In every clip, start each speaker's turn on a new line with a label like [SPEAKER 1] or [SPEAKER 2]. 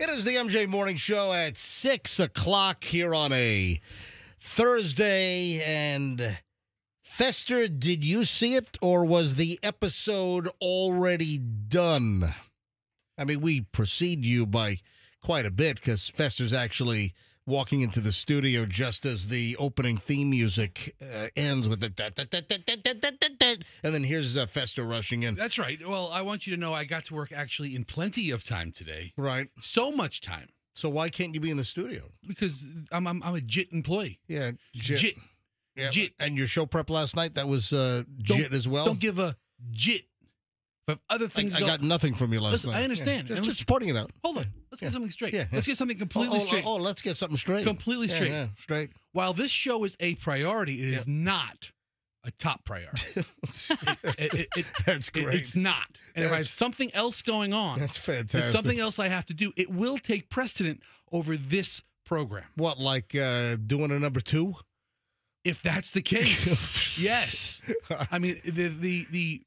[SPEAKER 1] It is the MJ Morning Show at 6 o'clock here on a Thursday. And Fester, did you see it, or was the episode already done? I mean, we precede you by quite a bit because Fester's actually walking into the studio just as the opening theme music ends with the and then here's Fester rushing in.
[SPEAKER 2] That's right. Well, I want you to know I got to work actually in plenty of time today.
[SPEAKER 1] Right.
[SPEAKER 2] So much time.
[SPEAKER 1] So why can't you be in the studio?
[SPEAKER 2] Because I'm a JIT employee.
[SPEAKER 1] Yeah,
[SPEAKER 2] JIT.
[SPEAKER 1] Yeah.
[SPEAKER 2] JIT.
[SPEAKER 1] And your show prep last night, that was JIT as well?
[SPEAKER 2] Don't give a JIT. But other things
[SPEAKER 1] I got nothing from you last night.
[SPEAKER 2] I understand.
[SPEAKER 1] Yeah, just pointing it out.
[SPEAKER 2] Hold on. Let's get something straight.
[SPEAKER 1] Yeah.
[SPEAKER 2] Let's get something completely straight.
[SPEAKER 1] Oh, let's get something straight.
[SPEAKER 2] Completely straight.
[SPEAKER 1] Yeah, straight.
[SPEAKER 2] While this show is a priority, it is not a top priority.
[SPEAKER 1] That's great.
[SPEAKER 2] It's not. And if I have something else going on,
[SPEAKER 1] that's fantastic.
[SPEAKER 2] There's something else I have to do, it will take precedent over this program.
[SPEAKER 1] What, like doing a number 2?
[SPEAKER 2] If that's the case, yes. I mean, the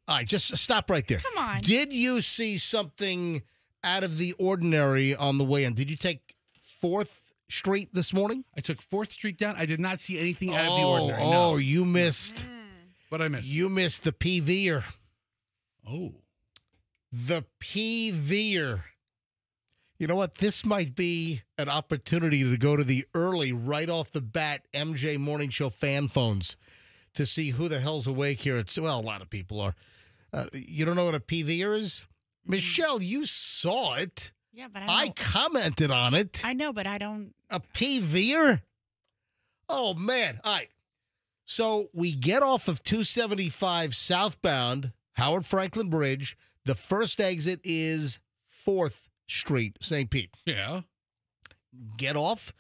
[SPEAKER 1] all right, just stop right there.
[SPEAKER 3] Come on.
[SPEAKER 1] Did you see something out of the ordinary on the way in? Did you take 4th Street this morning?
[SPEAKER 2] I took 4th Street down. I did not see anything out of the ordinary. No.
[SPEAKER 1] You missed.
[SPEAKER 2] What I missed?
[SPEAKER 1] You missed the PV'er.
[SPEAKER 2] Oh.
[SPEAKER 1] The PV'er. You know what? This might be an opportunity to go to the early, right off the bat, MJ Morning Show fan phones to see who the hell's awake here. Well, a lot of people are. You don't know what a PV'er is? Michelle, you saw it.
[SPEAKER 3] Yeah, but
[SPEAKER 1] I commented on it.
[SPEAKER 3] I know, but I don't.
[SPEAKER 1] A PV'er? Oh, man. All right. So we get off of 275 southbound, Howard Franklin Bridge. The first exit is 4th Street, St. Pete.
[SPEAKER 2] Yeah.
[SPEAKER 1] Get off,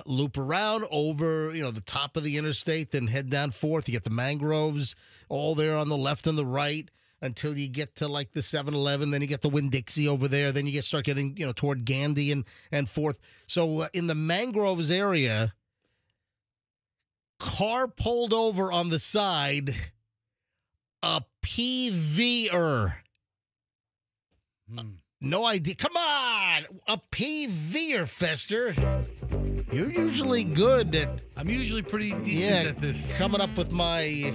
[SPEAKER 1] loop around over, the top of the interstate, then head down 4th. You get the mangroves all there on the left and the right until you get to like the 7-Eleven. Then you get the Winn-Dixie over there. Then you start getting, toward Gandy and 4th. So in the mangroves area, car pulled over on the side, a PV'er. No idea. Come on. A PV'er, Fester. You're usually good at...
[SPEAKER 2] I'm usually pretty decent at this.
[SPEAKER 1] Coming up with my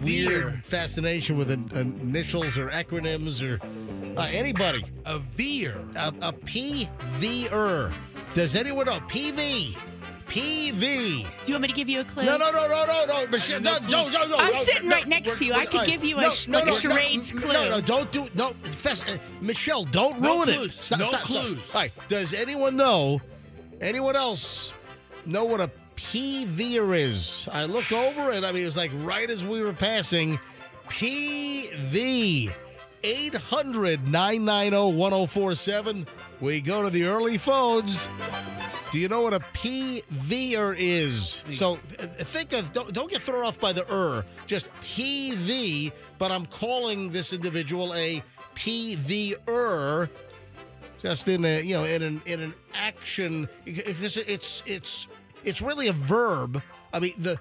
[SPEAKER 1] weird fascination with initials or acronyms or anybody.
[SPEAKER 2] A veer.
[SPEAKER 1] A PV'er. Does anyone know? PV. PV.
[SPEAKER 3] Do you want me to give you a clue?
[SPEAKER 1] No, Michelle, no.
[SPEAKER 3] I'm sitting right next to you. I could give you a charades clue.
[SPEAKER 1] No, don't. Michelle, don't ruin it. Stop.
[SPEAKER 2] Clues.
[SPEAKER 1] All right, does anyone else know what a PV'er is? I look over and it was like right as we were passing, PV. 800-990-1047. We go to the early phones. Do you know what a PVer is? So think of, don't get thrown off by the just PV, but I'm calling this individual a PVer, just in a, in an action, because it's really a verb. I mean, the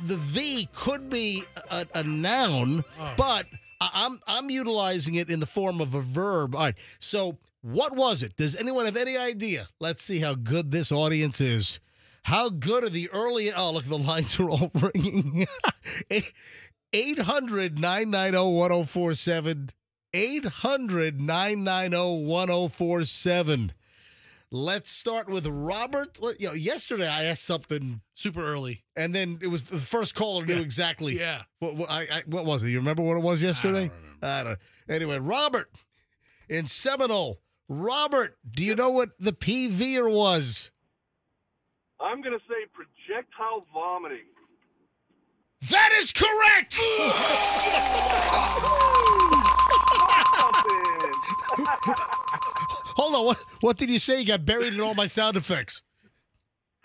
[SPEAKER 1] V could be a noun, but I'm utilizing it in the form of a verb. All right. So what was it? Does anyone have any idea? Let's see how good this audience is. How good are the early? Oh, look, the lines are all ringing. 800-990-1047. 800-990-1047. Let's start with Robert. Yesterday I asked something
[SPEAKER 2] super early,
[SPEAKER 1] and then it was the first caller knew exactly.
[SPEAKER 2] Yeah.
[SPEAKER 1] What was it? You remember what it was yesterday? I don't know. Anyway, Robert in Seminole. Robert, do you know what the PVer was?
[SPEAKER 4] I'm going to say projectile vomiting.
[SPEAKER 1] That is correct! Hold on, what did you say? You got buried in all my sound effects.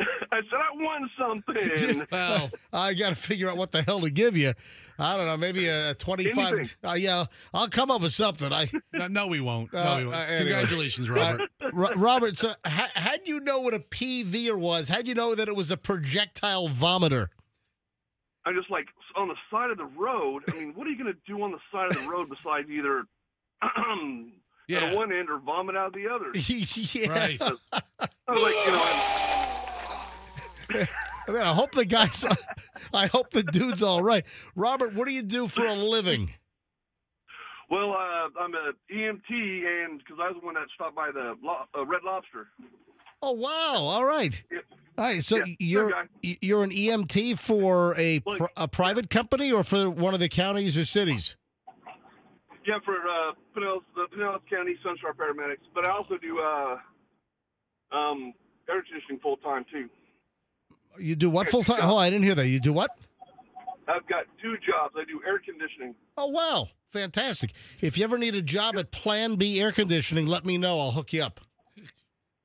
[SPEAKER 4] I said I won something.
[SPEAKER 2] Well,
[SPEAKER 1] I got to figure out what the hell to give you. I don't know, maybe a 25. Yeah, I'll come up with something.
[SPEAKER 2] No, we won't. No, we won't.
[SPEAKER 1] Anyway.
[SPEAKER 2] Congratulations, Robert.
[SPEAKER 1] Robert, so how'd you know what a PVer was? How'd you know that it was a projectile vomiter?
[SPEAKER 4] I'm just like, on the side of the road, I mean, what are you going to do on the side of the road besides either at one end or vomit out the other?
[SPEAKER 1] Yeah.
[SPEAKER 2] Right.
[SPEAKER 4] I was like,
[SPEAKER 1] I mean, I hope I hope the dude's all right. Robert, what do you do for a living?
[SPEAKER 4] Well, I'm an EMT, and because I was the one that stopped by the Red Lobster.
[SPEAKER 1] Oh, wow. All right.
[SPEAKER 4] Yeah.
[SPEAKER 1] All right. So you're an EMT for a private company or for one of the counties or cities?
[SPEAKER 4] Yeah, for the Pinellas County Sunshine Paramedics. But I also do air conditioning full time too.
[SPEAKER 1] You do what full time? Oh, I didn't hear that. You do what?
[SPEAKER 4] I've got 2 jobs. I do air conditioning.
[SPEAKER 1] Oh, wow. Fantastic. If you ever need a job at Plan B Air Conditioning, let me know. I'll hook you up.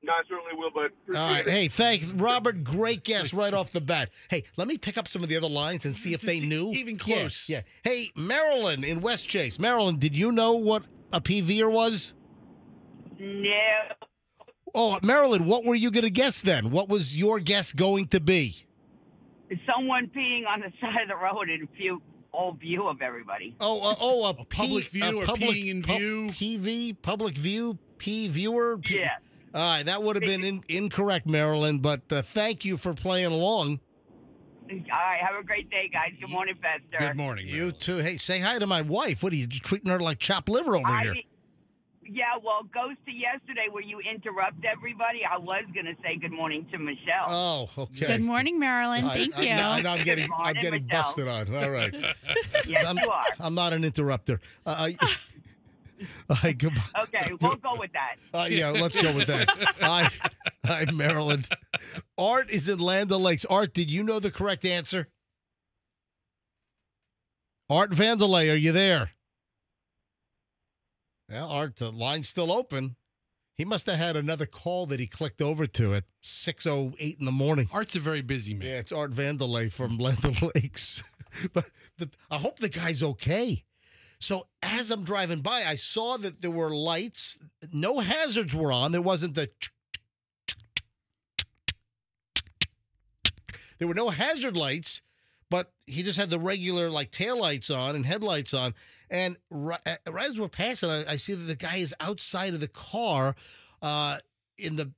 [SPEAKER 4] No, I certainly will, but
[SPEAKER 1] all right. Hey, Robert. Great guess right off the bat. Hey, let me pick up some of the other lines and see if they knew.
[SPEAKER 2] Even close.
[SPEAKER 1] Yeah. Hey, Marilyn in West Chase. Marilyn, did you know what a PVer was?
[SPEAKER 5] No.
[SPEAKER 1] Oh, Marilyn, what were you going to guess then? What was your guess going to be?
[SPEAKER 5] Someone peeing on the side of the road in full view of everybody.
[SPEAKER 1] A
[SPEAKER 2] public view or peeing in view?
[SPEAKER 1] PV, public view, P-viewer?
[SPEAKER 5] Yeah.
[SPEAKER 1] All right, that would have been incorrect, Marilyn, but thank you for playing along.
[SPEAKER 5] All right, have a great day, guys. Good morning, Fester.
[SPEAKER 2] Good morning.
[SPEAKER 1] You too. Hey, say hi to my wife. What are you treating her like chopped liver over here?
[SPEAKER 5] Yeah, well, goes to yesterday where you interrupt everybody. I was going to say good morning to Michelle.
[SPEAKER 1] Oh, okay.
[SPEAKER 3] Good morning, Marilyn. Thank you.
[SPEAKER 1] I'm getting busted on. All right.
[SPEAKER 5] Yes, you are.
[SPEAKER 1] I'm not an interrupter. Goodbye.
[SPEAKER 5] Okay, we'll go with that.
[SPEAKER 1] Yeah, let's go with that. Hi, Marilyn. Art is in Land O'Lakes. Art, did you know the correct answer? Art Vandelay, are you there? Well, Art, the line's still open. He must have had another call that he clicked over to at 6:08 in the morning.
[SPEAKER 2] Art's a very busy man.
[SPEAKER 1] Yeah, it's Art Vandelay from Land O'Lakes. But I hope the guy's okay. So as I'm driving by, I saw that there were lights. No hazards were on. There wasn't the... There were no hazard lights, but he just had the regular, taillights on and headlights on. And right as we're passing, I see that the guy is outside of the car on the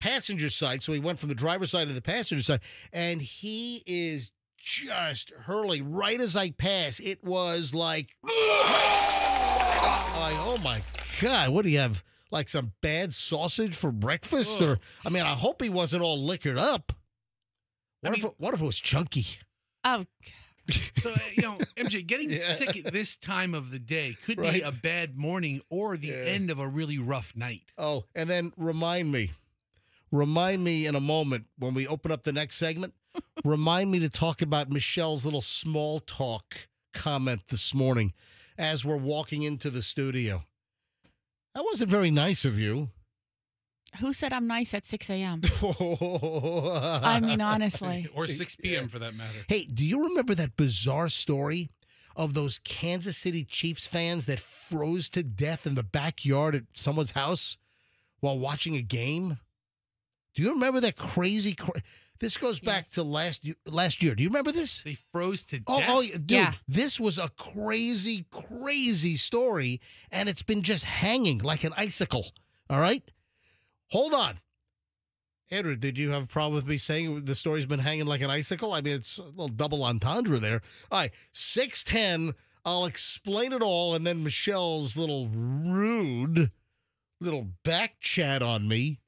[SPEAKER 1] passenger side. So he went from the driver's side to the passenger side, and he is just hurling right as I pass. It was like, oh my God, what do you have? Like some bad sausage for breakfast? Or, I mean, I hope he wasn't all liquored up. What if it was chunky?
[SPEAKER 3] Oh,
[SPEAKER 2] so, MJ, getting sick at this time of the day could be a bad morning or the end of a really rough night.
[SPEAKER 1] Oh, and then remind me in a moment when we open up the next segment, remind me to talk about Michelle's little small talk comment this morning as we're walking into the studio. That wasn't very nice of you.
[SPEAKER 3] Who said I'm nice at 6 a.m.? I mean, honestly.
[SPEAKER 2] Or 6 p.m. for that matter.
[SPEAKER 1] Hey, do you remember that bizarre story of those Kansas City Chiefs fans that froze to death in the backyard at someone's house while watching a game? Do you remember that crazy? This goes back to last year. Do you remember this?
[SPEAKER 2] They froze to death?
[SPEAKER 1] Oh, dude, this was a crazy, crazy story, and it's been just hanging like an icicle, all right? Hold on. Andrew, did you have a problem with me saying the story's been hanging like an icicle? I mean, it's a little double entendre there. All right, 6:10, I'll explain it all, and then Michelle's little rude little back chat on me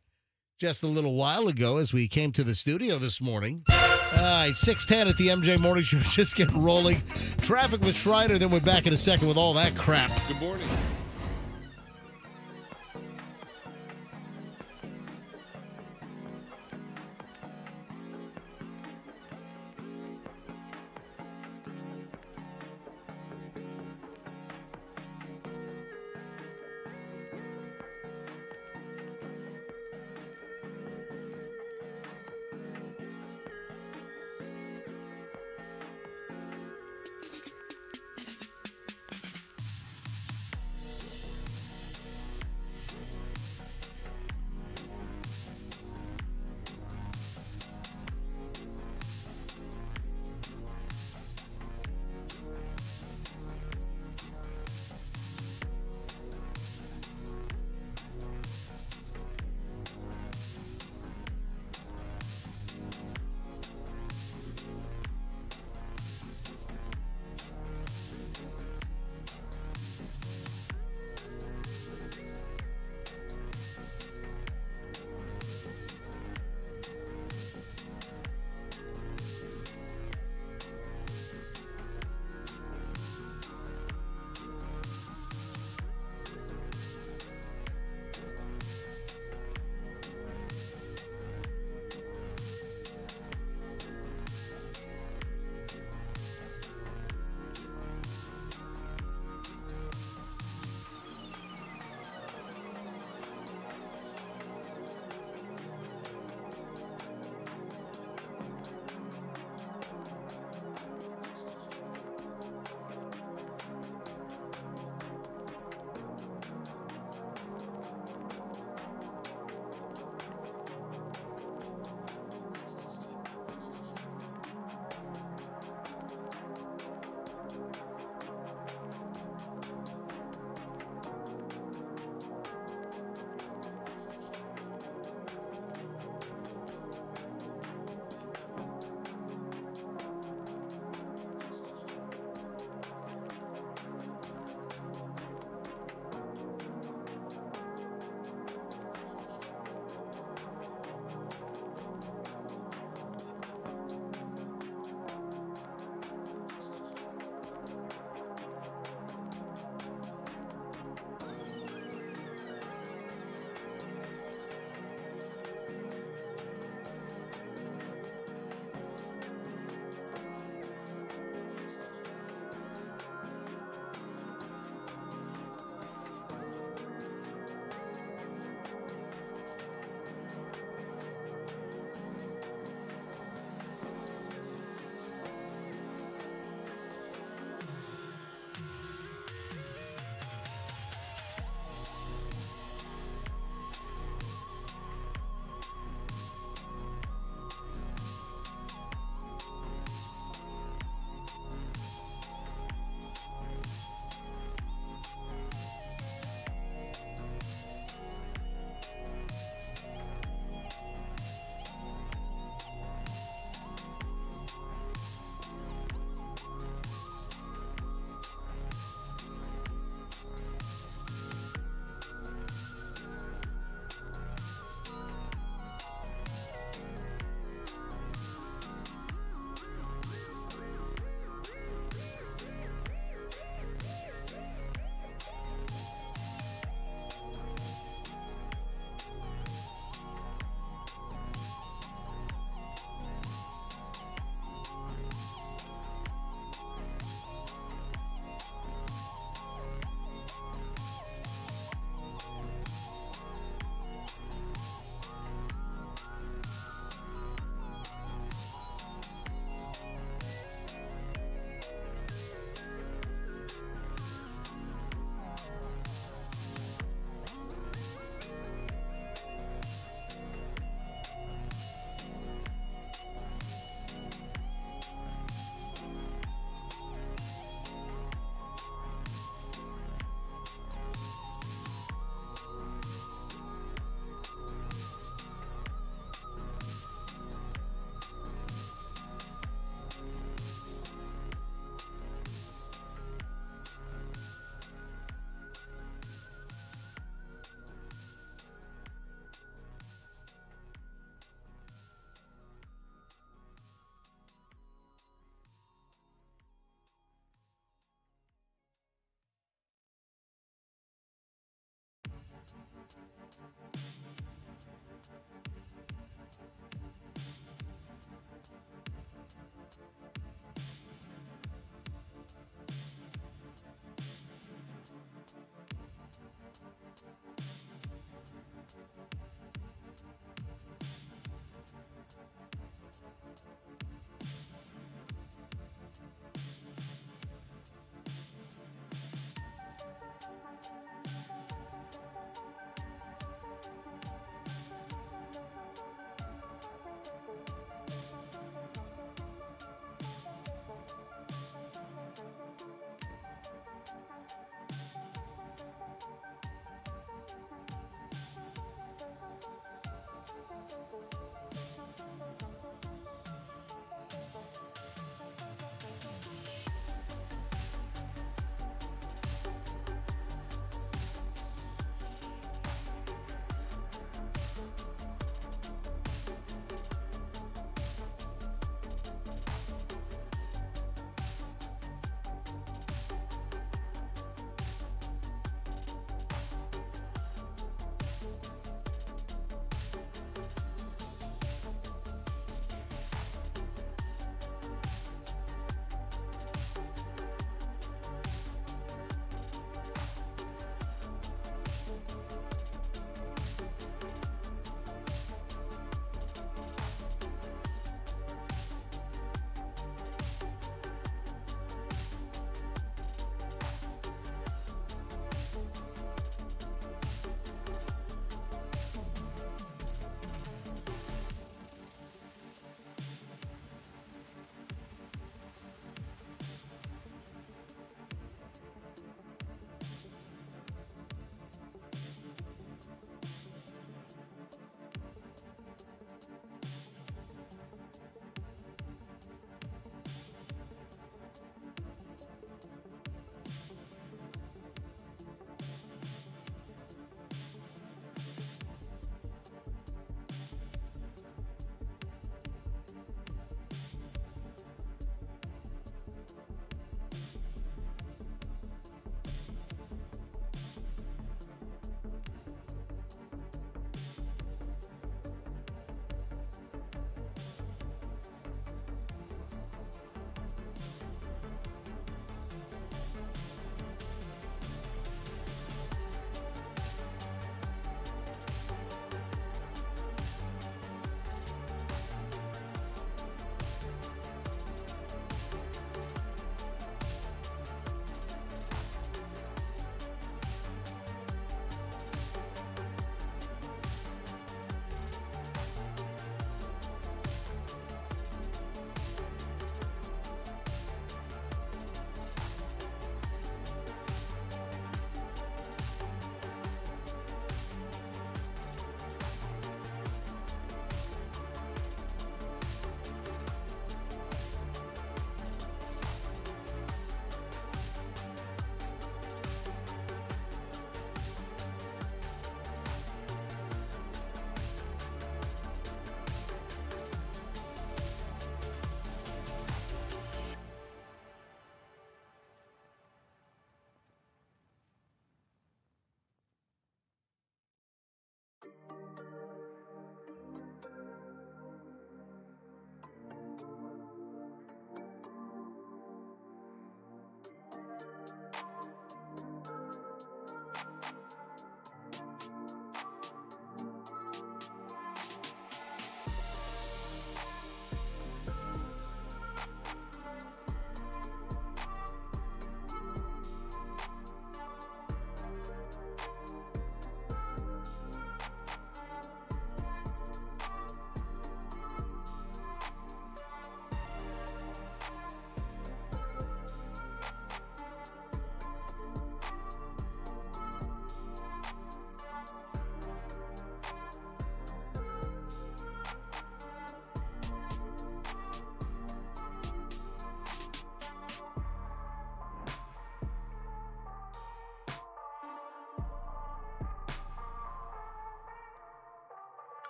[SPEAKER 1] just a little while ago as we came to the studio this morning. All right, 6:10 at the MJ Morning Show, just getting rolling. Traffic with Schreider, then we're back in a second with all that crap.
[SPEAKER 6] Good morning.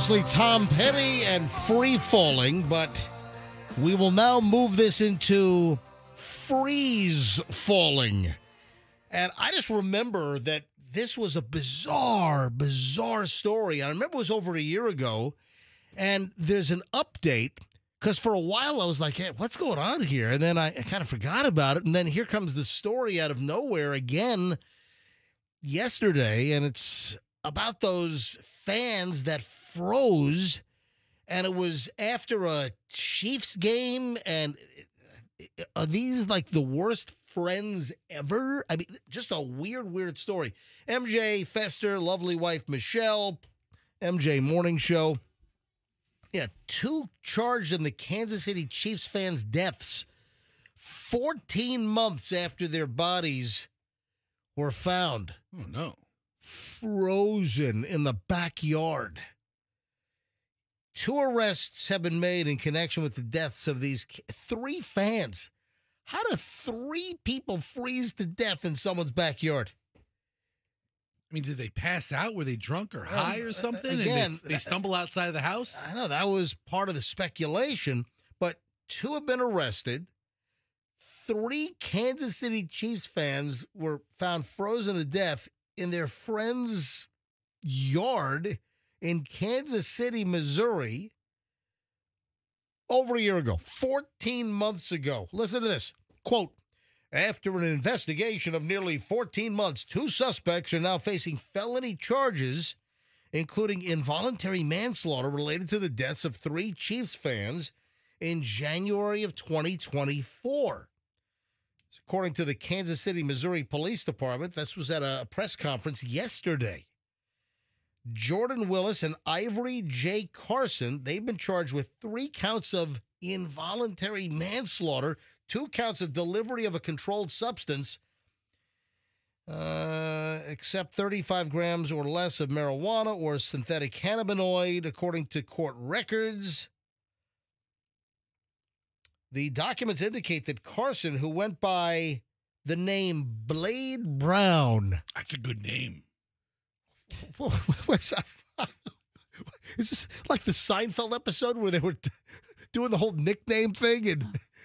[SPEAKER 1] Obviously, Tom Petty and Free Falling, but we will now move this into Freeze Falling. And I just remember that this was a bizarre story. I remember it was over a year ago, and there's an update, because for a while I was like, hey, what's going on here? And then I kind of forgot about it, and then here comes the story out of nowhere again yesterday, and it's about those fans that froze, and it was after a Chiefs game, and are these like the worst friends ever? I mean, just a weird story. MJ, Fester, lovely wife Michelle, MJ Morning Show. Yeah, 2 charged in the Kansas City Chiefs fans' deaths 14 months after their bodies were found.
[SPEAKER 2] Oh, no.
[SPEAKER 1] Frozen in the backyard. 2 arrests have been made in connection with the deaths of these 3 fans. How do 3 people freeze to death in someone's backyard?
[SPEAKER 2] I mean, did they pass out? Were they drunk or high or something?
[SPEAKER 1] Again,
[SPEAKER 2] and they stumble outside of the house?
[SPEAKER 1] I know that was part of the speculation, but 2 have been arrested. 3 Kansas City Chiefs fans were found frozen to death in their friend's yard in Kansas City, Missouri, over a year ago, 14 months ago. Listen to this. Quote, after an investigation of nearly 14 months, 2 suspects are now facing felony charges, including involuntary manslaughter related to the deaths of 3 Chiefs fans in January of 2024. According to the Kansas City, Missouri Police Department, this was at a press conference yesterday. Jordan Willis and Ivory J. Carson, they've been charged with 3 counts of involuntary manslaughter, 2 counts of delivery of a controlled substance, except 35 grams or less of marijuana or synthetic cannabinoid, according to court records. The documents indicate that Carson, who went by the name Blade Brown.
[SPEAKER 2] That's a good name.
[SPEAKER 1] Is this like the Seinfeld episode where they were doing the whole nickname thing,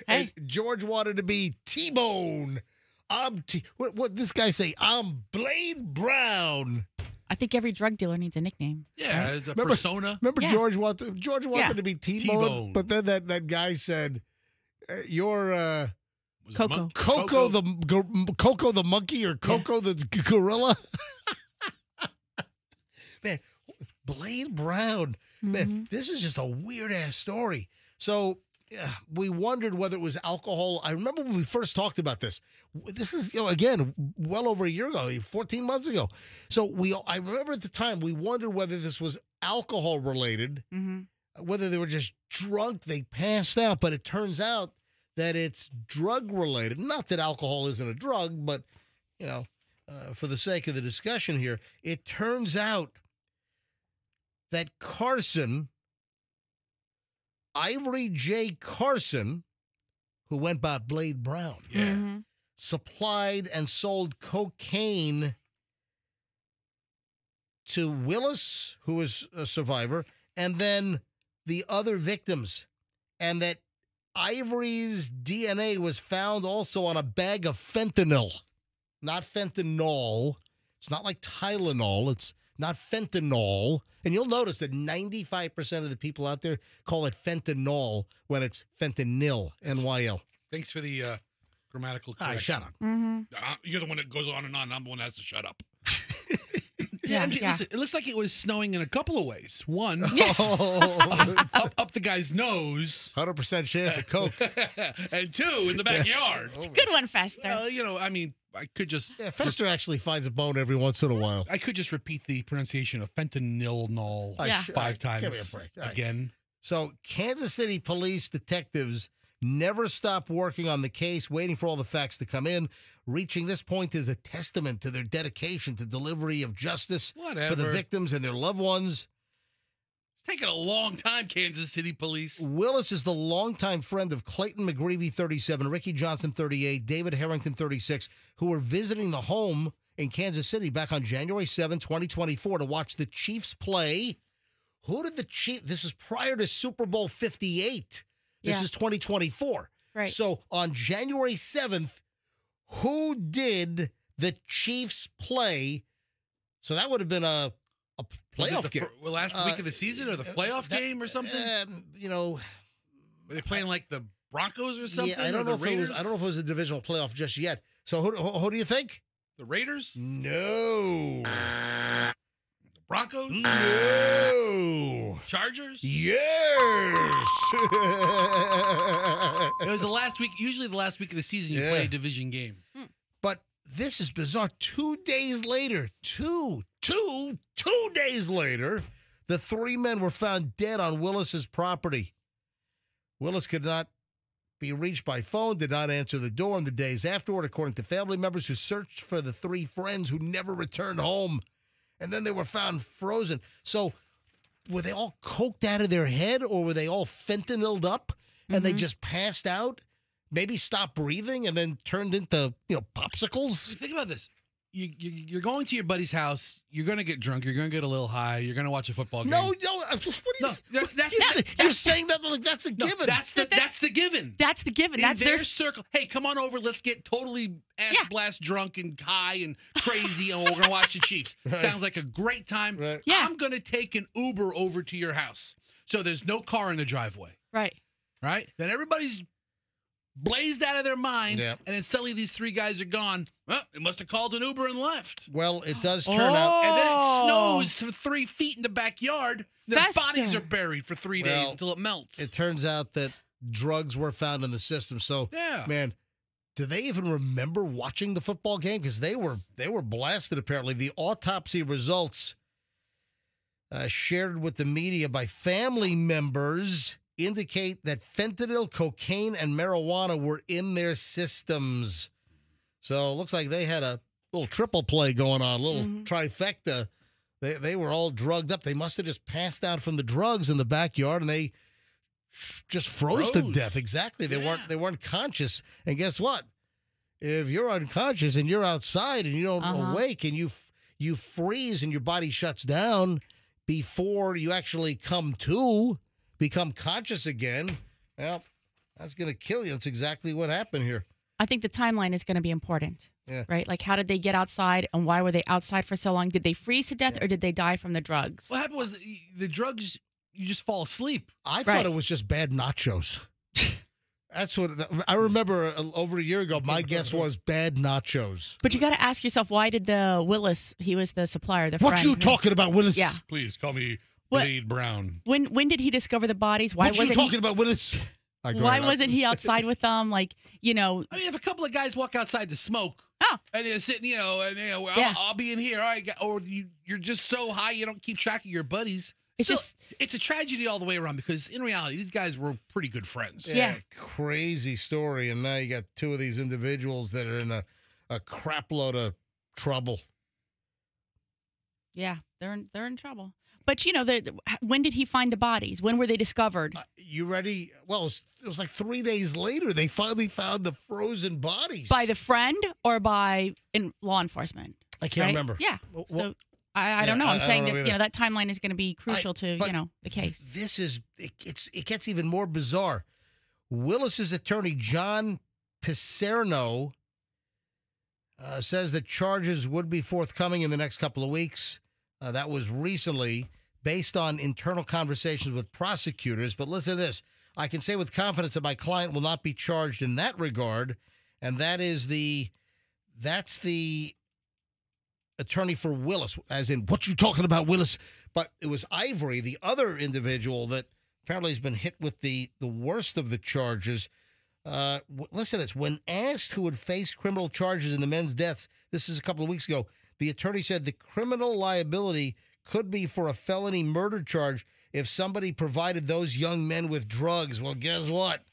[SPEAKER 1] and George wanted to be T-Bone? What this guy say? I'm Blade Brown.
[SPEAKER 3] I think every drug dealer needs a nickname.
[SPEAKER 2] Yeah, right? As a persona.
[SPEAKER 1] Remember, yeah. George wanted to be T-Bone, but then that guy said, "You're
[SPEAKER 3] Coco.
[SPEAKER 1] Coco the monkey or Coco the gorilla." Man, Blade Brown. Man, this is just a weird-ass story. So we wondered whether it was alcohol. I remember when we first talked about this. This is, again, well over a year ago, 14 months ago. So I remember at the time we wondered whether this was alcohol-related, whether they were just drunk, they passed out. But it turns out that it's drug-related. Not that alcohol isn't a drug, but, for the sake of the discussion here, it turns out that Carson, Ivory J. Carson, who went by Blade Brown, supplied and sold cocaine to Willis, who was a survivor, and then the other victims. And that Ivory's DNA was found also on a bag of fentanyl. Not fentanyl. It's not like Tylenol. It's not fentanyl. And you'll notice that 95% of the people out there call it fentanyl when it's fentanyl, N-Y-L.
[SPEAKER 2] Thanks for the grammatical correction.
[SPEAKER 1] Shut up.
[SPEAKER 2] You're the one that goes on and on. I'm the one that has to shut up.
[SPEAKER 3] Yeah.
[SPEAKER 2] Listen, it looks like it was snowing in a couple of ways. One, up the guy's nose.
[SPEAKER 1] 100% chance of coke.
[SPEAKER 2] And 2, in the backyard.
[SPEAKER 3] It's a good one, Fester.
[SPEAKER 2] I could just...
[SPEAKER 1] Yeah, Fester actually finds a bone every once in a while.
[SPEAKER 2] I could just repeat the pronunciation of fentanyl 5 times.
[SPEAKER 1] Give me a break.
[SPEAKER 2] Again.
[SPEAKER 1] So, Kansas City police detectives never stop working on the case, waiting for all the facts to come in. Reaching this point is a testament to their dedication to delivery of justice for the victims and their loved ones.
[SPEAKER 2] It's taken a long time, Kansas City police.
[SPEAKER 1] Willis is the longtime friend of Clayton McGreevy, 37, Ricky Johnson, 38, David Harrington, 36, who were visiting the home in Kansas City back on January 7, 2024 to watch the Chiefs play who did the Chiefs, this is prior to Super Bowl 58. This is 2024.
[SPEAKER 3] Right.
[SPEAKER 1] So on January 7th, who did the Chiefs play? So that would have been a playoff game.
[SPEAKER 2] Last week of the season or the playoff game or something?
[SPEAKER 1] Were
[SPEAKER 2] they playing like the Broncos or something?
[SPEAKER 1] Yeah, I don't know if it was a divisional playoff just yet. So who do you think?
[SPEAKER 2] The Raiders?
[SPEAKER 1] No.
[SPEAKER 2] The Broncos?
[SPEAKER 1] No.
[SPEAKER 2] Chargers?
[SPEAKER 1] Yes.
[SPEAKER 2] It was the last week. Usually the last week of the season you play a division game.
[SPEAKER 1] But this is bizarre. 2 days later, two days later, the three men were found dead on Willis's property. Willis could not be reached by phone, did not answer the door in the days afterward, according to family members who searched for the three friends who never returned home. And then they were found frozen. So were they all coked out of their head, or were they all fentanyled up and they just passed out, maybe stopped breathing, and then turned into, popsicles?
[SPEAKER 2] Think about this. You're going to your buddy's house. You're going to get drunk. You're going to get a little high. You're going to watch a football game.
[SPEAKER 1] No. What you're saying that like that's a given.
[SPEAKER 2] That's the given.
[SPEAKER 3] That's the given.
[SPEAKER 2] That's their circle. Hey, come on over. Let's get totally ass blast drunk and high and crazy, and we're going to watch the Chiefs. Right. Sounds like a great time.
[SPEAKER 1] Right.
[SPEAKER 3] Yeah.
[SPEAKER 2] I'm going to take an Uber over to your house. So there's no car in the driveway.
[SPEAKER 3] Right.
[SPEAKER 2] Then everybody's blazed out of their mind,
[SPEAKER 1] yeah.
[SPEAKER 2] And then suddenly these three guys are gone. Well, they must have called an Uber and left.
[SPEAKER 1] Well, it does turn out.
[SPEAKER 2] And then it snows for 3 feet in the backyard. Their
[SPEAKER 3] Fester.
[SPEAKER 2] bodies are buried for 3 days until it melts.
[SPEAKER 1] It turns out that drugs were found in the system. So, man, do they even remember watching the football game? Because they were blasted, apparently. The autopsy results shared with the media by family members indicate that fentanyl, cocaine, and marijuana were in their systems. So it looks like they had a little triple play going on, a little trifecta. They were all drugged up. They must have just passed out from the drugs in the backyard, and they just froze to death. Exactly. They weren't conscious. And guess what? If you're unconscious and you're outside and you don't awake and you freeze and your body shuts down before you actually become conscious again, well, that's going to kill you. That's exactly what happened here.
[SPEAKER 3] I think the timeline is going to be important.
[SPEAKER 1] Yeah.
[SPEAKER 3] Right? Like, how did they get outside, and why were they outside for so long? Did they freeze to death, or did they die from the drugs?
[SPEAKER 2] What happened was the drugs, you just fall asleep.
[SPEAKER 1] I thought it was just bad nachos. That's what I remember over a year ago. My guess was bad nachos.
[SPEAKER 3] But you got to ask yourself, why did the Willis, he was the supplier, the
[SPEAKER 1] what
[SPEAKER 3] friend.
[SPEAKER 1] You talking about, Willis?
[SPEAKER 3] Yeah.
[SPEAKER 2] Please call me Blade Brown.
[SPEAKER 3] When did he discover the bodies? Why
[SPEAKER 1] what you talking about, Willis?
[SPEAKER 3] Why wasn't he outside with them? Like,
[SPEAKER 2] I mean, if a couple of guys walk outside to smoke, and they're sitting, I'll be in here, all right, or you're just so high you don't keep track of your buddies. It's a tragedy all the way around, because in reality, these guys were pretty good friends.
[SPEAKER 3] Yeah.
[SPEAKER 1] Crazy story, and now you got two of these individuals that are in a crap load of trouble.
[SPEAKER 3] Yeah, they're in trouble. But, when did he find the bodies? When were they discovered?
[SPEAKER 1] You ready? Well, it was like 3 days later. They finally found the frozen bodies.
[SPEAKER 3] By the friend or by law enforcement?
[SPEAKER 1] I can't remember.
[SPEAKER 3] Yeah.
[SPEAKER 1] Well,
[SPEAKER 3] so I don't know. I'm saying that, that timeline is going to be crucial to, the case.
[SPEAKER 1] It gets even more bizarre. Willis's attorney, John Picerno, says that charges would be forthcoming in the next couple of weeks. That was recently based on internal conversations with prosecutors. But listen to this. I can say with confidence that my client will not be charged in that regard. And that's the attorney for Willis, as in, what you talking about, Willis? But it was Ivory, the other individual that apparently has been hit with the worst of the charges. Listen to this. When asked who would face criminal charges in the men's deaths, this is a couple of weeks ago, the attorney said the criminal liability could be for a felony murder charge if somebody provided those young men with drugs. Well, guess what?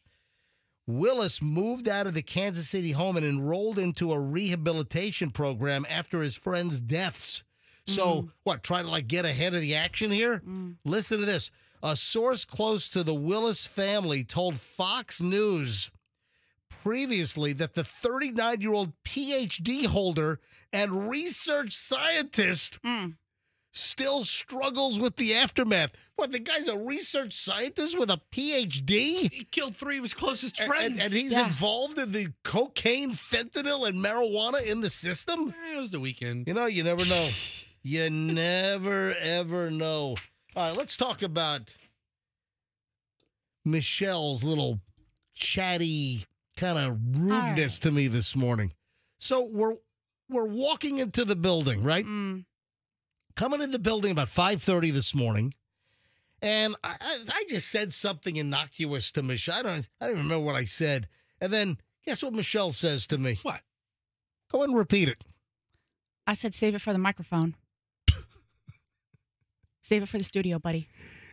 [SPEAKER 1] Willis moved out of the Kansas City home and enrolled into a rehabilitation program after his friends' deaths. So, try to get ahead of the action here? Listen to this. A source close to the Willis family told Fox News previously that the 39-year-old PhD holder and research scientist still struggles with the aftermath. What, the guy's a research scientist with a PhD?
[SPEAKER 2] He killed 3 of his closest friends.
[SPEAKER 1] And he's involved in the cocaine, fentanyl, and marijuana in the system?
[SPEAKER 2] It was the weekend.
[SPEAKER 1] You know, you never know. You never, ever know. All right, let's talk about Michelle's little chatty kind of rudeness to me this morning. So we're walking into the building, right? Coming in the building about 5:30 this morning, and I just said something innocuous to Michelle. I don't even remember what I said. And then guess what Michelle says to me?
[SPEAKER 2] What?
[SPEAKER 1] Go ahead and repeat it.
[SPEAKER 3] I said, save it for the microphone. Save it for the studio, buddy.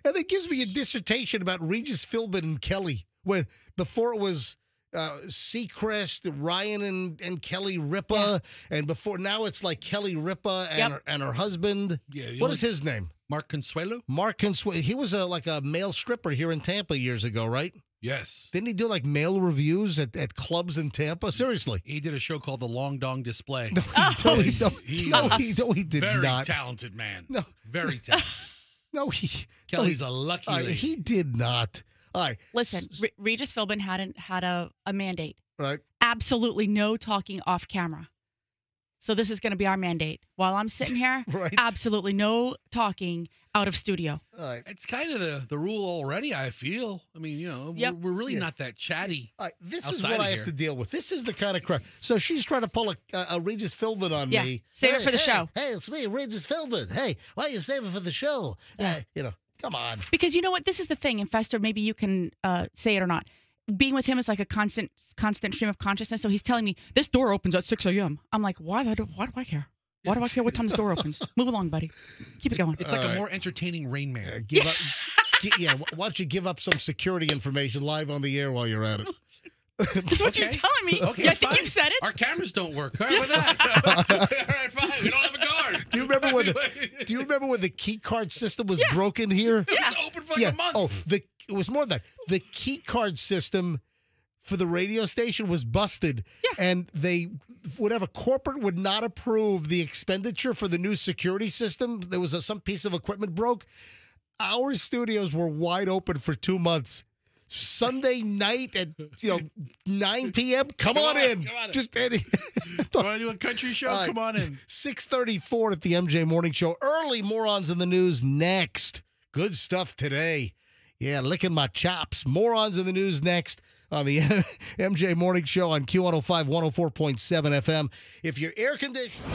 [SPEAKER 1] And it gives me a dissertation about Regis Philbin and Kelly. When before it was Seacrest, Ryan and Kelly Ripa, and before now it's like Kelly Ripa and her husband. Yeah, what is his name?
[SPEAKER 2] Mark Consuelo.
[SPEAKER 1] Mark Consuelo. He was like a male stripper here in Tampa years ago, right?
[SPEAKER 2] Yes.
[SPEAKER 1] Didn't he do like male reviews at clubs in Tampa? Seriously.
[SPEAKER 2] He did a show called The Long Dong Display.
[SPEAKER 1] No, he did
[SPEAKER 2] very
[SPEAKER 1] not.
[SPEAKER 2] Very talented man.
[SPEAKER 1] No.
[SPEAKER 2] Very talented. Kelly's a lucky lady.
[SPEAKER 1] He did not. All right.
[SPEAKER 3] Listen, Regis Philbin had a mandate.
[SPEAKER 1] Right.
[SPEAKER 3] Absolutely no talking off camera. So this is going to be our mandate. While I'm sitting here, absolutely no talking out of studio.
[SPEAKER 2] It's kind of the rule already, I feel. I mean, you know, we're really not that chatty.
[SPEAKER 1] This is what I have to deal with. This is the kind of crap. So she's trying to pull a Regis Philbin on me.
[SPEAKER 3] Save it for the show.
[SPEAKER 1] Hey, it's me, Regis Philbin. Hey, why you save it for the show? You know, come on.
[SPEAKER 3] Because you know what? This is the thing, and Fester, maybe you can say it or not. Being with him is like a constant stream of consciousness. So he's telling me, this door opens at 6 a.m. I'm like, why do I care? Why do I care what time this door opens? Move along, buddy. Keep it going.
[SPEAKER 2] It's like a more entertaining Rain Man.
[SPEAKER 1] Give up. Why don't you give up some security information live on the air while you're at it?
[SPEAKER 3] That's what you're telling me.
[SPEAKER 2] Okay,
[SPEAKER 3] I think you've said it.
[SPEAKER 2] Our cameras don't work. All right, with that. All right, fine. We don't have a guard.
[SPEAKER 1] Do you remember when the key card system was broken here?
[SPEAKER 2] It was open for like a month.
[SPEAKER 1] Oh, it was more than that. The key card system for the radio station was busted, and corporate would not approve the expenditure for the new security system. There was some piece of equipment broke. Our studios were wide open for 2 months. Sunday night at 9 p.m. Come on in. Just any.
[SPEAKER 2] Want to do a country show? Come on in.
[SPEAKER 1] 6:34 at the MJ Morning Show. Early Morons in the News next. Good stuff today. Yeah, licking my chops. Morons in the News next on the MJ Morning Show on Q105 104.7 FM. If you're air conditioned.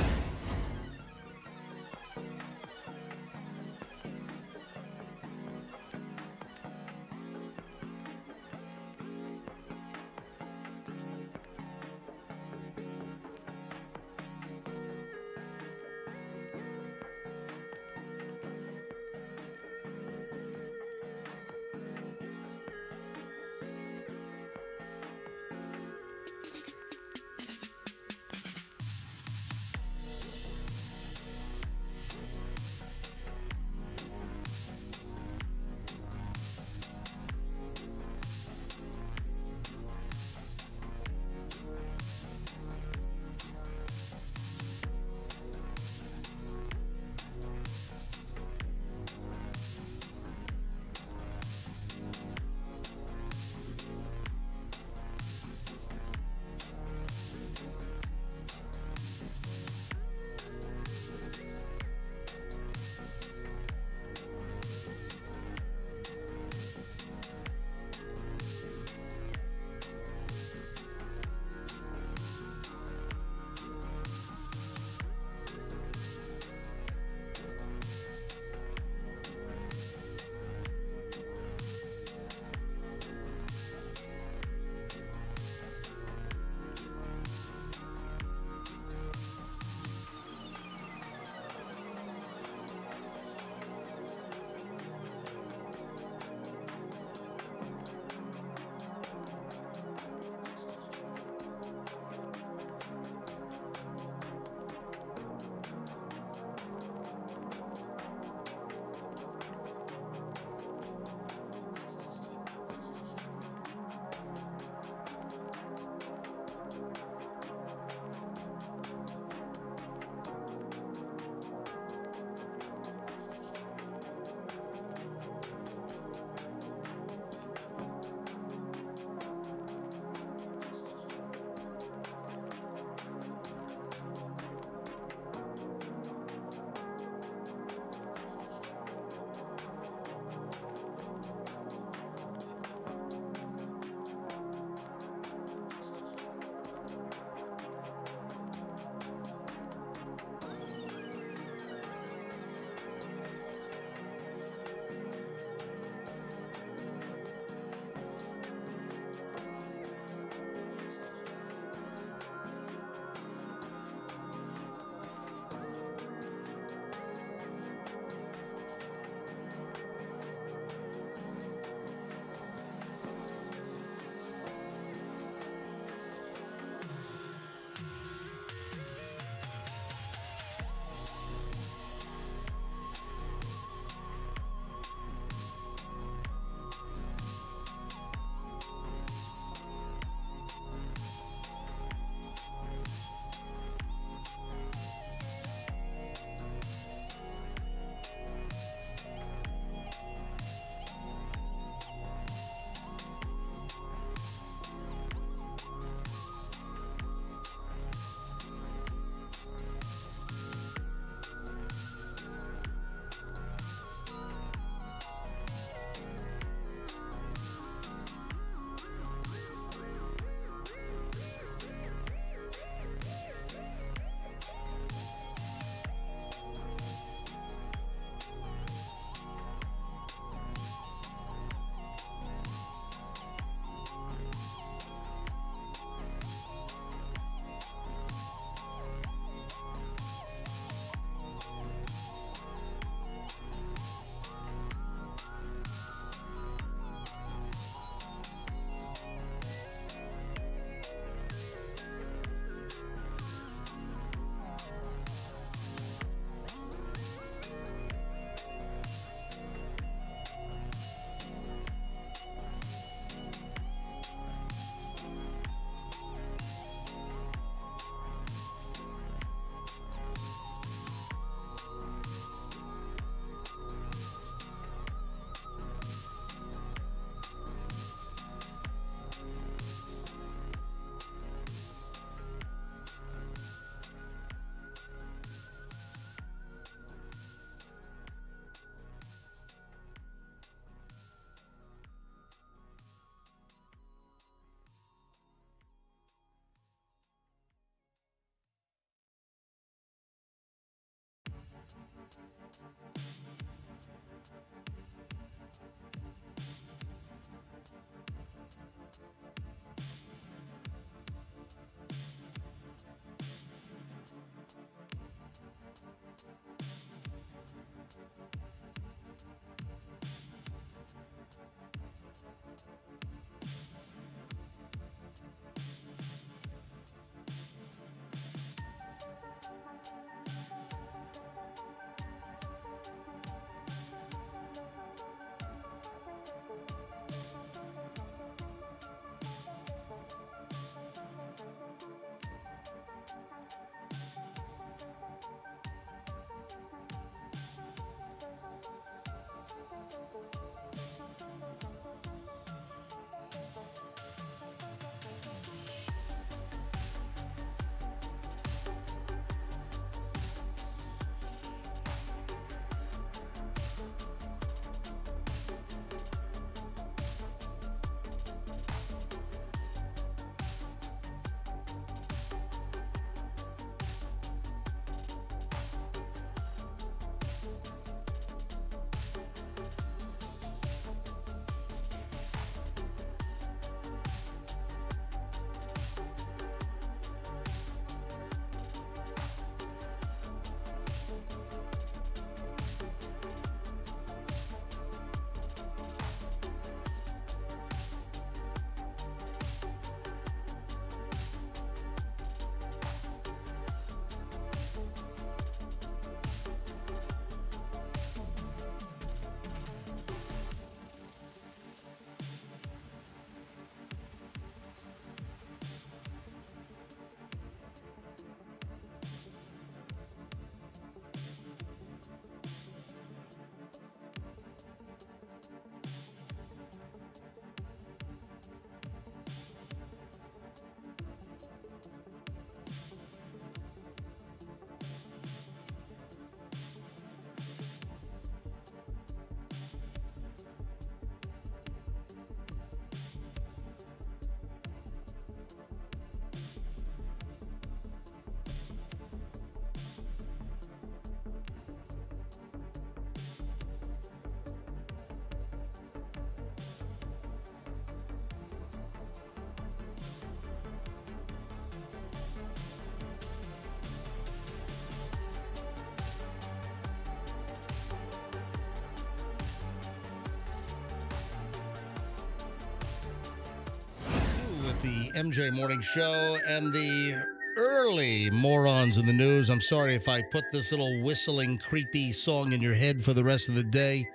[SPEAKER 1] The MJ Morning Show and the early morons in the news. I'm sorry if I put this little whistling, creepy song in your head for the rest of the day.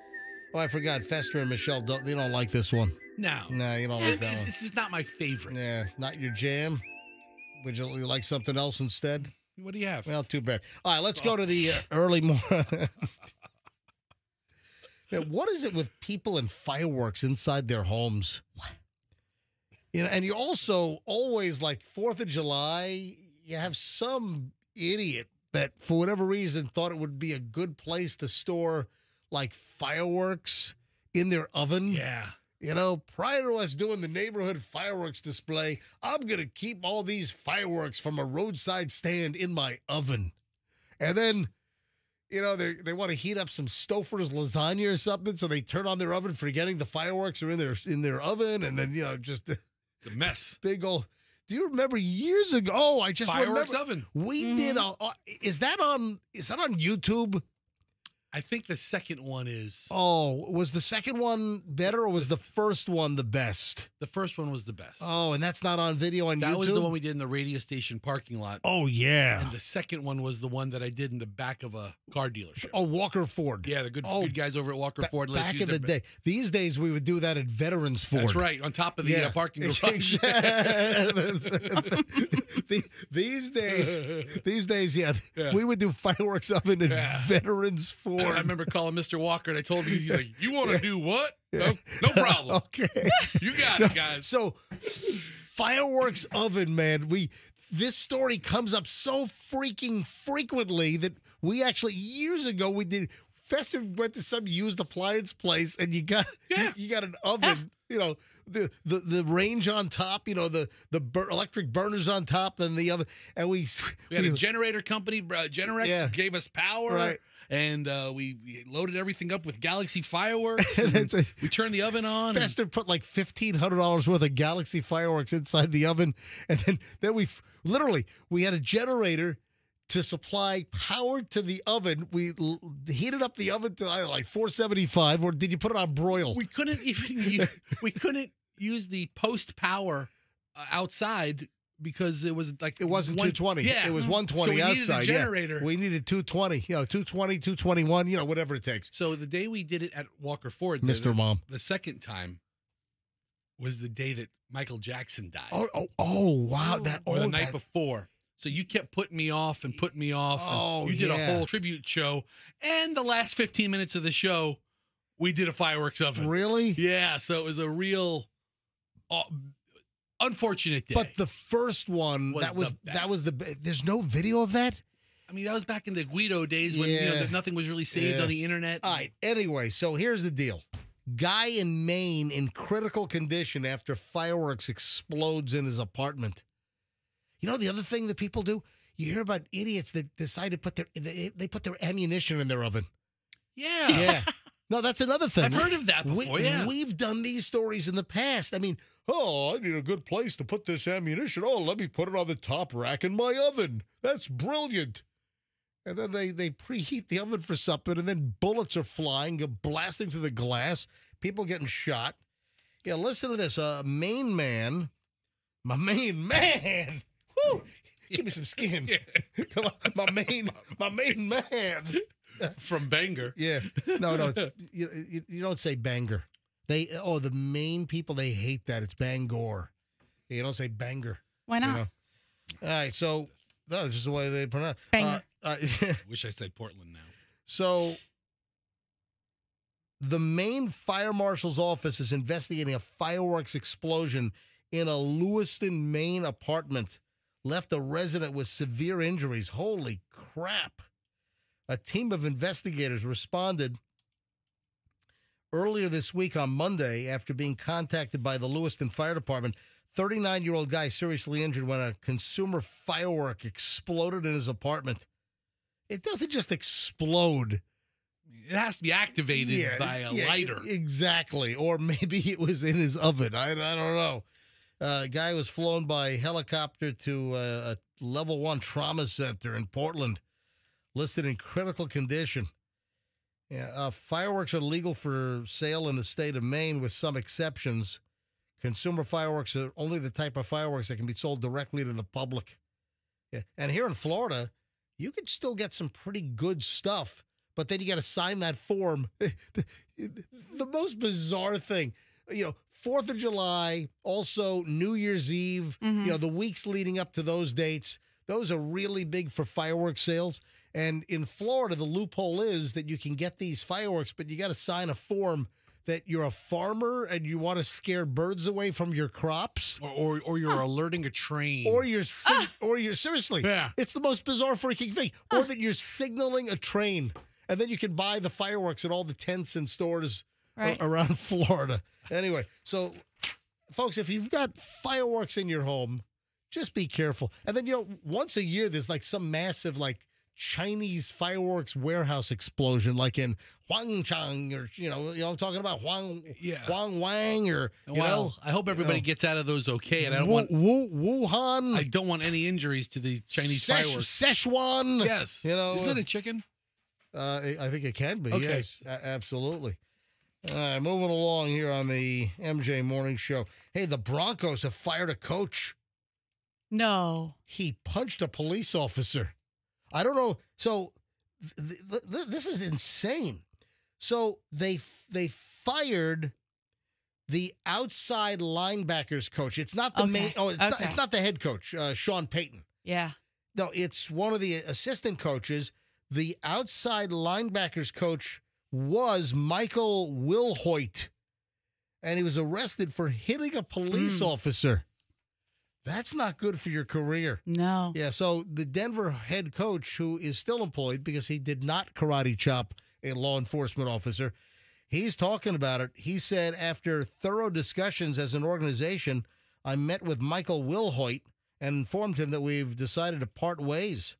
[SPEAKER 1] Oh, I forgot. Fester and Michelle, they don't like this one.
[SPEAKER 2] No.
[SPEAKER 1] No, you don't like that one.
[SPEAKER 2] This is not my favorite.
[SPEAKER 1] Yeah, not your jam. Would you like something else instead?
[SPEAKER 2] What do you have?
[SPEAKER 1] Well, too bad. All right, let's go to the early morning. What is it with people and fireworks inside their homes? What? You know, and you also always, like 4th of July, you have some idiot that, for whatever reason, thought it would be a good place to store, like, fireworks in their oven.
[SPEAKER 2] Yeah.
[SPEAKER 1] You know, prior to us doing the neighborhood fireworks display, I'm going to keep all these fireworks from a roadside stand in my oven. And then, you know, they want to heat up some Stouffer's lasagna or something, so they turn on their oven forgetting the fireworks are in their oven, and then, you know, just...
[SPEAKER 2] It's a mess.
[SPEAKER 1] Big old. Do you remember years ago? Oh, I just
[SPEAKER 2] fireworks
[SPEAKER 1] remember.
[SPEAKER 2] Oven.
[SPEAKER 1] We did. Is that on YouTube?
[SPEAKER 2] I think the second one is.
[SPEAKER 1] Oh, was the second one better or was the first one the best?
[SPEAKER 2] The first one was the best.
[SPEAKER 1] Oh, and that's not on video on YouTube?
[SPEAKER 2] That was the one we did in the radio station parking lot.
[SPEAKER 1] Oh, yeah.
[SPEAKER 2] And the second one was the one that I did in the back of a car dealership.
[SPEAKER 1] Oh, Walker Ford.
[SPEAKER 2] Yeah, the good guys over at Walker Ford.
[SPEAKER 1] Back in the day. These days, we would do that at Veterans Ford.
[SPEAKER 2] That's right, on top of the parking garage.
[SPEAKER 1] These days, yeah, we would do fireworks oven at Veterans Ford.
[SPEAKER 2] I remember calling Mr. Walker, and I told him, he's like, you want to do what? No problem.
[SPEAKER 1] Okay.
[SPEAKER 2] You got it, guys.
[SPEAKER 1] So, fireworks oven, man. This story comes up so freaking frequently that we actually, years ago, we did. Fester went to some used appliance place, and you got an oven. You know, the range on top. You know, the electric burners on top, then the oven, and we
[SPEAKER 2] had a generator company. Generex gave us power.
[SPEAKER 1] Right.
[SPEAKER 2] And we loaded everything up with Galaxy fireworks. We turned the oven on.
[SPEAKER 1] Fester put like $1,500 worth of Galaxy fireworks inside the oven. And then we had a generator to supply power to the oven. We heated up the oven to like 475, or did you put it on broil?
[SPEAKER 2] We couldn't even use the post power outside because it was like
[SPEAKER 1] it wasn't 220. Yeah, it was 120
[SPEAKER 2] so we
[SPEAKER 1] outside.
[SPEAKER 2] Needed a generator.
[SPEAKER 1] Yeah, we needed 220. 220, 221. Whatever it takes.
[SPEAKER 2] So the day we did it at Walker Ford,
[SPEAKER 1] Mr. Mom,
[SPEAKER 2] the second time was the day that Michael Jackson died.
[SPEAKER 1] Oh wow!
[SPEAKER 2] The night before. So you kept putting me off and putting me off. And you did a whole tribute show. And the last 15 minutes of the show, we did a fireworks oven.
[SPEAKER 1] Really?
[SPEAKER 2] Yeah. So it was a real unfortunate day.
[SPEAKER 1] But the first one, there's no video of that?
[SPEAKER 2] I mean, that was back in the Guido days when nothing was really saved on the internet.
[SPEAKER 1] All right. Anyway, so here's the deal. Guy in Maine in critical condition after fireworks explodes in his apartment. The other thing that people do, you hear about idiots that decide to put their ammunition in their oven.
[SPEAKER 2] Yeah.
[SPEAKER 1] Yeah. No, that's another thing.
[SPEAKER 2] I've heard of that before,
[SPEAKER 1] We've done these stories in the past. I mean, I need a good place to put this ammunition. Oh, let me put it on the top rack in my oven. That's brilliant. And then they preheat the oven for something, and then bullets are flying, blasting through the glass, people getting shot. Yeah, listen to this. Maine man, my Maine man. Woo! Give me some skin. Come on, my main man.
[SPEAKER 2] From Bangor.
[SPEAKER 1] Yeah. No, it's you don't say Bangor. The Maine people, they hate that. It's Bangor. You don't say Bangor.
[SPEAKER 3] Why not?
[SPEAKER 1] All right, so that's just the way they pronounce it.
[SPEAKER 3] Bangor.
[SPEAKER 2] Wish I said Portland now.
[SPEAKER 1] So the Maine Fire Marshal's office is investigating a fireworks explosion in a Lewiston, Maine apartment. Left a resident with severe injuries. Holy crap. A team of investigators responded earlier this week on Monday after being contacted by the Lewiston Fire Department. 39-year-old guy seriously injured when a consumer firework exploded in his apartment. It doesn't just explode.
[SPEAKER 2] It has to be activated by a lighter.
[SPEAKER 1] Exactly. Or maybe it was in his oven. I don't know. Guy was flown by helicopter to a level 1 trauma center in Portland, listed in critical condition. Yeah, fireworks are legal for sale in the state of Maine with some exceptions. Consumer fireworks are only the type of fireworks that can be sold directly to the public. Yeah. And here in Florida, you can still get some pretty good stuff, but then you got to sign that form. The most bizarre thing, 4th of July, also New Year's Eve, the weeks leading up to those dates, those are really big for fireworks sales. And in Florida, the loophole is that you can get these fireworks, but you got to sign a form that you're a farmer and you want to scare birds away from your crops.
[SPEAKER 2] Or you're alerting a train.
[SPEAKER 1] Or you're seriously. Yeah. It's the most bizarre freaking thing. Or that you're signaling a train. And then you can buy the fireworks at all the tents and stores around Florida. Anyway, so, folks, if you've got fireworks in your home, just be careful. And then, once a year, there's like some massive, Chinese fireworks warehouse explosion, like in Huangchang, or, I'm talking about Huang Wang, or,
[SPEAKER 2] I hope everybody gets out of those okay. And I don't want
[SPEAKER 1] Wuhan.
[SPEAKER 2] I don't want any injuries to the Chinese fireworks.
[SPEAKER 1] Szechuan.
[SPEAKER 2] Yes. Isn't it a chicken?
[SPEAKER 1] I think it can be.
[SPEAKER 2] Okay.
[SPEAKER 1] Yes, absolutely. All right, moving along here on the MJ Morning Show. Hey, the Broncos have fired a coach.
[SPEAKER 3] No.
[SPEAKER 1] He punched a police officer. I don't know. So this is insane. So they fired the outside linebackers coach. It's not the main. Oh, it's not the head coach, Sean Payton.
[SPEAKER 3] Yeah.
[SPEAKER 1] No, it's one of the assistant coaches. The outside linebackers coach was Michael Wilhoit, and he was arrested for hitting a police officer. That's not good for your career.
[SPEAKER 3] No.
[SPEAKER 1] Yeah, so the Denver head coach, who is still employed because he did not karate chop a law enforcement officer, he's talking about it. He said, after thorough discussions as an organization, I met with Michael Wilhoit and informed him that we've decided to part ways.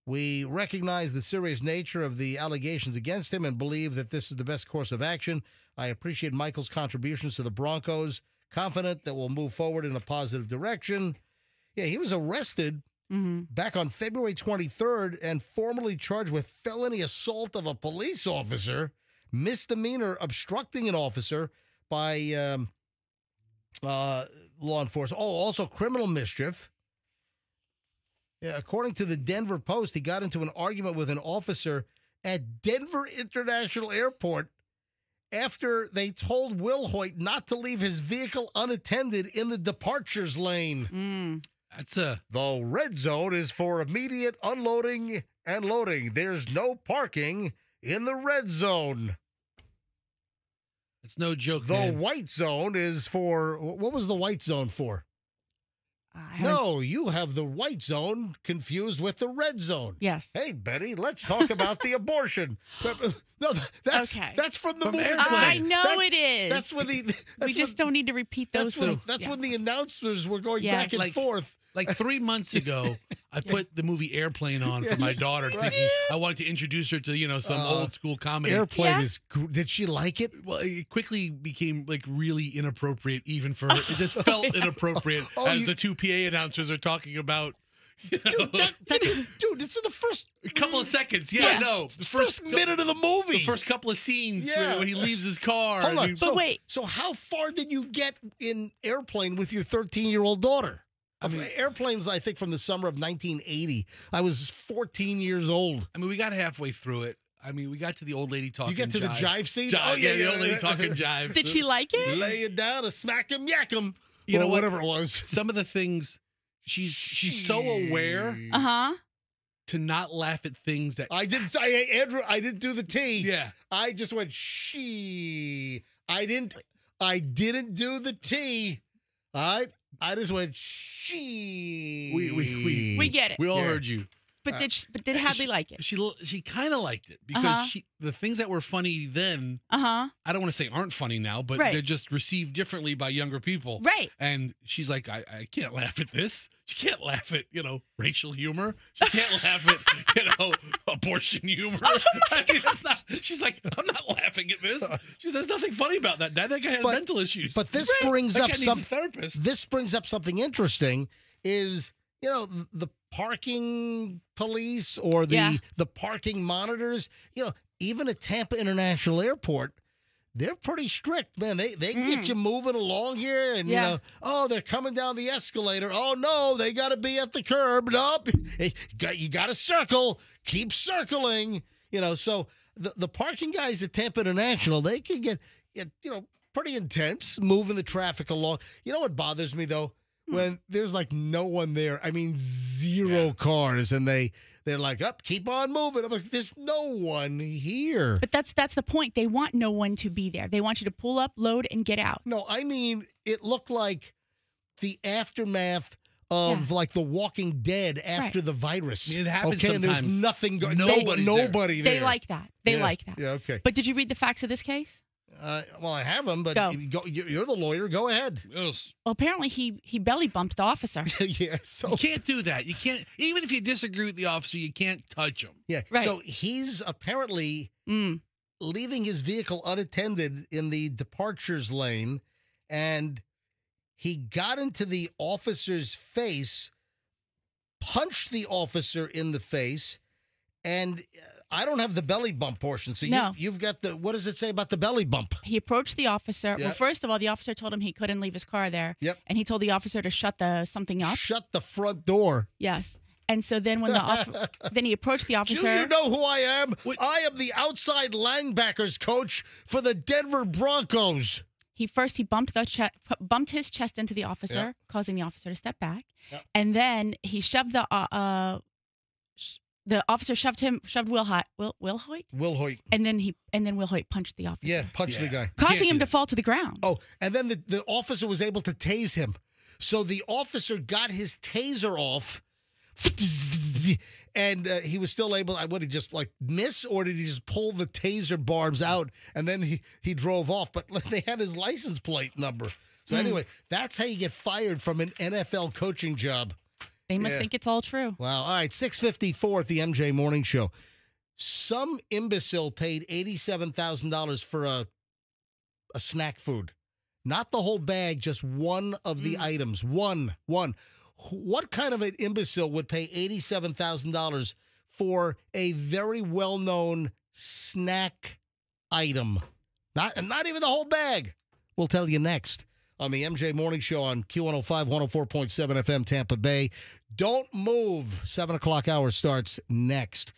[SPEAKER 1] We recognize the serious nature of the allegations against him and believe that this is the best course of action. I appreciate Michael's contributions to the Broncos, confident that we'll move forward in a positive direction. Yeah, he was arrested back on February 23rd and formally charged with felony assault of a police officer, misdemeanor obstructing an officer by law enforcement. Oh, also criminal mischief. Yeah, according to the Denver Post, he got into an argument with an officer at Denver International Airport after they told Will Hoyt not to leave his vehicle unattended in the departures lane. The red zone is for immediate unloading and loading. There's no parking in the red zone.
[SPEAKER 2] It's no joke.
[SPEAKER 1] The white zone is for, what was the white zone for? No, you have the white zone confused with the red zone.
[SPEAKER 3] Yes.
[SPEAKER 1] Hey, Betty, let's talk about the abortion. No, that's from the movie.
[SPEAKER 3] I know it is.
[SPEAKER 1] That's when
[SPEAKER 3] we just don't need to repeat those things.
[SPEAKER 1] That's when the announcers were going back and forth.
[SPEAKER 2] Like 3 months ago, I put the movie Airplane on for my daughter, thinking I wanted to introduce her to, some old school comedy.
[SPEAKER 1] Airplane is. Did she like it?
[SPEAKER 2] Well, it quickly became really inappropriate, even for her. It just felt inappropriate as the two PA announcers are talking about.
[SPEAKER 1] Dude, it's in the first
[SPEAKER 2] couple of seconds. The
[SPEAKER 1] first minute of the movie.
[SPEAKER 2] The first couple of scenes when he leaves his car.
[SPEAKER 1] Hold on.
[SPEAKER 3] But wait.
[SPEAKER 1] So how far did you get in Airplane with your 13-year-old daughter? Airplanes, I think, from the summer of 1980. I was 14 years old.
[SPEAKER 2] We got halfway through it. We got to the old lady talking.
[SPEAKER 1] You get to the jive scene?
[SPEAKER 2] The old lady talking jive.
[SPEAKER 3] Did she like it?
[SPEAKER 1] Lay it down, smack him, yak him.
[SPEAKER 2] Whatever
[SPEAKER 1] it was.
[SPEAKER 2] Some of the things, she's so aware to not laugh at things that...
[SPEAKER 1] Andrew, I didn't do the T.
[SPEAKER 2] Yeah.
[SPEAKER 1] I just went, she. I didn't do the T. All right? I just went, she.
[SPEAKER 3] We get it.
[SPEAKER 2] We all heard you.
[SPEAKER 3] But did Hadley like it?
[SPEAKER 2] She kind of liked it because the things that were funny then, I don't want to say aren't funny now, but they're just received differently by younger people.
[SPEAKER 3] Right.
[SPEAKER 2] And she's like, I can't laugh at this. She can't laugh at, racial humor. She can't laugh at, abortion humor. That's not, she's like, I'm not laughing at this. She says, there's nothing funny about that, Dad. That guy has mental issues.
[SPEAKER 1] But this brings up
[SPEAKER 2] This
[SPEAKER 1] brings up something interesting is, the parking police or the parking monitors, even at Tampa International Airport, they're pretty strict, man. They get you moving along here and, they're coming down the escalator. Oh, no, they got to be at the curb. Nope. You got to circle. Keep circling. So the parking guys at Tampa International, they can get, pretty intense moving the traffic along. You know what bothers me, though? When there's no one there. Zero cars, and they're like, keep on moving. I'm like, there's no one here.
[SPEAKER 3] But that's the point. They want no one to be there. They want you to pull up, load, and get out.
[SPEAKER 1] No, it looked like the aftermath of The Walking Dead after the virus.
[SPEAKER 2] It happens sometimes.
[SPEAKER 1] And there's nothing going.
[SPEAKER 2] Nobody
[SPEAKER 1] there.
[SPEAKER 3] They like that. They like that.
[SPEAKER 1] Yeah, okay.
[SPEAKER 3] But did you read the facts of this case?
[SPEAKER 1] Well, I have them, but you're the lawyer. Go ahead.
[SPEAKER 2] Yes.
[SPEAKER 3] Well, apparently he belly bumped the officer.
[SPEAKER 1] Yeah, so
[SPEAKER 2] you can't do that. You can't, even if you disagree with the officer, you can't touch him.
[SPEAKER 1] Yeah,
[SPEAKER 3] right.
[SPEAKER 1] So he's apparently leaving his vehicle unattended in the departures lane, and he got into the officer's face, punched the officer in the face, and I don't have the belly bump portion. So you've got what does it say about the belly bump?
[SPEAKER 3] He approached the officer.
[SPEAKER 1] Yep.
[SPEAKER 3] Well, first of all, the officer told him he couldn't leave his car there.
[SPEAKER 1] Yep.
[SPEAKER 3] And he told the officer to shut something up.
[SPEAKER 1] Shut the front door.
[SPEAKER 3] Yes. And so then then he approached the officer.
[SPEAKER 1] Do you know who I am? I am the outside linebackers coach for the Denver Broncos.
[SPEAKER 3] He bumped his chest into the officer, causing the officer to step back.
[SPEAKER 1] Yep.
[SPEAKER 3] And then he shoved the officer shoved Will Hoyt.
[SPEAKER 1] Will Hoyt.
[SPEAKER 3] And then Will Hoyt punched the officer.
[SPEAKER 1] Yeah, punched the guy.
[SPEAKER 3] Causing him to fall to the ground.
[SPEAKER 1] Oh, and then the officer was able to tase him. So the officer got his taser off, and he was still able, would he just miss, or did he just pull the taser barbs out, and then he drove off? But they had his license plate number. So anyway, that's how you get fired from an NFL coaching job.
[SPEAKER 3] They must think it's all true.
[SPEAKER 1] Wow. All right, 6:54 at the MJ Morning Show. Some imbecile paid $87,000 for a snack food. Not the whole bag, just one of the items. One. What kind of an imbecile would pay $87,000 for a very well-known snack item? Not even the whole bag. We'll tell you next on the MJ Morning Show on Q105, 104.7 FM Tampa Bay. Don't move. 7 o'clock hour starts next.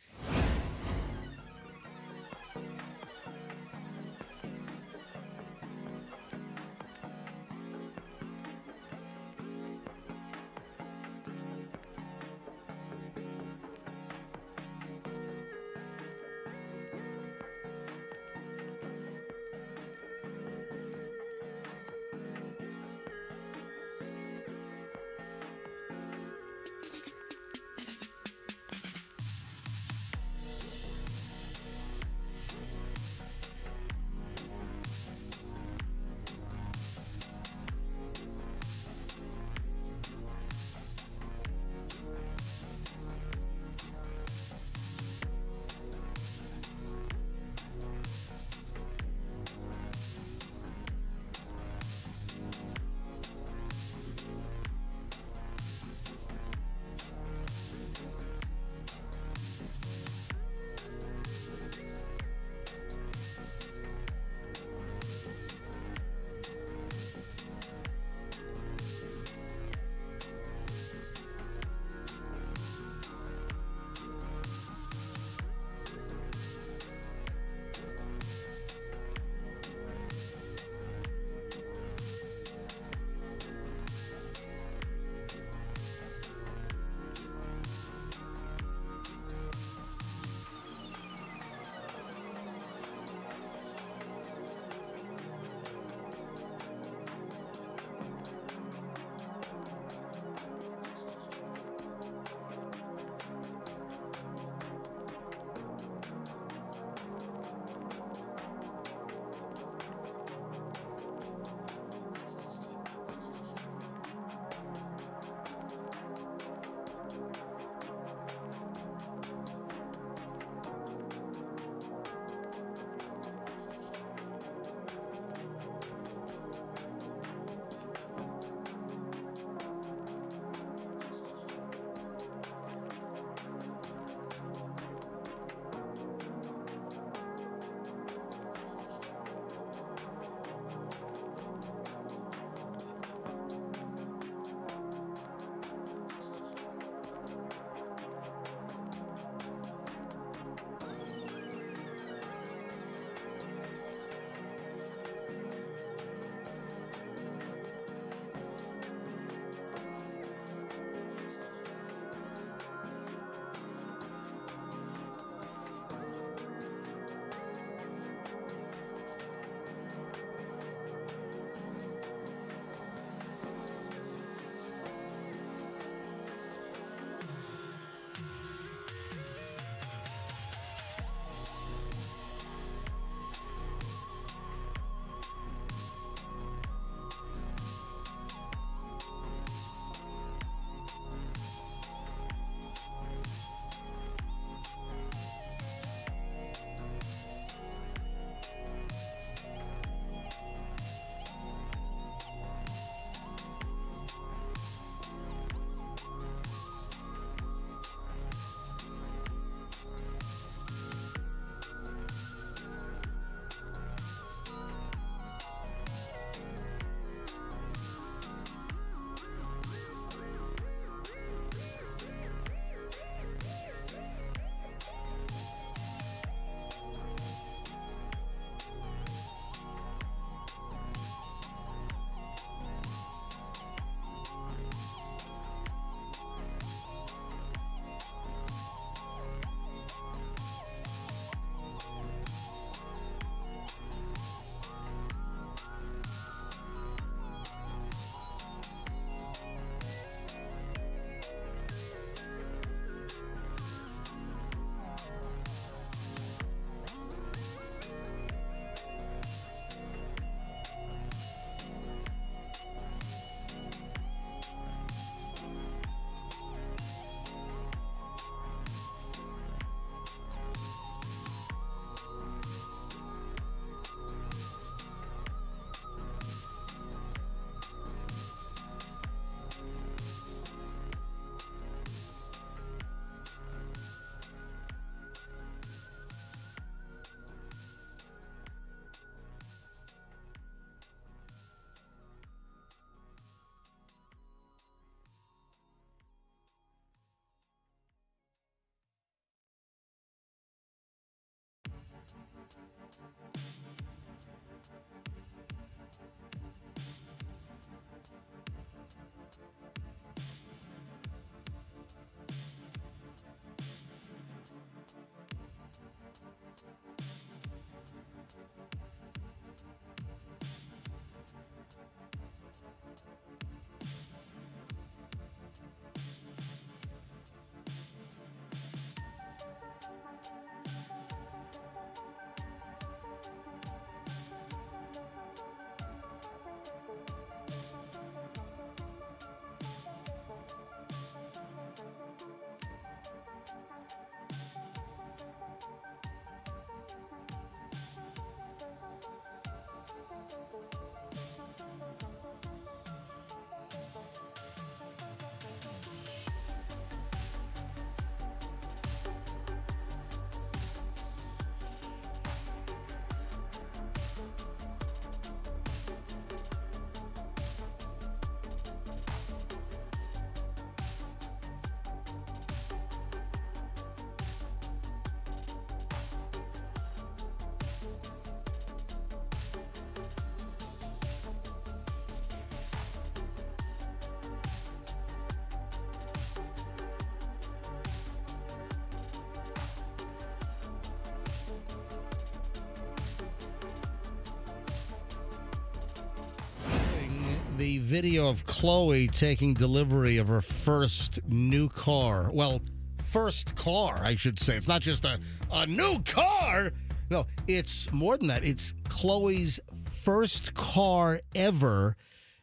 [SPEAKER 1] The video of Chloe taking delivery of her first new car. Well, first car, I should say. It's not just a new car. No, it's more than that. It's Chloe's first car ever.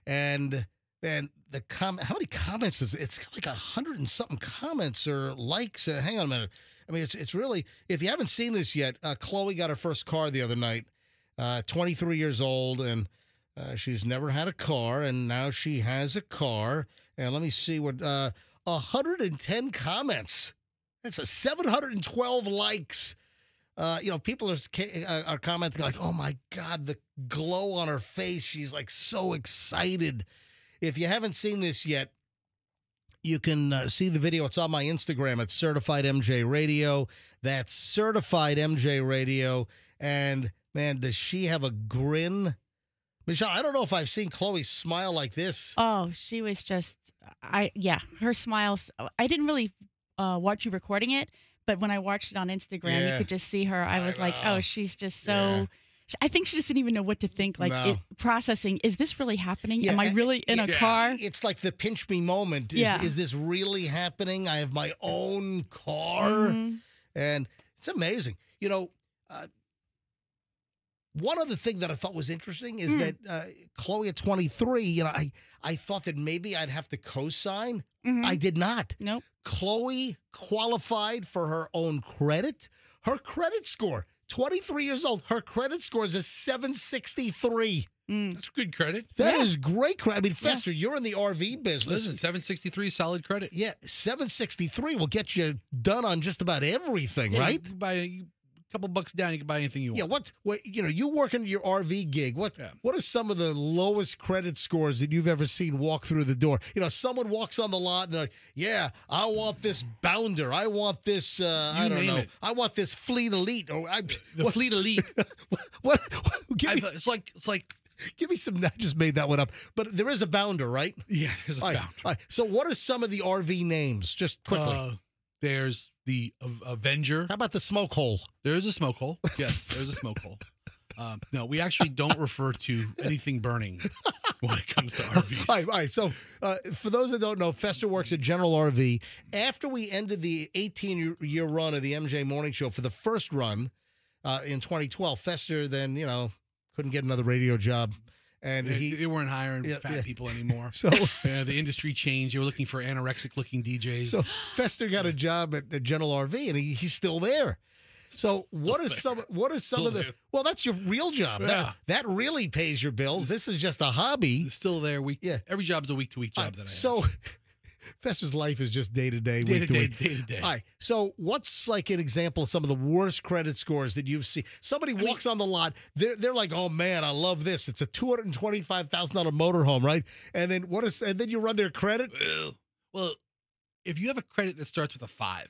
[SPEAKER 1] And the how many comments is it? It's got like 100 and something comments or likes. Hang on a minute. I mean, it's really, if you haven't seen this yet, Chloe got her first car the other night, 23 years old, and she's never had a car, and now she has a car. And let me see what 110 comments. That's a 712 likes. People are commenting like, "Oh my God, the glow on her face! She's like so excited." If you haven't seen this yet, you can see the video. It's on my Instagram at Certified MJ Radio. That's Certified MJ Radio. And man, does she have a grin? Michelle, I don't know if I've seen Chloe smile like this.
[SPEAKER 3] Oh, she was just, her smiles. I didn't really watch you recording it, but when I watched it on Instagram, you could just see her. I was like, oh, she's just so, I think she just didn't even know what to think. Like processing, is this really happening? Am I really in a car?
[SPEAKER 1] It's like the pinch me moment. Is this really happening? I have my own car.
[SPEAKER 3] Mm-hmm.
[SPEAKER 1] And it's amazing. One other thing that I thought was interesting is that Chloe at 23, I thought that maybe I'd have to co-sign.
[SPEAKER 3] Mm-hmm.
[SPEAKER 1] I did not.
[SPEAKER 3] Nope.
[SPEAKER 1] Chloe qualified for her own credit. Her credit score, 23 years old, her credit score is a 763.
[SPEAKER 2] That's good credit.
[SPEAKER 1] That is great credit. I mean, Fester, you're in the RV business.
[SPEAKER 2] Listen, 763 solid credit.
[SPEAKER 1] Yeah, 763 will get you done on just about everything, right?
[SPEAKER 2] You buy a couple bucks down, you can buy anything you want.
[SPEAKER 1] Yeah, what you work in your RV gig. What are some of the lowest credit scores that you've ever seen walk through the door? Someone walks on the lot and they're like, yeah, I want this Bounder. I want this, I don't know. I want this Fleet Elite.
[SPEAKER 2] Fleet Elite.
[SPEAKER 1] What?
[SPEAKER 2] It's like.
[SPEAKER 1] Give me some. I just made that one up. But there is a Bounder, right?
[SPEAKER 2] Yeah, there's a Bounder.
[SPEAKER 1] All right. So what are some of the RV names? Just quickly.
[SPEAKER 2] There's the Avenger.
[SPEAKER 1] How about the Smoke Hole?
[SPEAKER 2] There is a smoke hole. Yes, there's a smoke hole. No, we actually don't refer to anything burning when it comes to RVs.
[SPEAKER 1] All right. So for those that don't know, Fester works at General RV. After we ended the 18-year run of the MJ Morning Show for the first run in 2012, Fester then, couldn't get another radio job. And
[SPEAKER 2] they weren't hiring fat people anymore.
[SPEAKER 1] So
[SPEAKER 2] the industry changed. They were looking for anorexic-looking DJs.
[SPEAKER 1] So Fester got a job at General RV, and he's still there. So what are some of the? Well, that's your real job.
[SPEAKER 2] Yeah.
[SPEAKER 1] That really pays your bills. This is just a hobby.
[SPEAKER 2] It's still there. Every job's a week-to-week job that I have.
[SPEAKER 1] So Fester's life is just day to day, week to week. All right. So what's like an example of some of the worst credit scores that you've seen? Somebody walks on the lot. They're like, oh man, I love this. It's a $225,000 motorhome, right? And then and then you run their credit.
[SPEAKER 2] Well, if you have a credit that starts with a 5,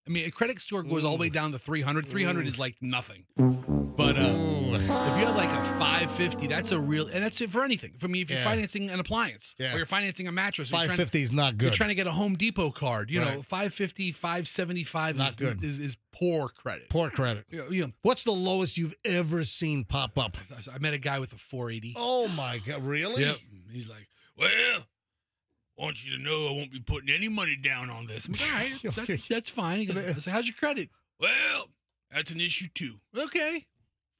[SPEAKER 2] I mean, a credit score goes all the way down to 300. 300 is like nothing. But if you have like a 550, that's a real, and that's it for anything. For me, if you're financing an appliance or you're financing a mattress,
[SPEAKER 1] 550 is not good.
[SPEAKER 2] You're trying to get a Home Depot card. You know, 550, 575
[SPEAKER 1] not good.
[SPEAKER 2] Is poor credit.
[SPEAKER 1] Poor credit. What's the lowest you've ever seen pop up?
[SPEAKER 2] I met a guy with a 480.
[SPEAKER 1] Oh my God, really?
[SPEAKER 2] Yep. He's like, well, I want you to know I won't be putting any money down on this. I'm like, all right, that's fine. He goes, I said, how's your credit? Well, that's an issue too. Okay.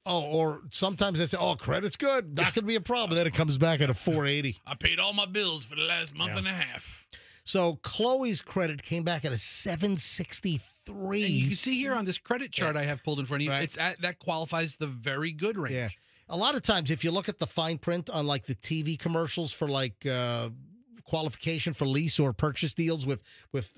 [SPEAKER 1] Oh, or sometimes they say, oh, credit's good. Not going to be a problem. Then it comes back at a 480.
[SPEAKER 2] I paid all my bills for the last month and a half.
[SPEAKER 1] So Chloe's credit came back at a 763.
[SPEAKER 2] And you can see here on this credit chart I have pulled in front of you, that qualifies the very good range.
[SPEAKER 1] Yeah. A lot of times, if you look at the fine print on like the TV commercials for like qualification for lease or purchase deals with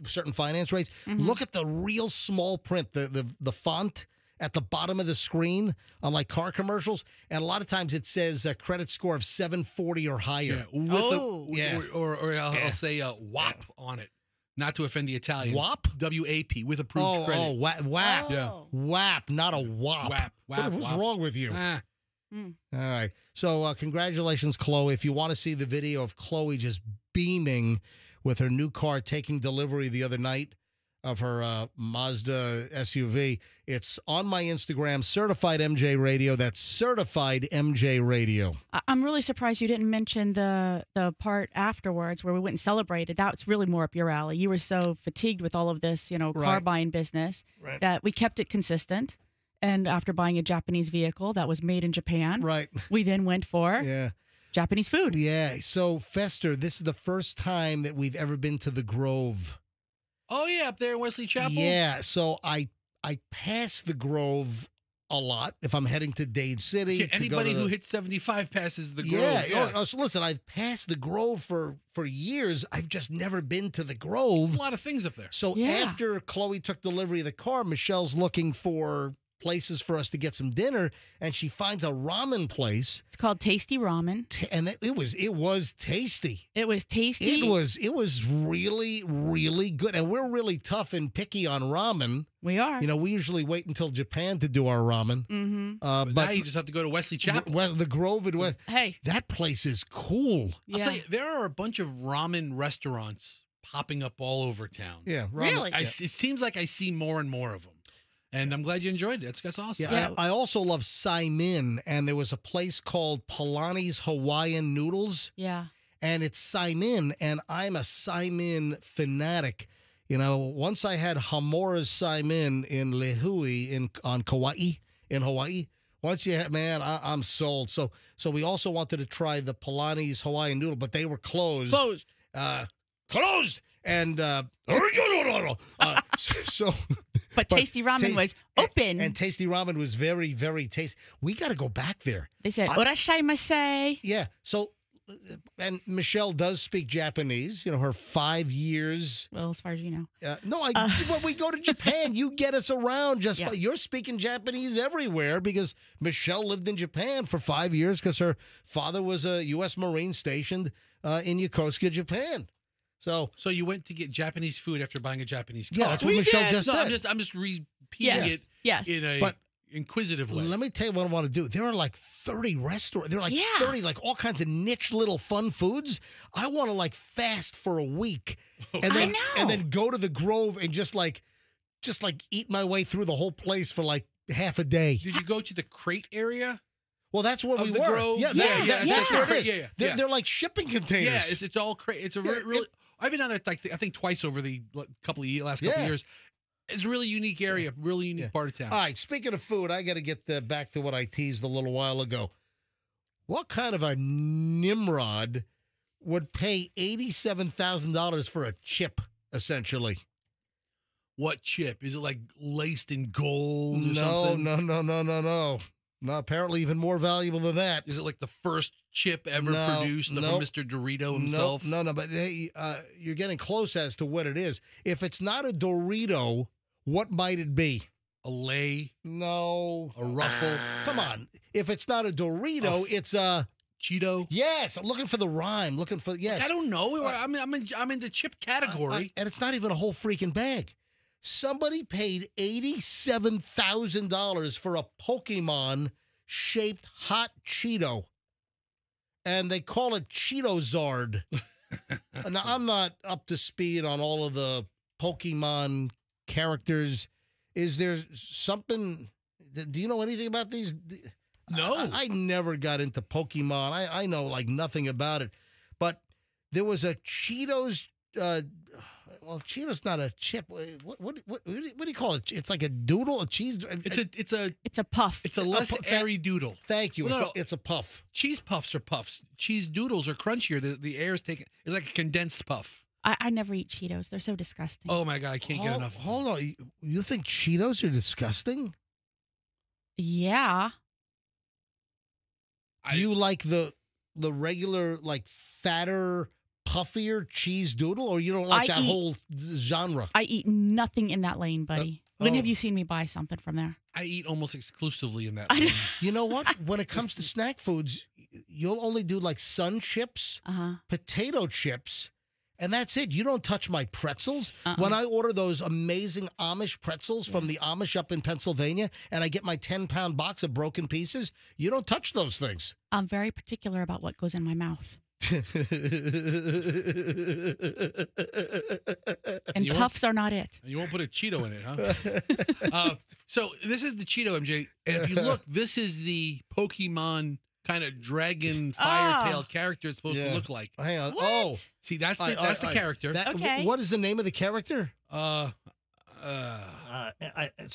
[SPEAKER 1] certain finance rates, look at the real small print, the font at the bottom of the screen on like car commercials, and a lot of times it says a credit score of 740 or higher.
[SPEAKER 2] Or I'll say WAP on it, not to offend the Italians.
[SPEAKER 1] WAP?
[SPEAKER 2] W-A-P, with approved credit.
[SPEAKER 1] WAP.
[SPEAKER 2] Yeah.
[SPEAKER 1] WAP, not a WAP. What's wrong with you? All right. So congratulations, Chloe. If you want to see the video of Chloe just beaming with her new car taking delivery the other night of her Mazda SUV, it's on my Instagram, Certified MJ Radio. That's Certified MJ Radio.
[SPEAKER 3] I'm really surprised you didn't mention the part afterwards where we went and celebrated. That's really more up your alley. You were so fatigued with all of this, car buying business that we kept it consistent. And after buying a Japanese vehicle that was made in Japan, we then went for Japanese food.
[SPEAKER 1] Yeah. So, Fester, this is the first time that we've ever been to the Grove.
[SPEAKER 2] Oh, yeah, up there in Wesley Chapel?
[SPEAKER 1] Yeah. So, I pass the Grove a lot if I'm heading to Dade City.
[SPEAKER 2] Yeah, anybody who hits 75 passes the Grove.
[SPEAKER 1] Yeah. So, listen, I've passed the Grove for years. I've just never been to the Grove.
[SPEAKER 2] There's a lot of things up there.
[SPEAKER 1] So, after Chloe took delivery of the car, Michelle's looking for places for us to get some dinner, and she finds a ramen place.
[SPEAKER 3] It's called Tasty Ramen,
[SPEAKER 1] and it was tasty.
[SPEAKER 3] It was tasty.
[SPEAKER 1] It was really, really good. And we're really tough and picky on ramen.
[SPEAKER 3] We are.
[SPEAKER 1] We usually wait until Japan to do our ramen.
[SPEAKER 2] But now you just have to go to Wesley Chapel.
[SPEAKER 1] The Grove and West.
[SPEAKER 3] Hey,
[SPEAKER 1] that place is cool.
[SPEAKER 2] I'll tell you, there are a bunch of ramen restaurants popping up all over town.
[SPEAKER 1] Yeah, ramen.
[SPEAKER 3] Really?
[SPEAKER 2] It seems like I see more and more of them. And I'm glad you enjoyed it. That's awesome.
[SPEAKER 1] Yeah, I also love Saimin, and there was a place called Palani's Hawaiian Noodles.
[SPEAKER 3] Yeah.
[SPEAKER 1] And it's Saimin, and I'm a Saimin fanatic. Once I had Hamora's Saimin in Lehui on Kauai, in Hawaii. Once you had, man, I'm sold. So we also wanted to try the Palani's Hawaiian Noodle, but they were closed. Closed. And
[SPEAKER 3] But Tasty Ramen was open.
[SPEAKER 1] And Tasty Ramen was very, very tasty. We got to go back there.
[SPEAKER 3] They said, "Orashaimase."
[SPEAKER 1] Yeah. So, and Michelle does speak Japanese. Her 5 years.
[SPEAKER 3] Well, as far as you know.
[SPEAKER 1] When we go to Japan, you get us around. You're speaking Japanese everywhere because Michelle lived in Japan for 5 years because her father was a U.S. Marine stationed in Yokosuka, Japan. So
[SPEAKER 2] you went to get Japanese food after buying a Japanese car.
[SPEAKER 1] Yeah, that's what Michelle just said.
[SPEAKER 2] I'm just repeating it in a inquisitive way.
[SPEAKER 1] Let me tell you what I want to do. There are like 30 restaurants. There are like 30, like all kinds of niche little fun foods. I want to like fast for a week and then go to the Grove and just like eat my way through the whole place for like half a day.
[SPEAKER 2] Did you go to the crate area?
[SPEAKER 1] Well, that's where we were.
[SPEAKER 2] Grove?
[SPEAKER 1] That's where it is.
[SPEAKER 2] Yeah.
[SPEAKER 1] They're like shipping containers.
[SPEAKER 2] Yeah, it's all crate. It's a really. I've been down there I think twice over the last couple of years. It's a really unique area, really unique part of town.
[SPEAKER 1] All right, speaking of food, I got to get back to what I teased a little while ago. What kind of a Nimrod would pay $87,000 for a chip, essentially?
[SPEAKER 2] What chip? Is it like laced in gold or something?
[SPEAKER 1] No. No, apparently even more valuable than that.
[SPEAKER 2] Is it like the first chip ever produced from Mr. Dorito himself?
[SPEAKER 1] No, but hey, you're getting close as to what it is. If it's not a Dorito, what might it be?
[SPEAKER 2] A Lay?
[SPEAKER 1] No.
[SPEAKER 2] A Ruffle?
[SPEAKER 1] Come on. If it's not a Dorito, it's a
[SPEAKER 2] Cheeto?
[SPEAKER 1] Yes, I'm looking for the rhyme. Yes.
[SPEAKER 2] I don't know. I'm in the chip category.
[SPEAKER 1] And it's not even a whole freaking bag. Somebody paid $87,000 for a Pokemon-shaped hot Cheeto. And they call it Cheeto-Zard. Now, I'm not up to speed on all of the Pokemon characters. Is there something... Do you know anything about these?
[SPEAKER 2] No.
[SPEAKER 1] I never got into Pokemon. I know, like, nothing about it. But there was a Cheetos... well, Cheeto's not a chip. What do you call it? It's like a doodle, a cheese.
[SPEAKER 2] It's a
[SPEAKER 3] puff.
[SPEAKER 2] It's a less airy doodle.
[SPEAKER 1] Thank you.
[SPEAKER 2] Well,
[SPEAKER 1] it's a puff.
[SPEAKER 2] Cheese puffs are puffs. Cheese doodles are crunchier. The air is taken. It's like a condensed puff.
[SPEAKER 3] I never eat Cheetos. They're so disgusting.
[SPEAKER 2] Oh my God, I can't get enough.
[SPEAKER 1] Hold on. You think Cheetos are disgusting?
[SPEAKER 3] Yeah.
[SPEAKER 1] Do you like the regular, like, fatter, puffier cheese doodle, or you don't like that whole genre?
[SPEAKER 3] I eat nothing in that lane, buddy. When have you seen me buy something from there?
[SPEAKER 2] I eat almost exclusively in that lane.
[SPEAKER 1] You know what? When it comes to snack foods, you'll only do like Sun Chips, potato chips, and that's it. You don't touch my pretzels. When I order those amazing Amish pretzels from the Amish up in Pennsylvania, and I get my 10-pound box of broken pieces, you don't touch those things.
[SPEAKER 3] I'm very particular about what goes in my mouth. And puffs are not it.
[SPEAKER 2] You won't put a Cheeto in it, huh? So this is the Cheeto, MJ. And if you look, this is the Pokemon kind of dragon fire tail character it's supposed to look like.
[SPEAKER 1] Hang on.
[SPEAKER 3] What?
[SPEAKER 1] Oh.
[SPEAKER 2] See, that's the character.
[SPEAKER 3] Okay.
[SPEAKER 1] What is the name of the character?
[SPEAKER 2] So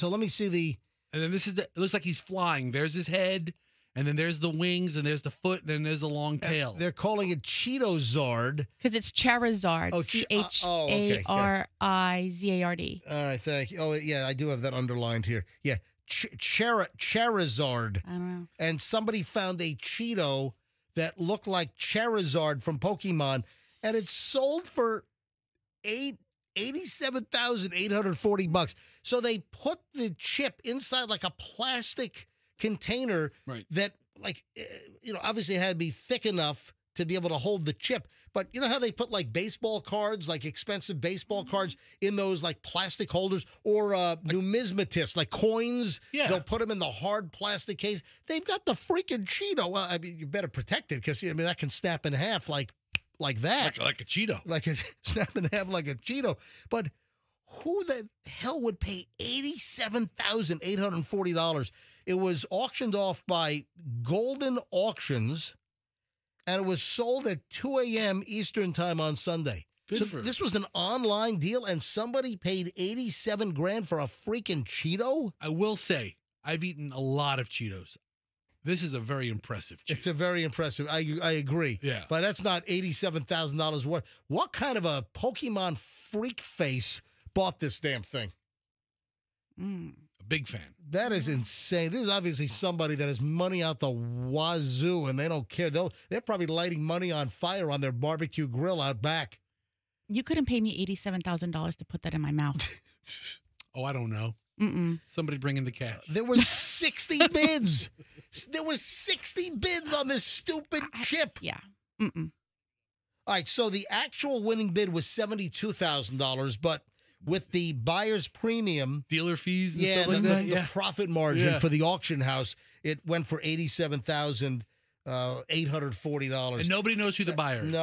[SPEAKER 1] let me see the...
[SPEAKER 2] And then it looks like he's flying. There's his head. And then there's the wings, and there's the foot, and then there's the long tail.
[SPEAKER 1] They're calling it Cheeto-Zard.
[SPEAKER 3] Because it's Charizard.
[SPEAKER 1] Okay.
[SPEAKER 3] Charizard.
[SPEAKER 1] All right, thank you. Oh, yeah, I do have that underlined here. Yeah, Charizard.
[SPEAKER 3] I don't know.
[SPEAKER 1] And somebody found a Cheeto that looked like Charizard from Pokemon, and it's sold for $87,840. So they put the chip inside like a plastic container that, like, obviously had to be thick enough to be able to hold the chip. But you know how they put like baseball cards, like expensive baseball cards, in those like plastic holders, or numismatists, like coins?
[SPEAKER 2] Yeah.
[SPEAKER 1] They'll put them in the hard plastic case. They've got the freaking Cheeto. Well, I mean, you better protect it, because that can snap in half like that.
[SPEAKER 2] Like a Cheeto.
[SPEAKER 1] Like a snap in half like a Cheeto. But who the hell would pay $87,840? It was auctioned off by Golden Auctions, and it was sold at 2 a.m. Eastern time on Sunday. This was an online deal, and somebody paid $87,000 for a freaking Cheeto?
[SPEAKER 2] I will say, I've eaten a lot of Cheetos. This is a very impressive Cheeto.
[SPEAKER 1] It's a very impressive. I agree.
[SPEAKER 2] Yeah.
[SPEAKER 1] But that's not $87,000 worth. What kind of a Pokemon freak face bought this damn thing?
[SPEAKER 2] A big fan.
[SPEAKER 1] That is insane. This is obviously somebody that has money out the wazoo, and they don't care. They're probably lighting money on fire on their barbecue grill out back.
[SPEAKER 3] You couldn't pay me $87,000 to put that in my mouth.
[SPEAKER 2] Oh, I don't know. Somebody bring in the cash.
[SPEAKER 1] There were 60 bids. There were 60 bids on this stupid chip.
[SPEAKER 3] Yeah.
[SPEAKER 1] All right, so the actual winning bid was $72,000, but with the buyer's premium,
[SPEAKER 2] dealer fees and stuff like that,
[SPEAKER 1] the profit margin for the auction house, it went for $87,840.
[SPEAKER 2] And nobody knows who the buyer is.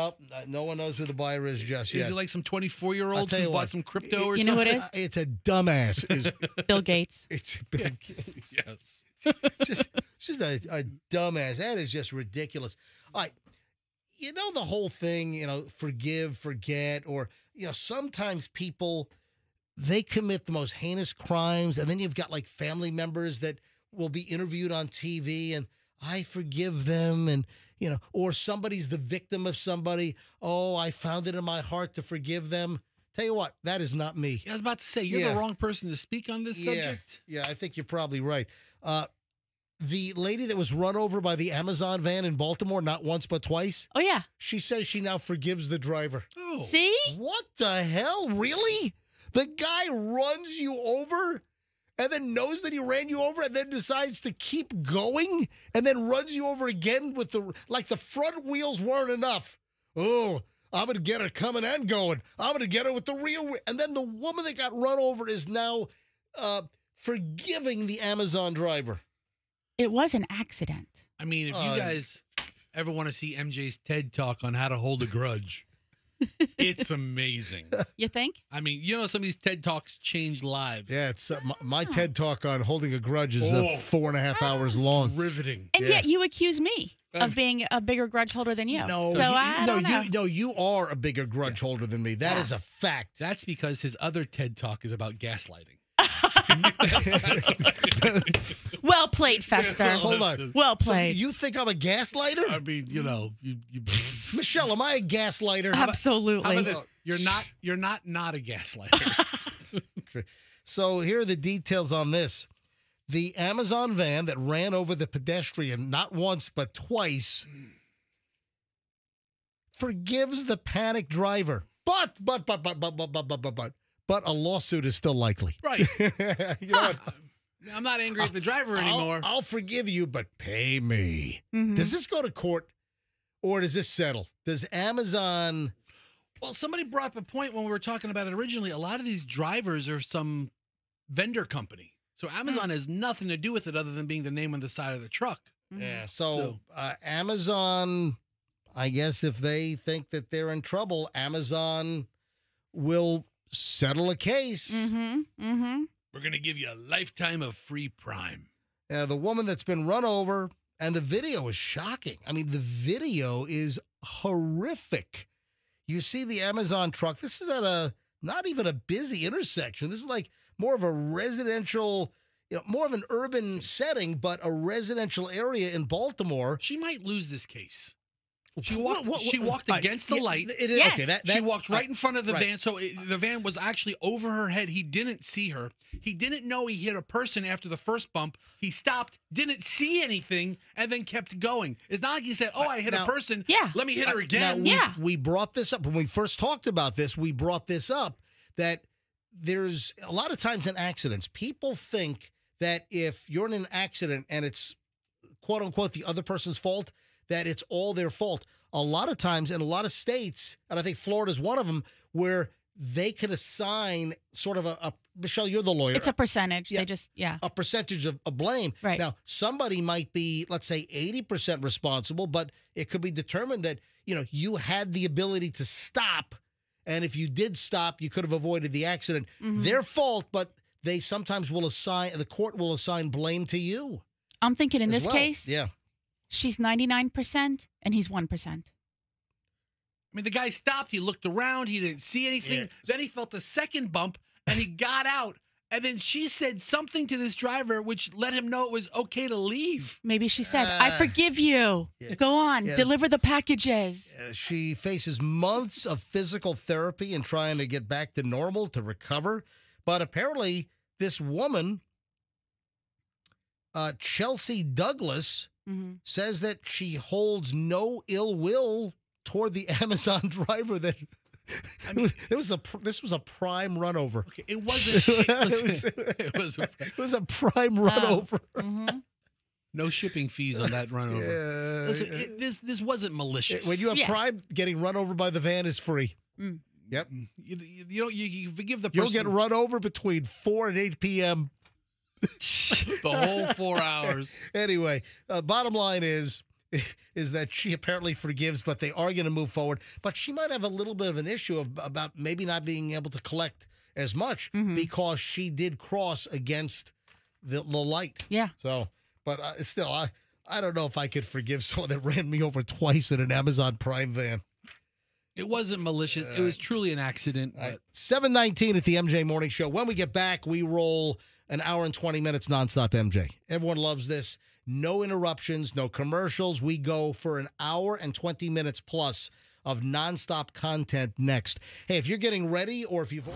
[SPEAKER 1] No one knows who the buyer is just yet.
[SPEAKER 2] Is it like some 24-year-old who bought some crypto or something?
[SPEAKER 3] You know who it is?
[SPEAKER 1] It's a dumbass.
[SPEAKER 3] Bill Gates.
[SPEAKER 1] It's Bill Gates.
[SPEAKER 2] Yes.
[SPEAKER 1] It's just a dumbass. That is just ridiculous. All right. You know the whole thing, forgive, forget, or, sometimes people, they commit the most heinous crimes, and then you've got like family members that will be interviewed on TV, and I forgive them, and, or somebody's the victim of somebody. Oh, I found it in my heart to forgive them. Tell you what, that is not me.
[SPEAKER 2] I was about to say, you're the wrong person to speak on this subject.
[SPEAKER 1] Yeah, I think you're probably right. The lady that was run over by the Amazon van in Baltimore, not once but twice.
[SPEAKER 3] Oh, yeah.
[SPEAKER 1] She says she now forgives the driver.
[SPEAKER 2] Oh.
[SPEAKER 3] See?
[SPEAKER 1] What the hell? Really? The guy runs you over and then knows that he ran you over and then decides to keep going and then runs you over again with the front wheels weren't enough. Oh, I'm going to get her coming and going. I'm going to get her with the real. And then the woman that got run over is now forgiving the Amazon driver.
[SPEAKER 3] It was an accident.
[SPEAKER 2] I mean, if you guys ever want to see MJ's TED Talk on how to hold a grudge, it's amazing.
[SPEAKER 3] You think?
[SPEAKER 2] I mean, some of these TED Talks change lives.
[SPEAKER 1] Yeah, it's my TED Talk on holding a grudge is 4.5 hours long.
[SPEAKER 2] Riveting.
[SPEAKER 3] And yet you accuse me of being a bigger grudge holder than you.
[SPEAKER 1] No,
[SPEAKER 3] so I don't know.
[SPEAKER 1] you are a bigger grudge holder than me. That is a fact.
[SPEAKER 2] That's because his other TED Talk is about gaslighting.
[SPEAKER 3] Well played, Fester.
[SPEAKER 1] Hold on.
[SPEAKER 3] Well played.
[SPEAKER 1] So you think I'm a gaslighter?
[SPEAKER 2] I mean, you
[SPEAKER 1] Michelle, am I a gaslighter?
[SPEAKER 3] Absolutely.
[SPEAKER 2] How about this? You're not a gaslighter.
[SPEAKER 1] So here are the details on this. The Amazon van that ran over the pedestrian not once but twice forgives the panicked driver. But a lawsuit is still likely.
[SPEAKER 2] Right.
[SPEAKER 1] You know what?
[SPEAKER 2] I'm not angry at the driver anymore.
[SPEAKER 1] I'll forgive you, but pay me.
[SPEAKER 3] Mm-hmm.
[SPEAKER 1] Does this go to court or does this settle? Does Amazon...
[SPEAKER 2] Well, somebody brought up a point when we were talking about it originally. A lot of these drivers are some vendor company. So Amazon has nothing to do with it other than being the name on the side of the truck.
[SPEAKER 1] Yeah, so Amazon, I guess if they think that they're in trouble, Amazon will settle a case.
[SPEAKER 2] We're going to give you a lifetime of free Prime.
[SPEAKER 1] The woman that's been run over, and the video is shocking. I mean, the video is horrific. You see the Amazon truck. This is at not even a busy intersection. This is like more of a residential, more of an urban setting, but a residential area in Baltimore.
[SPEAKER 2] She might lose this case. She walked against the light.
[SPEAKER 3] Yes.
[SPEAKER 1] Okay,
[SPEAKER 2] she walked right in front of the van, so the van was actually over her head. He didn't see her. He didn't know he hit a person after the first bump. He stopped, didn't see anything, and then kept going. It's not like he said, I hit a person.
[SPEAKER 3] Yeah.
[SPEAKER 2] Let me hit her again.
[SPEAKER 1] We brought this up. When we first talked about this, we brought this up that there's a lot of times in accidents, people think that if you're in an accident and it's quote unquote the other person's fault, that it's all their fault. A lot of times in a lot of states, and I think Florida's one of them, where they can assign sort of a Michelle, you're the lawyer.
[SPEAKER 3] It's a percentage.
[SPEAKER 1] Yeah,
[SPEAKER 3] They just,
[SPEAKER 1] a percentage of blame.
[SPEAKER 3] Right.
[SPEAKER 1] Now, somebody might be, let's say, 80% responsible, but it could be determined that, you had the ability to stop. And if you did stop, you could have avoided the accident. Their fault, but they sometimes the court will assign blame to you.
[SPEAKER 3] I'm thinking in this case,
[SPEAKER 1] yeah,
[SPEAKER 3] she's 99% and he's 1%.
[SPEAKER 2] I mean, the guy stopped. He looked around. He didn't see anything.
[SPEAKER 1] Yes.
[SPEAKER 2] Then he felt a second bump, and he got out. And then she said something to this driver, which let him know it was okay to leave.
[SPEAKER 3] Maybe she said, I forgive you.
[SPEAKER 1] Yeah.
[SPEAKER 3] Go on.
[SPEAKER 1] Yes.
[SPEAKER 3] Deliver the packages.
[SPEAKER 1] She faces months of physical therapy and trying to get back to normal, to recover. But apparently, this woman, Chelsea Douglas, says that she holds no ill will toward the Amazon driver. That this was a prime run over.
[SPEAKER 2] Okay, it wasn't.
[SPEAKER 1] It was a prime run over.
[SPEAKER 2] No shipping fees on that run over.
[SPEAKER 1] Yeah.
[SPEAKER 2] Listen, this wasn't malicious.
[SPEAKER 1] When you have prime, getting run over by the van is free. Yep.
[SPEAKER 2] You forgive the person.
[SPEAKER 1] You'll get run over between 4 and 8 p.m.
[SPEAKER 2] the whole 4 hours.
[SPEAKER 1] Anyway, bottom line is that she apparently forgives, but they are going to move forward. But she might have a little bit of an issue about maybe not being able to collect as much because she did cross against the light.
[SPEAKER 3] Yeah.
[SPEAKER 1] So, but still, I don't know if I could forgive someone that ran me over twice in an Amazon Prime van.
[SPEAKER 2] It wasn't malicious. It was truly an accident.
[SPEAKER 1] 7:19 at the MJ Morning Show. When we get back, we roll an hour and 20 minutes nonstop MJ. Everyone loves this. No interruptions, no commercials. We go for an hour and 20 minutes plus of nonstop content next. Hey, if you're getting ready or if you've...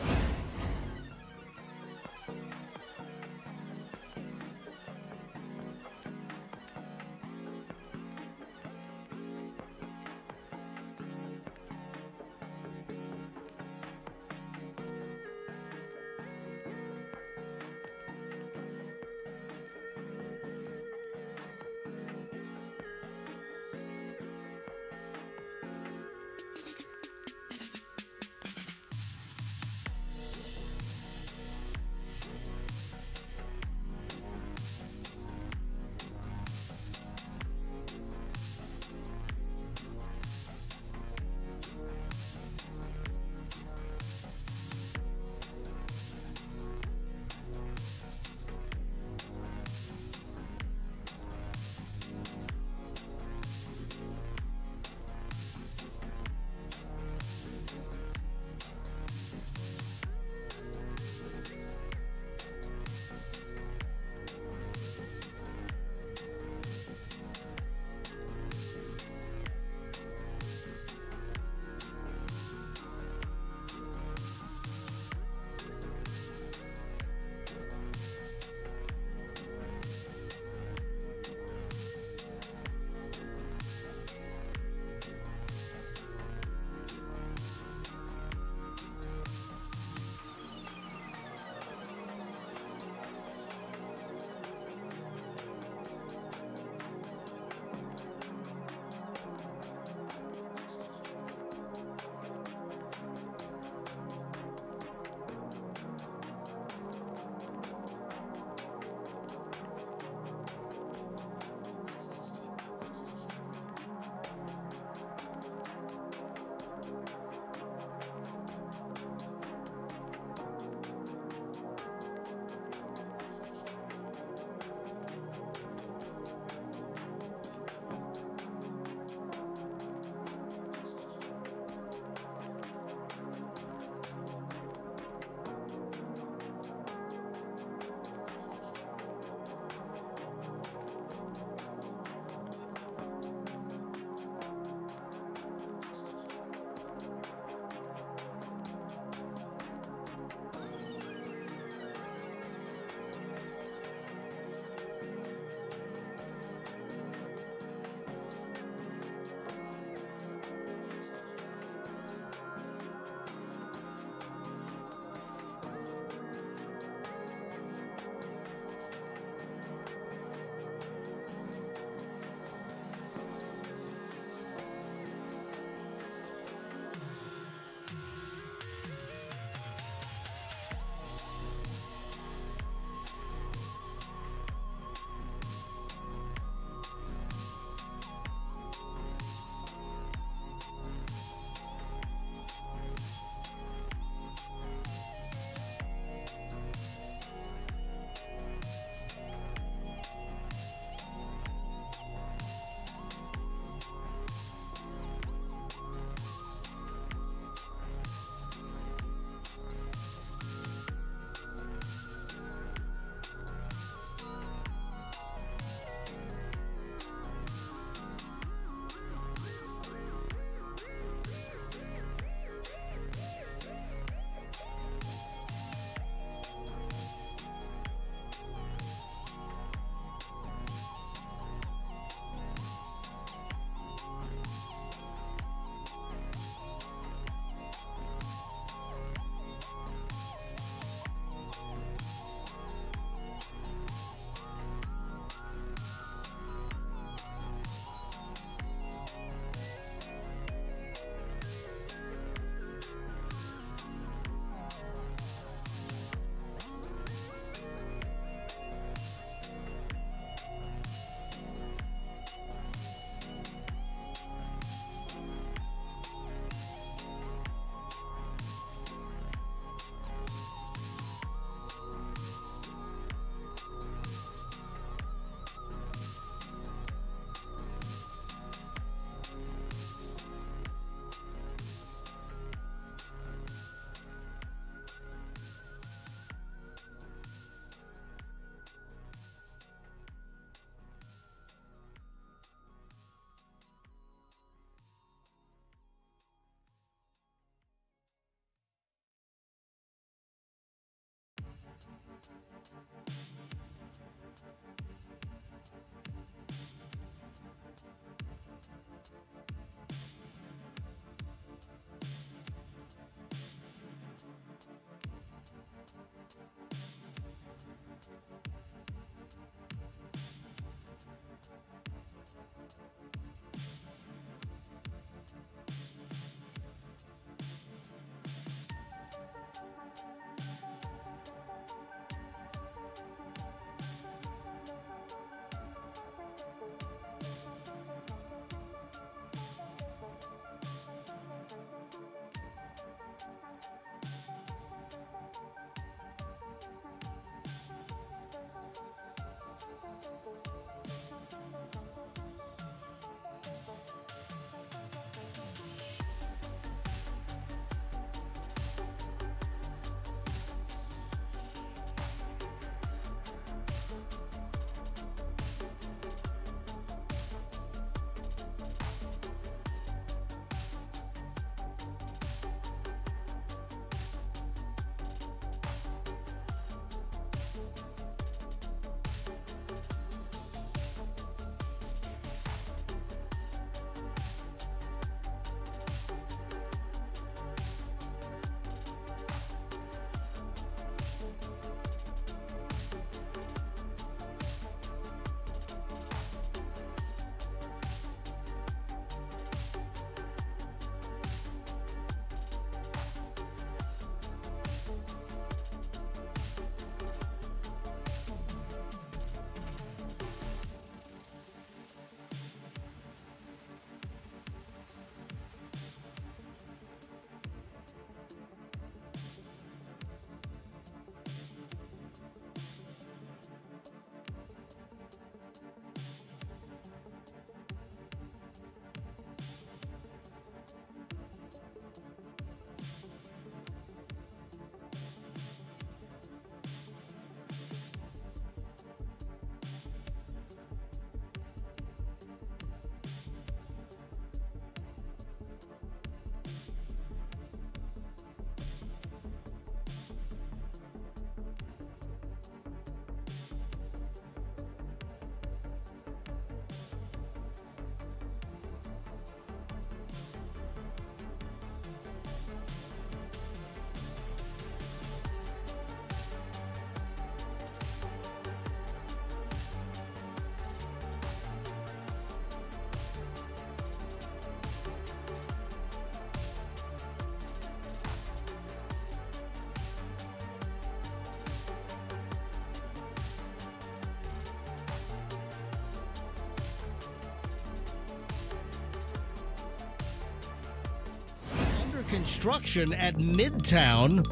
[SPEAKER 1] Construction at Midtown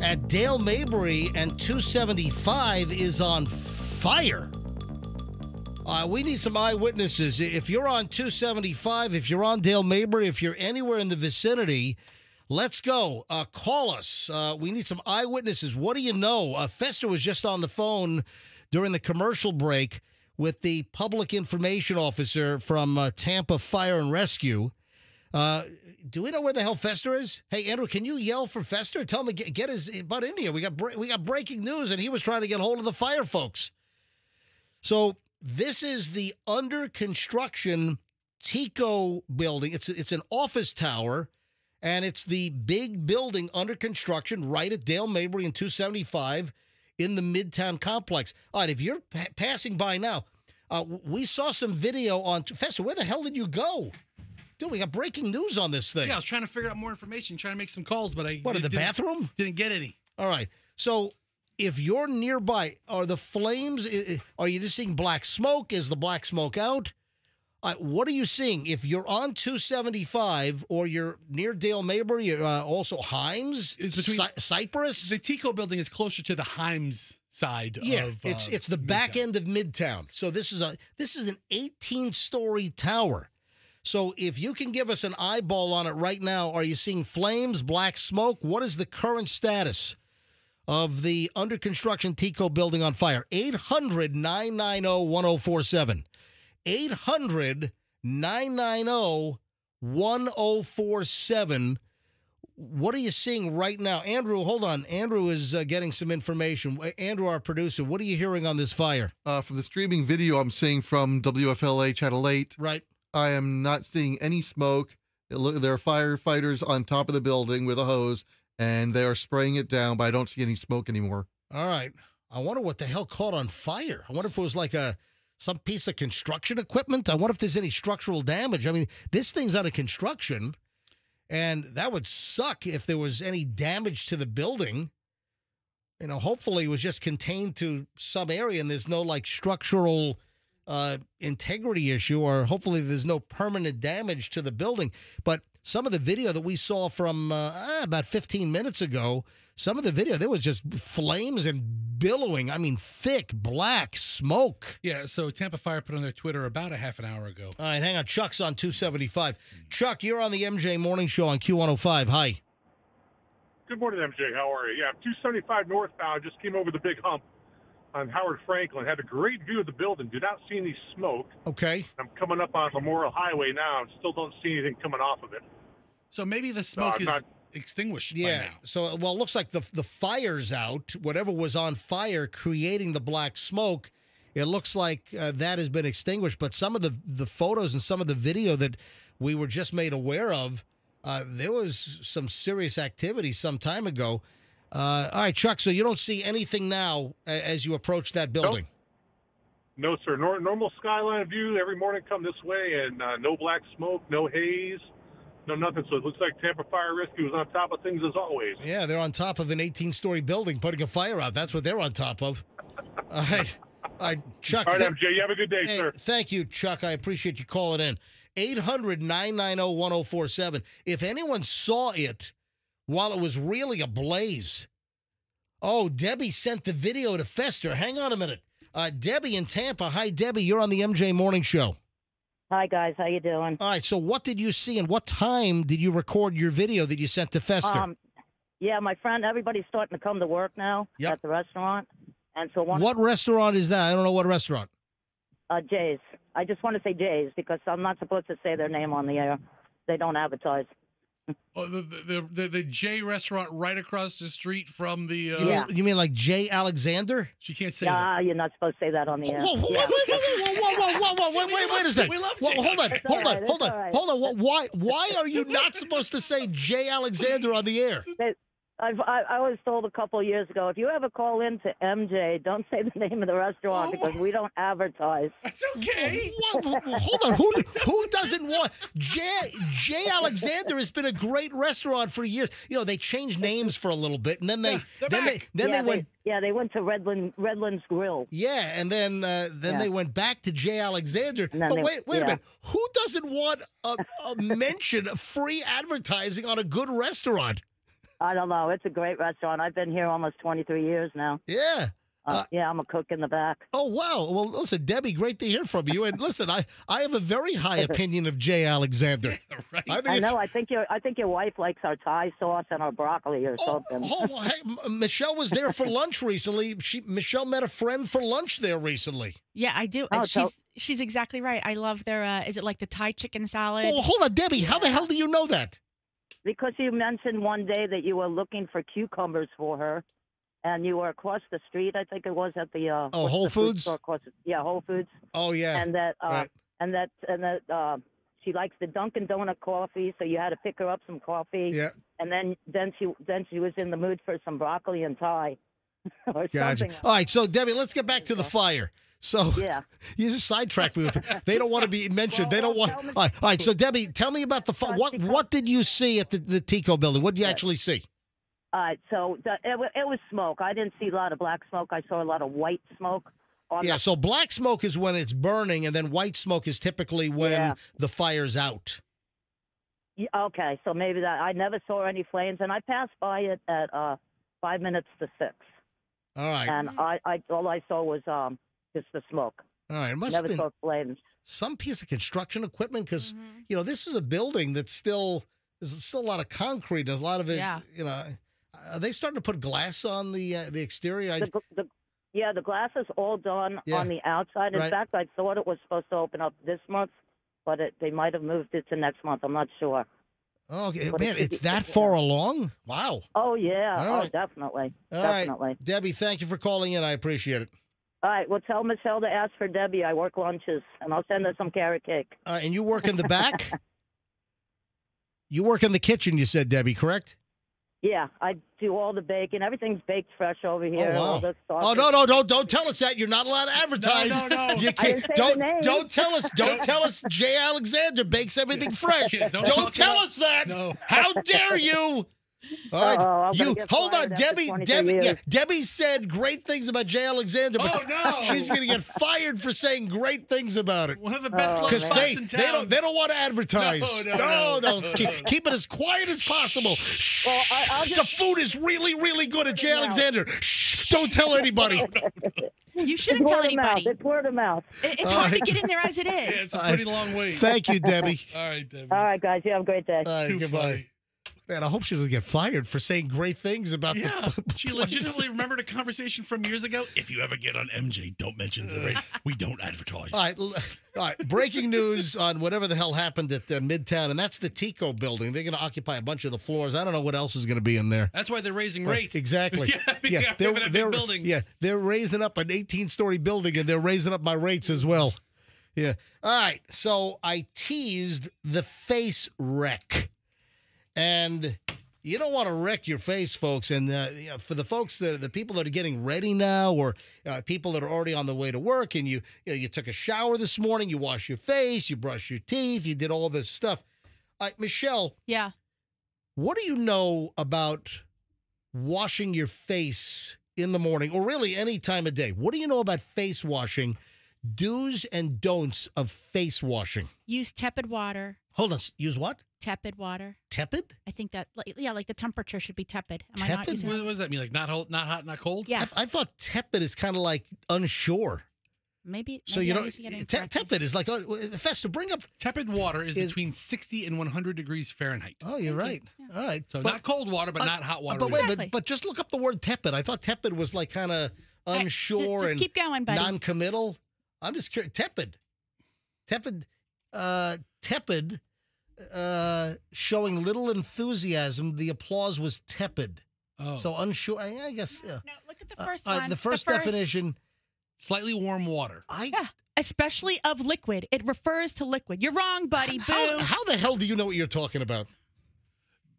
[SPEAKER 1] at Dale Mabry and 275 is on fire. We need some eyewitnesses. If you're on 275, if you're on Dale Mabry, if you're anywhere in the vicinity, let's go. Call us. We need some eyewitnesses. What do you know? Fester was just on the phone during the commercial break with the public information officer from Tampa Fire and Rescue. Do we know where the hell Fester is? Hey, Andrew, can you yell for Fester? Tell him to get his butt in here. We got breaking news, and he was trying to get hold of the fire folks. So this is the under construction Tico building. It's an office tower, and it's the big building under construction right at Dale Mabry and 275 in the Midtown complex. All right, if you're passing by now, we saw some video on Fester. Where the hell did you go? Dude, we got breaking news on this thing.
[SPEAKER 2] Yeah, I was trying to figure out more information, trying to make some calls, but
[SPEAKER 1] What, in the bathroom?
[SPEAKER 2] Didn't get any.
[SPEAKER 1] All right. So if you're nearby, are the flames, are you just seeing black smoke? Is the black smoke out? What are you seeing? If you're on 275 or you're near Dale Mabry, also Himes, Cypress?
[SPEAKER 2] The Tico building is closer to the Himes side.
[SPEAKER 1] Yeah,
[SPEAKER 2] of,
[SPEAKER 1] it's the back end of Midtown. So this is an 18-story tower. So if you can give us an eyeball on it right now, are you seeing flames, black smoke? What is the current status of the under construction Tico building on fire? 800-990-1047. 800-990-1047. What are you seeing right now? Andrew, hold on. Andrew is getting some information. Andrew, our producer, what are you hearing on this fire?
[SPEAKER 6] From the streaming video I'm seeing from WFLA Channel 8.
[SPEAKER 1] Right.
[SPEAKER 6] I am not seeing any smoke. There are firefighters on top of the building with a hose, and they are spraying it down, but I don't see any smoke anymore.
[SPEAKER 1] All right. I wonder what the hell caught on fire. I wonder if it was like some piece of construction equipment. I wonder if there's any structural damage. I mean, this thing's out of construction, and that would suck if there was any damage to the building. You know, hopefully it was just contained to some area and there's no like structural integrity issue, or hopefully there's no permanent damage to the building. But some of the video that we saw from about 15 minutes ago, some of the video, there was just flames and billowing. I mean, thick black smoke.
[SPEAKER 2] Yeah, so Tampa Fire put on their Twitter about a half an hour ago.
[SPEAKER 1] All right, hang on. Chuck's on 275. Chuck, you're on the MJ Morning Show on Q105. Hi.
[SPEAKER 7] Good morning, MJ. How are you? Yeah, 275 northbound. Just came over the big hump on Howard Franklin. Had a great view of the building. Did not see any smoke.
[SPEAKER 1] Okay.
[SPEAKER 7] I'm coming up on Memorial Highway now and still don't see anything coming off of it.
[SPEAKER 2] So maybe the smoke is extinguished by now.
[SPEAKER 1] So, well, it looks like the fire's out. Whatever was on fire creating the black smoke, it looks like that has been extinguished. But some of the photos and some of the video that we were just made aware of, there was some serious activity some time ago. All right, Chuck, so you don't see anything now as you approach that building?
[SPEAKER 7] Nope. No, sir. Normal skyline view every morning come this way, and no black smoke, no haze, no nothing. So it looks like Tampa Fire Rescue is on top of things as always.
[SPEAKER 1] Yeah, they're on top of an 18-story building putting a fire out. That's what they're on top of. All right. Chuck.
[SPEAKER 7] All right, MJ, you have a good day, sir.
[SPEAKER 1] Thank you, Chuck. I appreciate you calling in. 800-990-1047. If anyone saw it while it was really ablaze. Oh, Debbie sent the video to Fester. Hang on a minute. Debbie in Tampa. Hi, Debbie. You're on the MJ Morning Show.
[SPEAKER 8] Hi, guys. How you doing?
[SPEAKER 1] All right. So what did you see and what time did you record your video that you sent to Fester?
[SPEAKER 8] Yeah, my friend, everybody's starting to come to work now at the restaurant. And so
[SPEAKER 1] what restaurant is that? I don't know what restaurant.
[SPEAKER 8] Jay's. I just want to say Jay's because I'm not supposed to say their name on the air. They don't advertise.
[SPEAKER 2] Oh, the J restaurant right across the street from the.
[SPEAKER 1] You mean like J. Alexander?
[SPEAKER 2] She can't say that.
[SPEAKER 8] You're not supposed to say that on the air.
[SPEAKER 1] Wait a second. Hold on. Why are you not supposed to say J. Alexander on the air?
[SPEAKER 8] I was told a couple of years ago, if you ever call in to MJ, don't say the name of the restaurant because we don't advertise.
[SPEAKER 2] That's okay.
[SPEAKER 1] Hold on. Who doesn't want J. Alexander has been a great restaurant for years. You know, they changed names for a little bit, and then they went.
[SPEAKER 8] Yeah, they went to Redlands Grill.
[SPEAKER 1] Yeah, and then they went back to J. Alexander. But wait a minute. Who doesn't want a mention of free advertising on a good restaurant?
[SPEAKER 8] I don't know. It's a great restaurant. I've been here almost 23 years now.
[SPEAKER 1] Yeah.
[SPEAKER 8] I'm a cook in the back.
[SPEAKER 1] Oh, wow. Well, listen, Debbie, great to hear from you. And listen, I have a very high opinion of J. Alexander.
[SPEAKER 2] Right.
[SPEAKER 8] I know. I think your wife likes our Thai sauce and our broccoli or something.
[SPEAKER 1] Hey, Michelle was there for lunch recently. Michelle met a friend for lunch there recently.
[SPEAKER 3] Yeah, I do. And she's exactly right. I love their, is it like the Thai chicken salad?
[SPEAKER 1] Oh, hold on, Debbie. How the hell do you know that?
[SPEAKER 8] Because you mentioned one day that you were looking for cucumbers for her, and you were across the street. I think it was at the
[SPEAKER 1] Whole Foods.
[SPEAKER 8] Whole Foods.
[SPEAKER 1] Oh yeah.
[SPEAKER 8] And that
[SPEAKER 1] right.
[SPEAKER 8] and that she likes the Dunkin' Donut coffee, so you had to pick her up some coffee.
[SPEAKER 1] Yeah.
[SPEAKER 8] And then she was in the mood for some broccoli and Thai. Or
[SPEAKER 1] gotcha.
[SPEAKER 8] something.
[SPEAKER 1] All right, so Debbie, let's get back to the fire. So you just sidetracked me with it. They don't want to be mentioned. They don't want. All right. So Debbie, tell me about the fire. What did you see at the Tico building? What did you actually see?
[SPEAKER 8] All right. So it was smoke. I didn't see a lot of black smoke. I saw a lot of white smoke.
[SPEAKER 1] So black smoke is when it's burning, and then white smoke is typically when the fire's out.
[SPEAKER 8] Yeah, okay. So maybe that. I never saw any flames, and I passed by it at 5 minutes to 6.
[SPEAKER 1] All right.
[SPEAKER 8] And all I saw was just the smoke.
[SPEAKER 1] All right, it must
[SPEAKER 8] Never
[SPEAKER 1] have been
[SPEAKER 8] saw flames.
[SPEAKER 1] some piece of construction equipment because this is a building that's there's still a lot of concrete. There's a lot of it.
[SPEAKER 3] Yeah.
[SPEAKER 1] Are they starting to put glass on the exterior?
[SPEAKER 8] The glass is all done on the outside. In fact, I thought it was supposed to open up this month, but they might have moved it to next month. I'm not sure.
[SPEAKER 1] Oh, man, it's that far along? Wow.
[SPEAKER 8] Oh, yeah.
[SPEAKER 1] All right.
[SPEAKER 8] Definitely.
[SPEAKER 1] All
[SPEAKER 8] definitely.
[SPEAKER 1] Right. Debbie, thank you for calling in. I appreciate it.
[SPEAKER 8] All right. Well, tell Michelle to ask for Debbie. I work lunches, and I'll send her some carrot cake.
[SPEAKER 1] And you work in the back? You work in the kitchen, you said, Debbie, correct?
[SPEAKER 8] Yeah, I do all the baking. Everything's baked fresh over here.
[SPEAKER 1] Oh, wow.
[SPEAKER 8] All the
[SPEAKER 1] Oh, no, don't tell us that. You're not allowed to advertise.
[SPEAKER 2] No.
[SPEAKER 1] You can't. Don't tell us Jay Alexander bakes everything fresh. Don't tell us that.
[SPEAKER 2] No.
[SPEAKER 1] How dare you? All right, you hold on, Debbie. Debbie said great things about Jay Alexander, but she's going to get fired for saying great things about it.
[SPEAKER 2] One of the best lunch
[SPEAKER 1] Because
[SPEAKER 2] spots in town.
[SPEAKER 1] they don't want to advertise. No. Keep it as quiet as possible.
[SPEAKER 8] Well,
[SPEAKER 1] The food is really, really good at Jay Alexander. Shh, don't tell anybody.
[SPEAKER 3] You shouldn't tell anybody.
[SPEAKER 8] It's word of mouth.
[SPEAKER 3] It's hard to get in there as it is.
[SPEAKER 2] Yeah, it's a pretty long way.
[SPEAKER 1] Thank you, Debbie.
[SPEAKER 2] All right, Debbie.
[SPEAKER 8] All right, guys. You have a great day.
[SPEAKER 1] Goodbye.
[SPEAKER 2] Funny.
[SPEAKER 1] Man, I hope she doesn't get fired for saying great things about
[SPEAKER 2] she legitimately remembered a conversation from years ago. If you ever get on MJ, don't mention the rate. We don't advertise.
[SPEAKER 1] All right. Breaking news on whatever the hell happened at Midtown, and that's the Tico building. They're going to occupy a bunch of the floors. I don't know what else is going to be in there.
[SPEAKER 2] That's why they're raising rates.
[SPEAKER 1] Exactly.
[SPEAKER 2] They're a big building.
[SPEAKER 1] Yeah, they're raising up an 18-story building, and they're raising up my rates as well. Yeah. All right. So I teased the face wreck. And you don't want to wreck your face, folks. And for the folks, the people that are getting ready now, or people that are already on the way to work, and you took a shower this morning, you wash your face, you brush your teeth, you did all this stuff. Michelle.
[SPEAKER 3] Yeah.
[SPEAKER 1] What do you know about washing your face in the morning, or really any time of day? What do you know about face washing? Do's and don'ts of face washing.
[SPEAKER 3] Use tepid water.
[SPEAKER 1] Hold on. Use what?
[SPEAKER 3] Tepid water.
[SPEAKER 1] Tepid?
[SPEAKER 3] I think that, like the temperature should be tepid.
[SPEAKER 1] Am I not
[SPEAKER 2] using what does that mean? Like not hot, not cold?
[SPEAKER 3] Yeah.
[SPEAKER 1] I thought tepid is kind of like unsure.
[SPEAKER 3] Maybe
[SPEAKER 1] So you don't. Tepid is like Fester. Bring up
[SPEAKER 2] tepid water is between 60 and 100 degrees Fahrenheit.
[SPEAKER 1] Oh, you're right.
[SPEAKER 3] Yeah.
[SPEAKER 1] All right.
[SPEAKER 2] So not cold water, but not hot water.
[SPEAKER 1] But wait,
[SPEAKER 3] Exactly.
[SPEAKER 1] but just look up the word tepid. I thought tepid was like kind of unsure
[SPEAKER 3] just
[SPEAKER 1] and
[SPEAKER 3] keep going, buddy.
[SPEAKER 1] non-committal. I'm just curious. Tepid. Showing little enthusiasm. The applause was tepid.
[SPEAKER 2] Oh.
[SPEAKER 1] So unsure. I guess.
[SPEAKER 3] No, look at the first one.
[SPEAKER 1] The first definition.
[SPEAKER 2] Slightly warm water.
[SPEAKER 3] Yeah, especially of liquid. It refers to liquid. You're wrong, buddy. Boo.
[SPEAKER 1] How the hell do you know what you're talking about?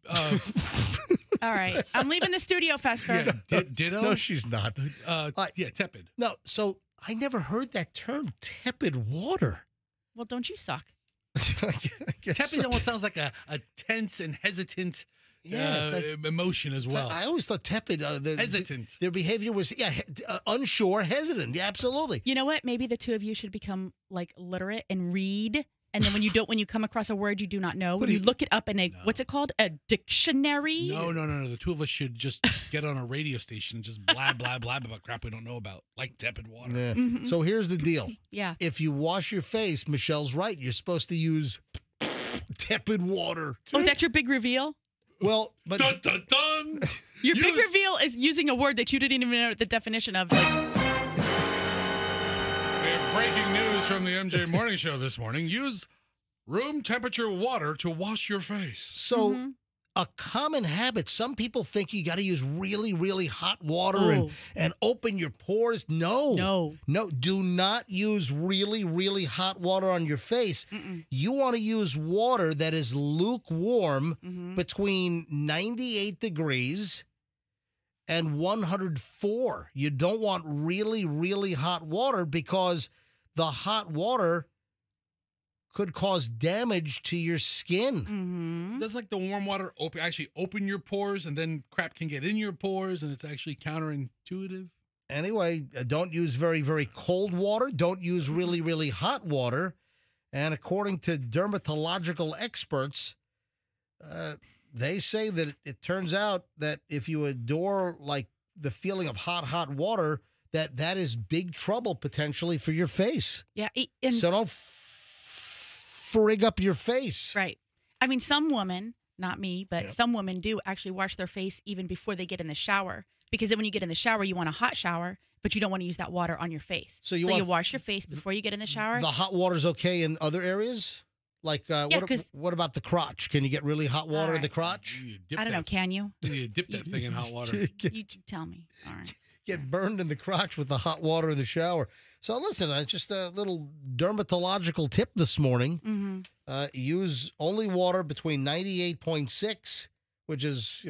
[SPEAKER 3] All right. I'm leaving the studio, Fester.
[SPEAKER 2] Yeah, ditto?
[SPEAKER 1] No, she's not.
[SPEAKER 2] Yeah, tepid.
[SPEAKER 1] No, so I never heard that term, tepid water.
[SPEAKER 3] Well, don't you suck?
[SPEAKER 2] Tepid almost sounds like a tense and hesitant emotion as well.
[SPEAKER 1] I always thought tepid.
[SPEAKER 2] Hesitant.
[SPEAKER 1] Their behavior was, unsure, hesitant. Yeah, absolutely.
[SPEAKER 3] You know what? Maybe the two of you should become like literate and read. And then when you come across a word you do not know, you look it up in what's it called? A dictionary?
[SPEAKER 2] No. The two of us should just get on a radio station and just blab about crap we don't know about, like tepid water.
[SPEAKER 1] Yeah.
[SPEAKER 3] Mm-hmm.
[SPEAKER 1] So here's the deal.
[SPEAKER 3] Yeah.
[SPEAKER 1] If you wash your face, Michelle's right. You're supposed to use tepid water.
[SPEAKER 3] Oh, is that your big reveal?
[SPEAKER 1] Well, but
[SPEAKER 2] dun, dun, dun.
[SPEAKER 3] Your big reveal is using a word that you didn't even know the definition of. Like,
[SPEAKER 2] breaking news from the MJ Morning Show this morning. Use room temperature water to wash your face.
[SPEAKER 1] So a common habit, some people think you got to use really, really hot water and open your pores. No, do not use really, really hot water on your face. You want to use water that is lukewarm between 98 degrees and 104. You don't want really, really hot water because the hot water could cause damage to your skin.
[SPEAKER 2] Does like the warm water open your pores, and then crap can get in your pores, and it's actually counterintuitive?
[SPEAKER 1] Anyway, don't use very, very cold water. Don't use really, really hot water. And according to dermatological experts, they say that it turns out that if you adore like the feeling of hot water, that is big trouble potentially for your face.
[SPEAKER 3] Yeah.
[SPEAKER 1] So don't frig up your face.
[SPEAKER 3] Right. I mean, some women, not me, but some women do actually wash their face even before they get in the shower. Because then when you get in the shower, you want a hot shower, but you don't want to use that water on your face. So you wash your face before you get in the shower.
[SPEAKER 1] The hot water's okay in other areas? Like, what about the crotch? Can you get really hot water in the crotch?
[SPEAKER 3] I don't know. Can you?
[SPEAKER 2] You dip that thing in hot water.
[SPEAKER 3] You tell me. All right.
[SPEAKER 1] Get burned in the crotch with the hot water in the shower. So listen, just a little dermatological tip this morning. Use only water between 98.6, which is,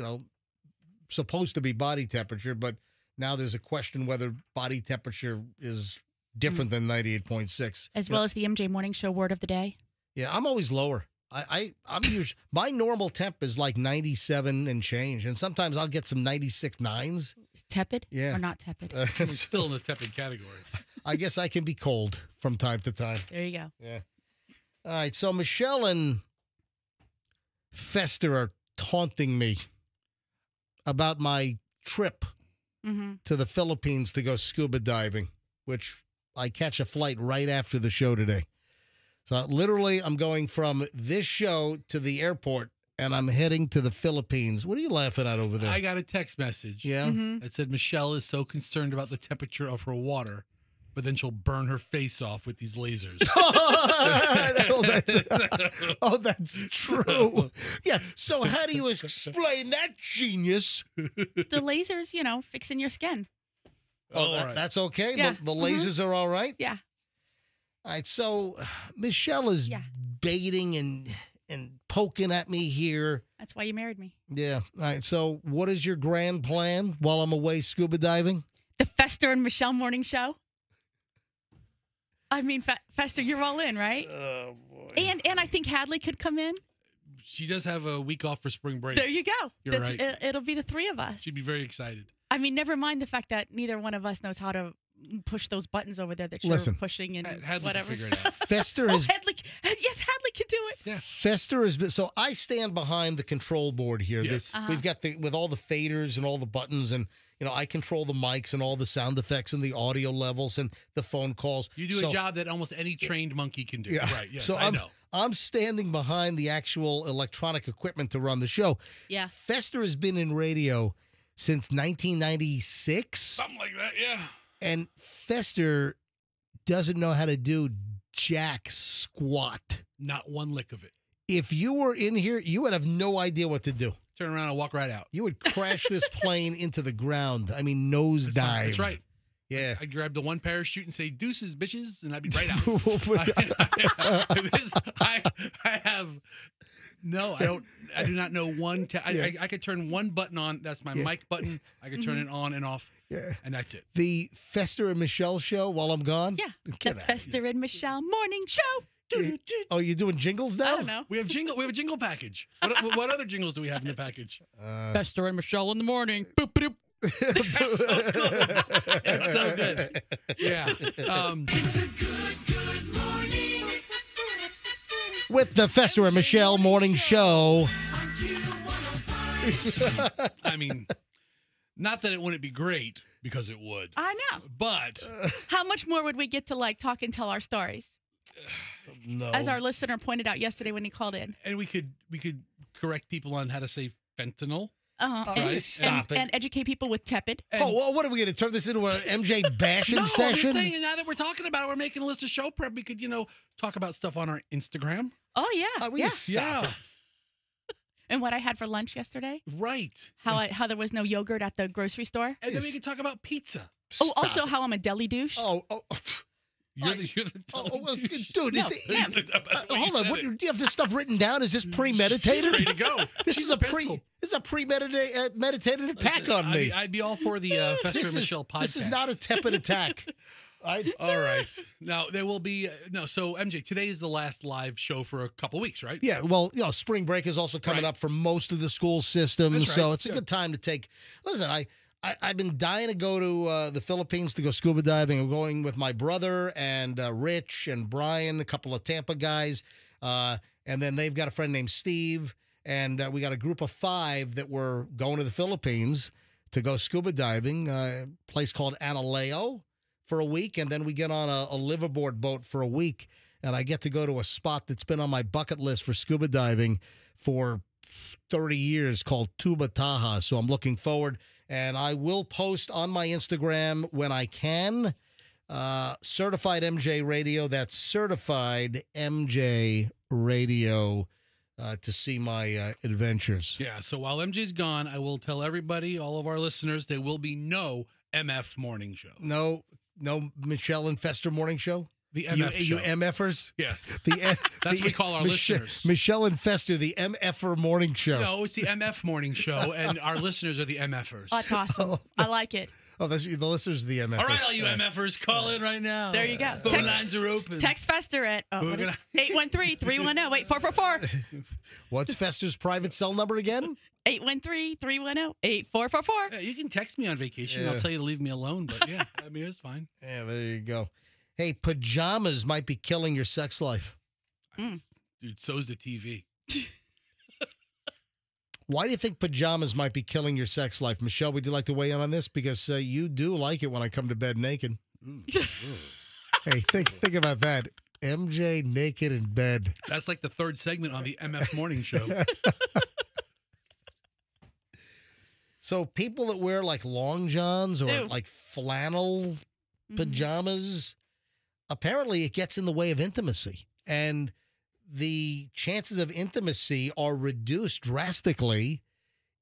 [SPEAKER 1] supposed to be body temperature, but now there's a question whether body temperature is different than 98.6.
[SPEAKER 3] As well as the MJ Morning Show word of the day.
[SPEAKER 1] Yeah, I'm always lower. I'm usually, my normal temp is like 97 and change, and sometimes I'll get some 96.9s.
[SPEAKER 3] Tepid?
[SPEAKER 1] Yeah.
[SPEAKER 3] Or not tepid?
[SPEAKER 2] It's still in the tepid category.
[SPEAKER 1] I guess I can be cold from time to time.
[SPEAKER 3] There you go.
[SPEAKER 1] Yeah. All right, so Michelle and Fester are taunting me about my trip to the Philippines to go scuba diving, which I catch a flight right after the show today. So literally, I'm going from this show to the airport, and I'm heading to the Philippines. What are you laughing at over there?
[SPEAKER 2] I got a text message.
[SPEAKER 1] Yeah?
[SPEAKER 2] That said, Michelle is so concerned about the temperature of her water, but then she'll burn her face off with these lasers.
[SPEAKER 1] That's true. Yeah, so how do you explain that, genius?
[SPEAKER 3] The lasers, fixing your skin.
[SPEAKER 1] That's okay?
[SPEAKER 3] Yeah.
[SPEAKER 1] The lasers are all right?
[SPEAKER 3] Yeah.
[SPEAKER 1] All right, so Michelle is baiting and poking at me here.
[SPEAKER 3] That's why you married me.
[SPEAKER 1] Yeah. All right, so what is your grand plan while I'm away scuba diving?
[SPEAKER 3] The Fester and Michelle Morning Show. I mean, Fester, you're all in, right?
[SPEAKER 1] Oh, boy.
[SPEAKER 3] And I think Hadley could come in.
[SPEAKER 2] She does have a week off for spring break.
[SPEAKER 3] There you go.
[SPEAKER 2] You're right.
[SPEAKER 3] It'll be the three of us.
[SPEAKER 2] She'd be very excited.
[SPEAKER 3] I mean, never mind the fact that neither one of us knows how to push those buttons over there that you're pushing and
[SPEAKER 2] Hadley
[SPEAKER 3] whatever.
[SPEAKER 2] Can figure it out.
[SPEAKER 1] Fester has...
[SPEAKER 3] Hadley can do it.
[SPEAKER 2] Yeah.
[SPEAKER 1] Fester has been... So I stand behind the control board here.
[SPEAKER 2] Yes.
[SPEAKER 1] We've got with all the faders and all the buttons, and I control the mics and all the sound effects and the audio levels and the phone calls.
[SPEAKER 2] You do a job that almost any trained monkey can do.
[SPEAKER 1] Yeah.
[SPEAKER 2] Right, yes,
[SPEAKER 1] so
[SPEAKER 2] I know.
[SPEAKER 1] I'm standing behind the actual electronic equipment to run the show.
[SPEAKER 3] Yeah.
[SPEAKER 1] Fester has been in radio since 1996.
[SPEAKER 2] Something like that, yeah.
[SPEAKER 1] And Fester doesn't know how to do jack squat.
[SPEAKER 2] Not one lick of it.
[SPEAKER 1] If you were in here, you would have no idea what to do.
[SPEAKER 2] Turn around and walk right out.
[SPEAKER 1] You would crash this plane into the ground. I mean, nosedive.
[SPEAKER 2] That's right.
[SPEAKER 1] Yeah.
[SPEAKER 2] I'd grab the one parachute and say, deuces, bitches, and I'd be right out. I have... No, I do not know one. I could turn one button on. That's my mic button. I could turn it on and off.
[SPEAKER 1] Yeah.
[SPEAKER 2] And that's it.
[SPEAKER 1] The Fester and Michelle show while I'm gone?
[SPEAKER 3] Yeah. The Fester and Michelle Morning Show.
[SPEAKER 1] Oh, you're doing jingles now?
[SPEAKER 3] I don't know.
[SPEAKER 2] We have a jingle package. What other jingles do we have in the package?
[SPEAKER 3] Fester and Michelle in the morning. Boop, boop.
[SPEAKER 2] That's so good. It's so good. Yeah.
[SPEAKER 9] It's a good morning.
[SPEAKER 1] With the Fester and Michelle Morning Show.
[SPEAKER 2] I mean, not that it wouldn't be great, because it would.
[SPEAKER 3] I know.
[SPEAKER 2] But
[SPEAKER 3] how much more would we get to talk and tell our stories?
[SPEAKER 1] No.
[SPEAKER 3] As our listener pointed out yesterday when he called in.
[SPEAKER 2] And we could correct people on how to say fentanyl.
[SPEAKER 1] Stop it.
[SPEAKER 3] And educate people with tepid.
[SPEAKER 1] Well, what are we going to turn this into an MJ bashing session?
[SPEAKER 2] I'm just saying, now that we're talking about it, we're making a list of show prep. We could, talk about stuff on our Instagram.
[SPEAKER 3] Oh, yeah.
[SPEAKER 1] Stop it.
[SPEAKER 3] And what I had for lunch yesterday.
[SPEAKER 2] Right.
[SPEAKER 3] How there was no yogurt at the grocery store.
[SPEAKER 2] And then we could talk about pizza.
[SPEAKER 3] Also how I'm a deli douche.
[SPEAKER 2] You're the
[SPEAKER 1] dude. Hold on. Do you have this stuff written down? Is this premeditated?
[SPEAKER 2] Ready to go.
[SPEAKER 1] This is a premeditated attack on me.
[SPEAKER 2] I'd be all for the Fester and Michelle podcast.
[SPEAKER 1] This is not a tepid attack.
[SPEAKER 2] All right. Now, there will be... so, MJ, today is the last live show for a couple weeks, right?
[SPEAKER 1] Yeah, well, spring break is also coming up for most of the school systems, so it's a good time to take... Listen, I've been dying to go to the Philippines to go scuba diving. I'm going with my brother and Rich and Brian, a couple of Tampa guys, and then they've got a friend named Steve, and we got a group of 5 that were going to the Philippines to go scuba diving, a place called Analeo for a week, and then we get on a liveaboard boat for a week, and I get to go to a spot that's been on my bucket list for scuba diving for 30 years called Tuba Taha, so I'm looking forward. And I will post on my Instagram when I can. Certified MJ Radio. That's Certified MJ Radio to see my adventures.
[SPEAKER 2] Yeah, so while MJ's gone, I will tell everybody, all of our listeners, there will be no MF morning show.
[SPEAKER 1] No Michelle and Fester morning show?
[SPEAKER 2] The MF show.
[SPEAKER 1] You MFers?
[SPEAKER 2] Yes. That's what we call our listeners.
[SPEAKER 1] Michelle and Fester, the MFer morning show.
[SPEAKER 2] No, it's the MF morning show, and our listeners are the MFers.
[SPEAKER 3] That's awesome. I like it.
[SPEAKER 1] Oh, that's the listeners of the MFers.
[SPEAKER 2] All right, all you MFers, call in right now.
[SPEAKER 3] There you go.
[SPEAKER 2] Phone lines are open.
[SPEAKER 3] Text Fester at 813-310. Wait, 444.
[SPEAKER 1] What's Fester's private cell number again?
[SPEAKER 3] 813-310-8444.
[SPEAKER 2] Yeah, you can text me on vacation.
[SPEAKER 1] Yeah.
[SPEAKER 2] I'll tell you to leave me alone, but yeah, I mean, it's fine.
[SPEAKER 1] Yeah, there you go. Hey, pajamas might be killing your sex life.
[SPEAKER 2] Dude, so's the TV.
[SPEAKER 1] Why do you think pajamas might be killing your sex life? Michelle, would you like to weigh in on this? Because you do like it when I come to bed naked. Hey, think about that. MJ naked in bed.
[SPEAKER 2] That's like the third segment on the MF morning show.
[SPEAKER 1] So people that wear like long johns or like flannel pajamas, apparently it gets in the way of intimacy. And the chances of intimacy are reduced drastically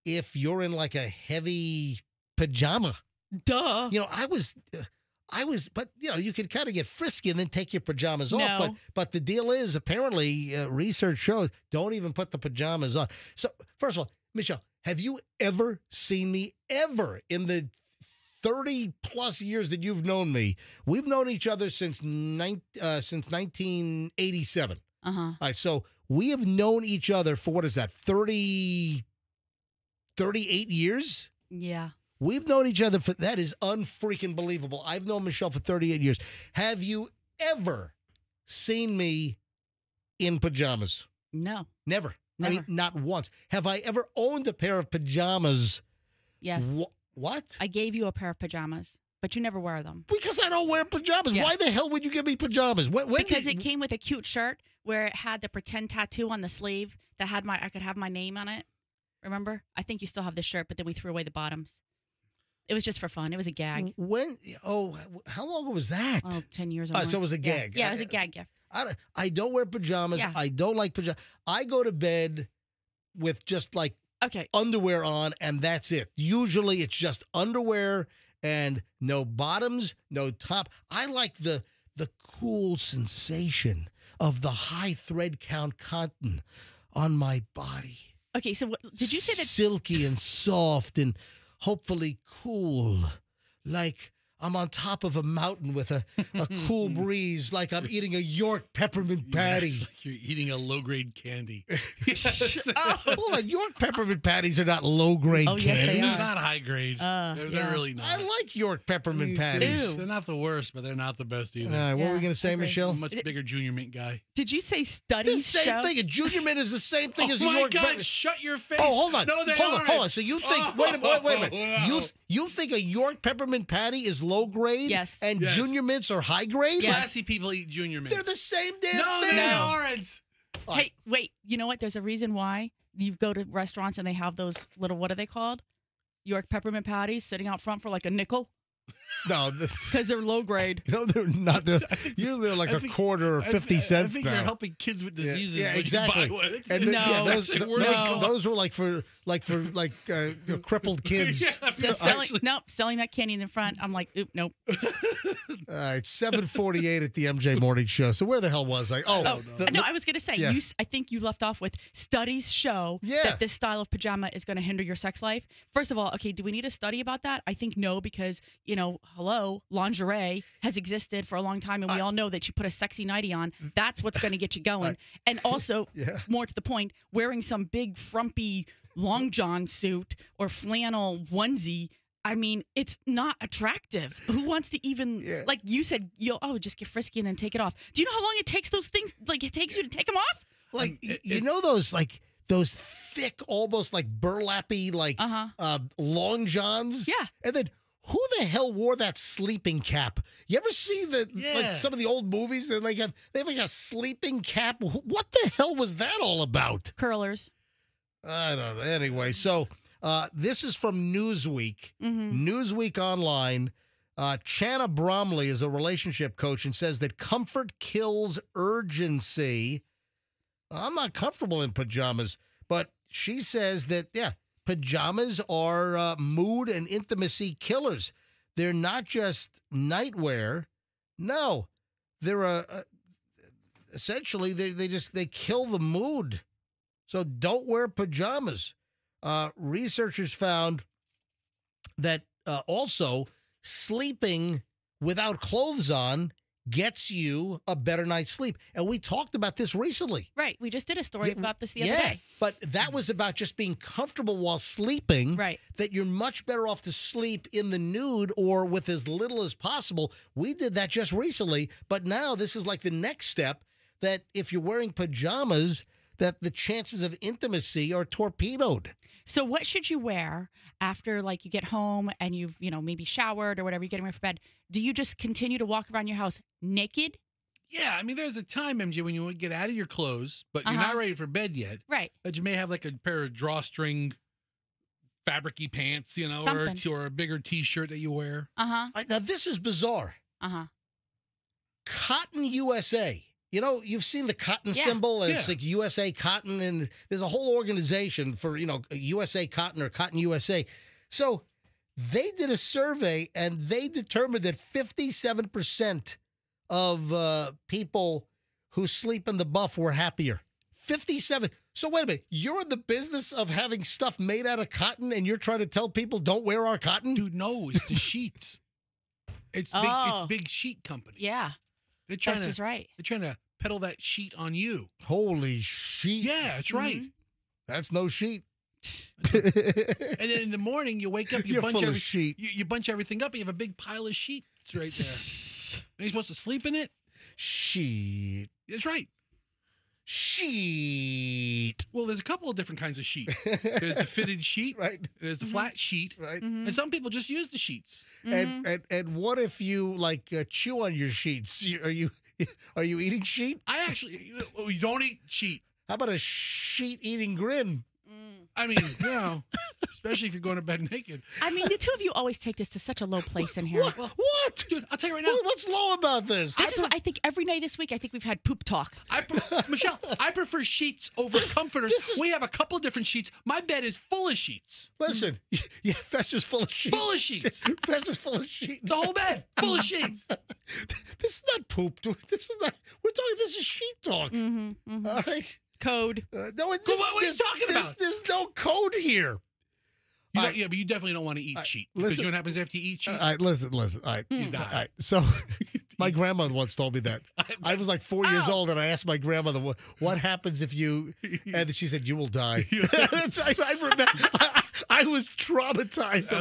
[SPEAKER 1] if you're in like a heavy pajama.
[SPEAKER 3] Duh.
[SPEAKER 1] You know, I was, but you know, you could kind of get frisky and then take your pajamas off. But the deal is, apparently, research shows don't even put the pajamas on. So first of all, Michelle, have you ever seen me ever in the 30 plus years that you've known me? We've known each other since 1987. All right, so we have known each other for, what is that, 38 years?
[SPEAKER 3] Yeah.
[SPEAKER 1] We've known each other for, that is unfreaking believable. I've known Michelle for 38 years. Have you ever seen me in pajamas?
[SPEAKER 3] No.
[SPEAKER 1] Never. I
[SPEAKER 3] Never.
[SPEAKER 1] mean, not once. Have I ever owned a pair of pajamas?
[SPEAKER 3] Yes.
[SPEAKER 1] What?
[SPEAKER 3] I gave you a pair of pajamas, but you never wear them.
[SPEAKER 1] Because I don't wear pajamas.
[SPEAKER 3] Yes.
[SPEAKER 1] Why the hell would you give me pajamas?
[SPEAKER 3] Because it came with a cute shirt where it had the pretend tattoo on the sleeve that had I could have my name on it. Remember? I think you still have the shirt, but then we threw away the bottoms. It was just for fun. It was a gag.
[SPEAKER 1] When? Oh, how long ago was that?
[SPEAKER 3] Oh, 10 years or more.
[SPEAKER 1] So it was a gag.
[SPEAKER 3] Yeah, it was a gag gift.
[SPEAKER 1] I don't wear pajamas.
[SPEAKER 3] Yeah.
[SPEAKER 1] I don't like pajamas. I go to bed with just like underwear on, and that's it. Usually it's just underwear and no bottoms, no top. I like the cool sensation of the high thread count cotton on my body.
[SPEAKER 3] Okay, so did you say that?
[SPEAKER 1] Silky and soft and hopefully cool, like I'm on top of a mountain with a cool breeze, like I'm eating a York peppermint patty.
[SPEAKER 2] It's like you're eating a low-grade candy.
[SPEAKER 1] Hold on, York peppermint patties are not low-grade candies.
[SPEAKER 3] Yes, they
[SPEAKER 2] They're
[SPEAKER 3] are.
[SPEAKER 2] not high-grade. They're really not.
[SPEAKER 1] I like York peppermint patties.
[SPEAKER 2] They're not the worst, but they're not the best either.
[SPEAKER 1] What were we going to say,
[SPEAKER 3] agreed.
[SPEAKER 1] Michelle?
[SPEAKER 2] I'm a much bigger Junior Mint guy.
[SPEAKER 3] Did you say
[SPEAKER 1] The
[SPEAKER 3] studies
[SPEAKER 1] same
[SPEAKER 3] show?
[SPEAKER 1] thing. A Junior Mint is the same thing as a
[SPEAKER 2] Oh my
[SPEAKER 1] York
[SPEAKER 2] God!
[SPEAKER 1] peppermint.
[SPEAKER 2] Shut your face.
[SPEAKER 1] Oh, hold on.
[SPEAKER 2] No, they
[SPEAKER 1] hold
[SPEAKER 2] aren't.
[SPEAKER 1] on. Hold on. So you think? Wait a minute.
[SPEAKER 2] Wow.
[SPEAKER 1] You think a York peppermint patty is low grade?
[SPEAKER 3] Yes.
[SPEAKER 1] And
[SPEAKER 2] Yes.
[SPEAKER 1] Junior Mints are high grade?
[SPEAKER 3] Yes.
[SPEAKER 2] Classy people eat Junior Mints.
[SPEAKER 1] They're the same damn
[SPEAKER 2] No,
[SPEAKER 1] thing.
[SPEAKER 2] they aren't.
[SPEAKER 3] Hey, wait. You know what? There's a reason why you go to restaurants and they have those little, what are they called? York peppermint patties sitting out front for like a nickel.
[SPEAKER 1] No,
[SPEAKER 3] Because they're low grade.
[SPEAKER 1] no, they're not. Usually they're like a quarter or 50 cents
[SPEAKER 2] I think
[SPEAKER 1] now.
[SPEAKER 2] you're helping kids with diseases.
[SPEAKER 1] Yeah,
[SPEAKER 2] when you
[SPEAKER 1] exactly.
[SPEAKER 2] buy one. It's-
[SPEAKER 1] And
[SPEAKER 3] No.
[SPEAKER 1] those were like for crippled kids.
[SPEAKER 2] Yeah,
[SPEAKER 3] Selling that candy in the front. I'm like, oop, nope.
[SPEAKER 1] All right, 7:48 at the MJ Morning Show. So where the hell was I?
[SPEAKER 3] No, I was going to say, I think you left off with studies show that this style of pajama is going to hinder your sex life. First of all, okay, do we need a study about that? I think no, because, hello, lingerie has existed for a long time, and we all know that you put a sexy nightie on, that's what's going to get you going. And also, more to the point, wearing some big, frumpy long john suit or flannel onesie, I mean, it's not attractive. Who wants to even, like you said, just get frisky and then take it off. Do you know how long it takes those things, it takes you to take them off?
[SPEAKER 1] Like, those thick, almost like burlappy, long johns?
[SPEAKER 3] Yeah.
[SPEAKER 1] And then who the hell wore that sleeping cap? You ever see some of the old movies? They have like a sleeping cap. What the hell was that all about?
[SPEAKER 3] Curlers.
[SPEAKER 1] I don't know. Anyway, so this is from Newsweek. Newsweek Online. Channa Bromley is a relationship coach and says that comfort kills urgency. I'm not comfortable in pajamas. But she says that, pajamas are mood and intimacy killers. They're not just nightwear. No, they're essentially they kill the mood. So don't wear pajamas. Researchers found that also sleeping without clothes on gets you a better night's sleep. And we talked about this recently.
[SPEAKER 3] Right. We just did a story about this the other day.
[SPEAKER 1] But that was about just being comfortable while sleeping.
[SPEAKER 3] Right.
[SPEAKER 1] That you're much better off to sleep in the nude or with as little as possible. We did that just recently. But now this is like the next step, that if you're wearing pajamas, that the chances of intimacy are torpedoed.
[SPEAKER 3] So what should you wear after, like, you get home and you've, maybe showered or whatever, you're getting ready for bed? Do you just continue to walk around your house naked?
[SPEAKER 2] Yeah, I mean, there's a time, MJ, when you would get out of your clothes, but you're not ready for bed yet.
[SPEAKER 3] Right.
[SPEAKER 2] But you may have like a pair of drawstring fabric-y pants, or a bigger T-shirt that you wear.
[SPEAKER 1] Now, this is bizarre. Cotton USA. You've seen the cotton symbol, and it's like USA Cotton, and there's a whole organization for, USA Cotton or Cotton USA. So they did a survey, and they determined that 57% of people who sleep in the buff were happier. 57. So wait a minute. You're in the business of having stuff made out of cotton, and you're trying to tell people don't wear our cotton?
[SPEAKER 2] Dude, no, it's the sheets. It's big sheet company.
[SPEAKER 3] Yeah.
[SPEAKER 2] That's
[SPEAKER 3] just right.
[SPEAKER 2] They're trying to peddle that sheet on you.
[SPEAKER 1] Holy sheet.
[SPEAKER 2] Yeah, that's right.
[SPEAKER 1] That's no sheet.
[SPEAKER 2] And then in the morning, you wake up, you bunch everything up, and you have a big pile of sheets right there. Are you supposed to sleep in it?
[SPEAKER 1] Sheet.
[SPEAKER 2] That's right.
[SPEAKER 1] Sheet.
[SPEAKER 2] Well, there's a couple of different kinds of sheet. There's the fitted sheet.
[SPEAKER 1] Right.
[SPEAKER 2] There's the flat sheet.
[SPEAKER 1] Right.
[SPEAKER 2] And some people just use the sheets.
[SPEAKER 1] And what if you chew on your sheets? Are you eating sheet?
[SPEAKER 2] You don't eat sheet.
[SPEAKER 1] How about a sheet-eating grin?
[SPEAKER 2] I mean, especially if you're going to bed naked.
[SPEAKER 3] I mean, the two of you always take this to such a low place in here.
[SPEAKER 1] What?
[SPEAKER 2] Dude, I'll tell you right now.
[SPEAKER 1] What's low about this?
[SPEAKER 3] I think every night this week, I think we've had poop talk.
[SPEAKER 2] Michelle, I prefer sheets over comforters. We have a couple of different sheets. My bed is full of sheets.
[SPEAKER 1] Listen, Fester's full of sheets.
[SPEAKER 2] Full of sheets.
[SPEAKER 1] Fester's full of sheets.
[SPEAKER 2] The whole bed, full of sheets.
[SPEAKER 1] This is not poop, dude. This is sheet talk. All right?
[SPEAKER 3] Code.
[SPEAKER 2] No, what are you talking about?
[SPEAKER 1] There's no code here.
[SPEAKER 2] But you definitely don't want to eat sheet. Because you know what happens after you eat sheet?
[SPEAKER 1] All right, listen. All right.
[SPEAKER 2] You die.
[SPEAKER 1] All right. So my grandmother once told me that. I was like 4 years old, and I asked my grandmother, what happens if you... And she said, you will die. I remember... I was traumatized.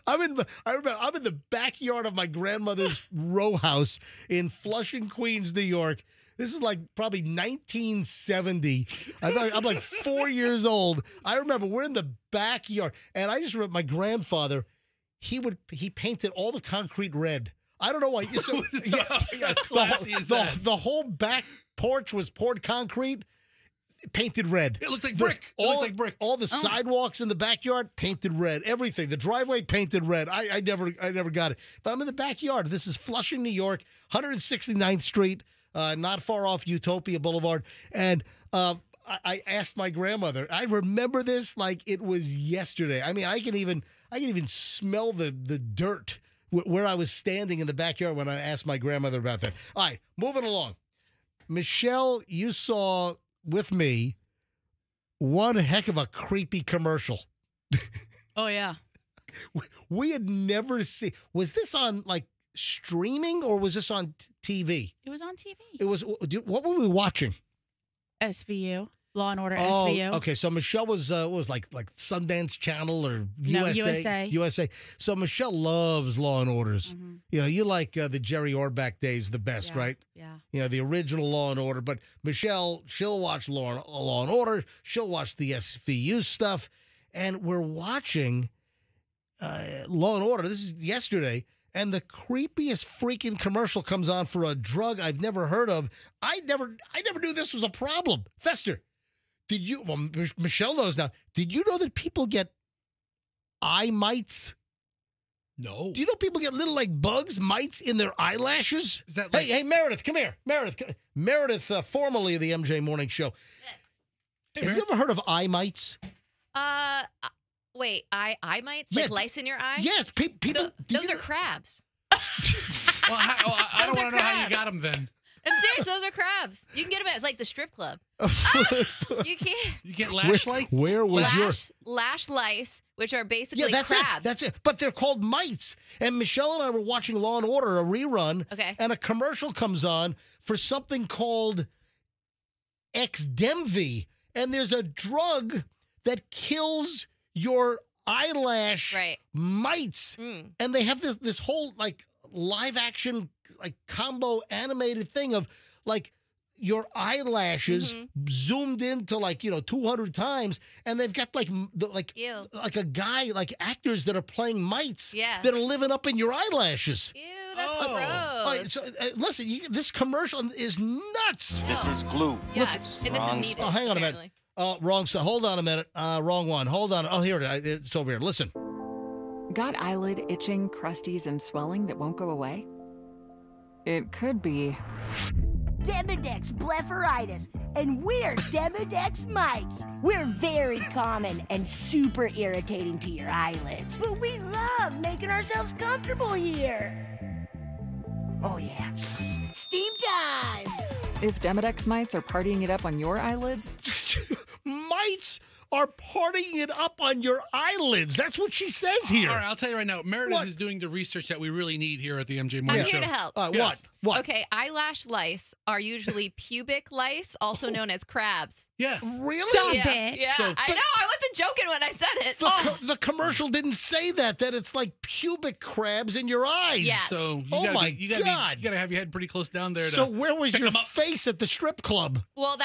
[SPEAKER 1] I remember I'm in the backyard of my grandmother's row house in Flushing, Queens, New York. This is like probably 1970. I'm like 4 years old. I remember we're in the backyard, and I just remember my grandfather. He painted all the concrete red. I don't know why. So, the whole back porch was poured concrete, painted red.
[SPEAKER 2] It looked like brick.
[SPEAKER 1] All the sidewalks in the backyard painted red. Everything. The driveway painted red. I never got it. But I'm in the backyard. This is Flushing, New York, 169th Street. Not far off Utopia Boulevard. And I asked my grandmother. I remember this like it was yesterday. I mean, I can even smell the dirt where I was standing in the backyard when I asked my grandmother about that. All right, moving along. Michelle, you saw with me one heck of a creepy commercial.
[SPEAKER 3] Oh, yeah.
[SPEAKER 1] We had never seen. Was this on like streaming or was this on TV?
[SPEAKER 3] It was on TV.
[SPEAKER 1] It was. What were we watching?
[SPEAKER 3] SVU, Law and Order. SVU.
[SPEAKER 1] Okay. So Michelle was like Sundance Channel or USA. USA. So Michelle loves Law and Orders. You like the Jerry Orbach days the best, right?
[SPEAKER 3] Yeah.
[SPEAKER 1] The original Law and Order. But Michelle, she'll watch Law and Order. She'll watch the SVU stuff, and we're watching Law and Order. This is yesterday. And the creepiest freaking commercial comes on for a drug I've never heard of. I never knew this was a problem. Fester, did you? Well, Michelle knows now. Did you know that people get eye mites?
[SPEAKER 2] No.
[SPEAKER 1] Do you know people get little like bugs, mites in their eyelashes?
[SPEAKER 2] Is that like...
[SPEAKER 1] Hey, Meredith, come here. Meredith, formerly of the MJ Morning Show.
[SPEAKER 2] Hey,
[SPEAKER 1] Have you ever heard of eye mites?
[SPEAKER 10] Wait, eye mites?
[SPEAKER 1] Yeah,
[SPEAKER 10] like lice in your eye?
[SPEAKER 1] Yes, people.
[SPEAKER 10] Those are crabs.
[SPEAKER 2] Well, I don't want to know how you got them then.
[SPEAKER 10] I'm serious. Those are crabs. You can get them at like the strip club. You can't.
[SPEAKER 2] You get lash lice?
[SPEAKER 1] Where was
[SPEAKER 10] lash lice, which are basically
[SPEAKER 1] that's
[SPEAKER 10] crabs.
[SPEAKER 1] it. That's it. But they're called mites. And Michelle and I were watching Law and Order, a rerun.
[SPEAKER 10] Okay.
[SPEAKER 1] And a commercial comes on for something called Xdemvy. And there's a drug that kills your eyelash mites. And they have this whole like live action like combo animated thing of like your eyelashes zoomed into like 200 times, and they've got like a guy like actors that are playing mites that are living up in your eyelashes.
[SPEAKER 10] Ew, that's gross.
[SPEAKER 1] So listen, this commercial is nuts.
[SPEAKER 11] This is glue.
[SPEAKER 10] Yeah, and this is needed.
[SPEAKER 1] Oh, hang on a minute. Wrong. So hold on a minute. Wrong one. Hold on. Oh, here it is. It's over here. Listen.
[SPEAKER 12] Got eyelid itching, crusties, and swelling that won't go away? It could be
[SPEAKER 13] Demodex blepharitis, and we're Demodex mites. We're very common and super irritating to your eyelids, but we love making ourselves comfortable here. Oh yeah, steam time!
[SPEAKER 12] if Demodex mites are partying it up on your eyelids.
[SPEAKER 1] Mites are partying it up on your eyelids. That's what she says here.
[SPEAKER 2] All right, I'll tell you right now. Meredith is doing the research that we really need here at the MJ Morning Show.
[SPEAKER 10] I'm here to help.
[SPEAKER 2] Yes.
[SPEAKER 1] What?
[SPEAKER 10] Okay, eyelash lice are usually pubic lice, also known as crabs.
[SPEAKER 2] Yeah.
[SPEAKER 1] Really?
[SPEAKER 10] Yeah.
[SPEAKER 1] So
[SPEAKER 10] I know. I wasn't joking when I said it.
[SPEAKER 1] The commercial didn't say that it's like pubic crabs in your eyes.
[SPEAKER 10] Yes.
[SPEAKER 2] So you gotta have your head pretty close down there.
[SPEAKER 1] So where was your face at the strip club?
[SPEAKER 10] Well,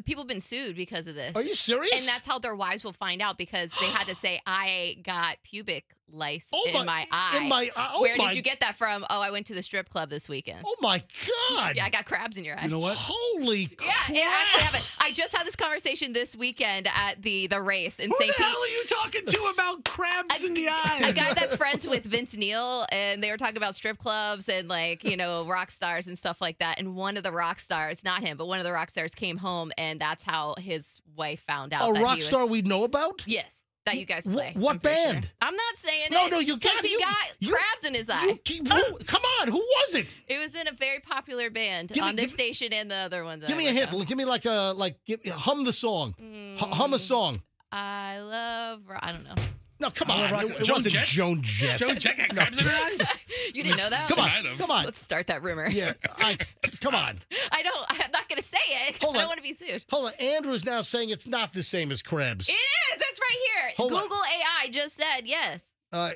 [SPEAKER 10] people have been sued because of this.
[SPEAKER 1] Are you serious?
[SPEAKER 10] And that's how their wives will find out, because they had to say, I got pubic lice in my eye. Where did you get that from? Oh, I went to the strip club this weekend.
[SPEAKER 1] Oh my God.
[SPEAKER 10] Yeah, I got crabs in your eye.
[SPEAKER 2] You know what?
[SPEAKER 1] Holy crap.
[SPEAKER 10] Yeah, it actually happened. I just had this conversation this weekend at the race in
[SPEAKER 2] Who
[SPEAKER 10] St.
[SPEAKER 2] the hell are you talking to about crabs in the eyes?
[SPEAKER 10] A guy that's friends with Vince Neil, and they were talking about strip clubs and rock stars and stuff like that. And one of the rock stars, not him, but one of the rock stars came home, and that's how his wife found out.
[SPEAKER 1] A rock star we know about?
[SPEAKER 10] Yes. That you guys play.
[SPEAKER 1] What band?
[SPEAKER 10] Sure. I'm not saying
[SPEAKER 1] No,
[SPEAKER 10] it.
[SPEAKER 1] you got
[SPEAKER 10] Because he got crabs in his eye.
[SPEAKER 1] Come on, who was it?
[SPEAKER 10] It was in a very popular band on this station and the other ones.
[SPEAKER 1] Give me a hint. Give me hum the song. Hum a song.
[SPEAKER 10] I don't know.
[SPEAKER 1] No, come on. It wasn't Joan Jett.
[SPEAKER 2] Joan Jett got crabs in her eyes?
[SPEAKER 10] You didn't know that?
[SPEAKER 1] Come on.
[SPEAKER 10] Let's start that rumor.
[SPEAKER 1] Yeah, come on.
[SPEAKER 10] I'm not going to say it. I don't want to be sued.
[SPEAKER 1] Hold on. Andrew's now saying it's not the same as crabs.
[SPEAKER 10] It is. It's right here. Google AI just said yes.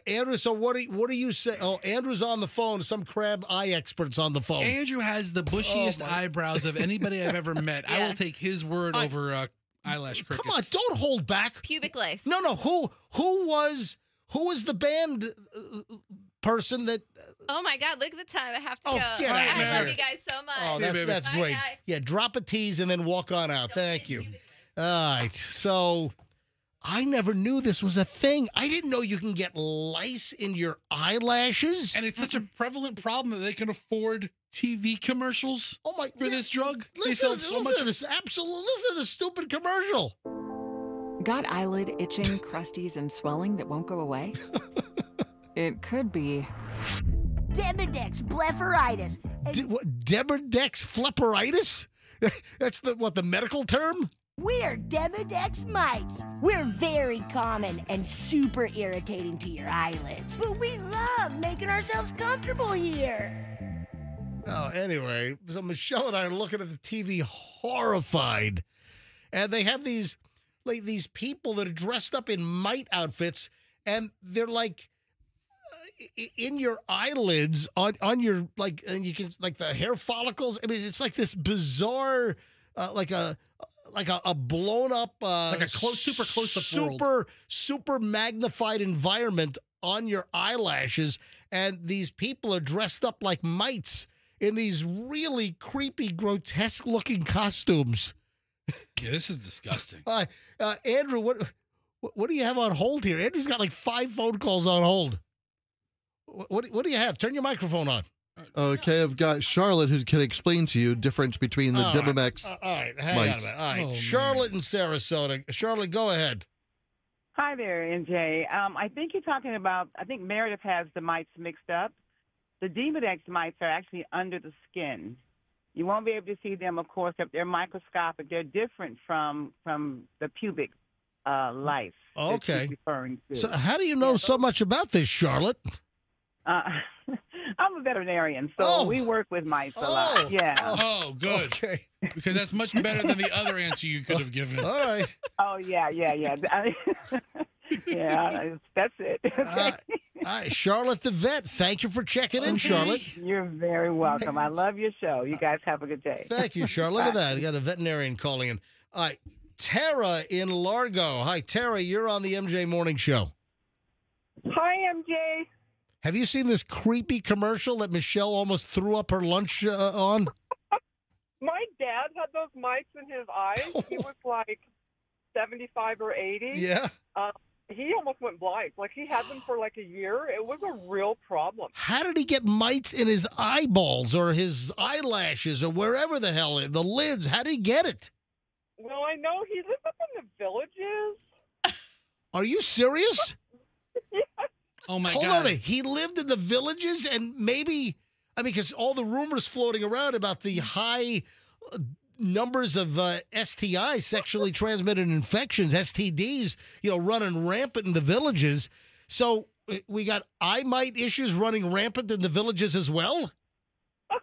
[SPEAKER 1] Andrew, so what do you say? Oh, Andrew's on the phone. Some crab eye expert's on the phone.
[SPEAKER 2] Andrew has the bushiest eyebrows of anybody I've ever met. I will take his word over eyelash crickets.
[SPEAKER 1] Come on, don't hold back.
[SPEAKER 10] Pubic lice.
[SPEAKER 1] No. Who was the band person that?
[SPEAKER 10] Oh my God! Look at the time. I have to go.
[SPEAKER 1] Get out of
[SPEAKER 10] I
[SPEAKER 1] here.
[SPEAKER 10] love you guys so much.
[SPEAKER 1] Oh, that's
[SPEAKER 10] Bye,
[SPEAKER 1] great.
[SPEAKER 10] guys.
[SPEAKER 1] Yeah, drop a tease and then walk on out. Thank you. All right. So I never knew this was a thing. I didn't know you can get lice in your eyelashes.
[SPEAKER 2] And it's such a prevalent problem that they can afford TV commercials for this drug.
[SPEAKER 1] Listen to this stupid commercial.
[SPEAKER 12] Got eyelid itching, crusties, and swelling that won't go away? It could be
[SPEAKER 13] Demodex blepharitis.
[SPEAKER 1] Demodex blepharitis? That's the medical term?
[SPEAKER 13] We're Demodex mites. We're very common and super irritating to your eyelids, but we love making ourselves comfortable here.
[SPEAKER 1] Oh, anyway, so Michelle and I are looking at the TV horrified, and they have these people that are dressed up in mite outfits, and they're like in your eyelids on your and you can the hair follicles. I mean, it's like this bizarre like a blown up
[SPEAKER 2] super close up
[SPEAKER 1] super magnified environment on your eyelashes, and these people are dressed up like mites in these really creepy, grotesque looking costumes.
[SPEAKER 2] Yeah, this is disgusting.
[SPEAKER 1] Andrew, what do you have on hold here? Andrew's got 5 phone calls on hold. What do you have? Turn your microphone on.
[SPEAKER 6] Okay, I've got Charlotte who can explain to you difference between the Demodex.
[SPEAKER 1] All right, hang on a minute. All right, Charlotte in Sarasota. Charlotte, go ahead.
[SPEAKER 11] Hi there, MJ. I think you're talking about, I think Meredith has the mites mixed up. The Demodex mites are actually under the skin. You won't be able to see them, of course, if they're microscopic. They're different from the pubic lice.
[SPEAKER 1] Okay.
[SPEAKER 11] That she's referring to.
[SPEAKER 1] So how do you know so much about this, Charlotte?
[SPEAKER 11] I'm a veterinarian, so we work with mice a lot. Yeah.
[SPEAKER 2] Oh, good.
[SPEAKER 1] Okay.
[SPEAKER 2] Because that's much better than the other answer you could have given.
[SPEAKER 1] All right.
[SPEAKER 11] Oh, yeah. Yeah, that's it.
[SPEAKER 1] All right, Charlotte the vet. Thank you for checking in, Charlotte.
[SPEAKER 11] You're very welcome. I love your show. You guys have a good day.
[SPEAKER 1] Thank you, Charlotte. Look at that. You got a veterinarian calling in. All right, Tara in Largo. Hi, Tara. You're on the MJ Morning Show.
[SPEAKER 14] Hi, MJ.
[SPEAKER 1] Have you seen this creepy commercial that Michelle almost threw up her lunch on?
[SPEAKER 14] My dad had those mites in his eyes. He was like 75 or 80.
[SPEAKER 1] Yeah.
[SPEAKER 14] He almost went blind. Like, he had them for like a year. It was a real problem.
[SPEAKER 1] How did he get mites in his eyeballs or his eyelashes or wherever the hell, the lids? How did he get it?
[SPEAKER 14] Well, I know he lived up in the villages.
[SPEAKER 1] Are you serious?
[SPEAKER 14] Yeah.
[SPEAKER 2] Oh, my
[SPEAKER 1] Hold
[SPEAKER 2] God.
[SPEAKER 1] on a minute. He lived in the villages and maybe, because all the rumors floating around about the high numbers of STIs, sexually transmitted infections, STDs, running rampant in the villages. So we got eye mite issues running rampant in the villages as well?
[SPEAKER 14] I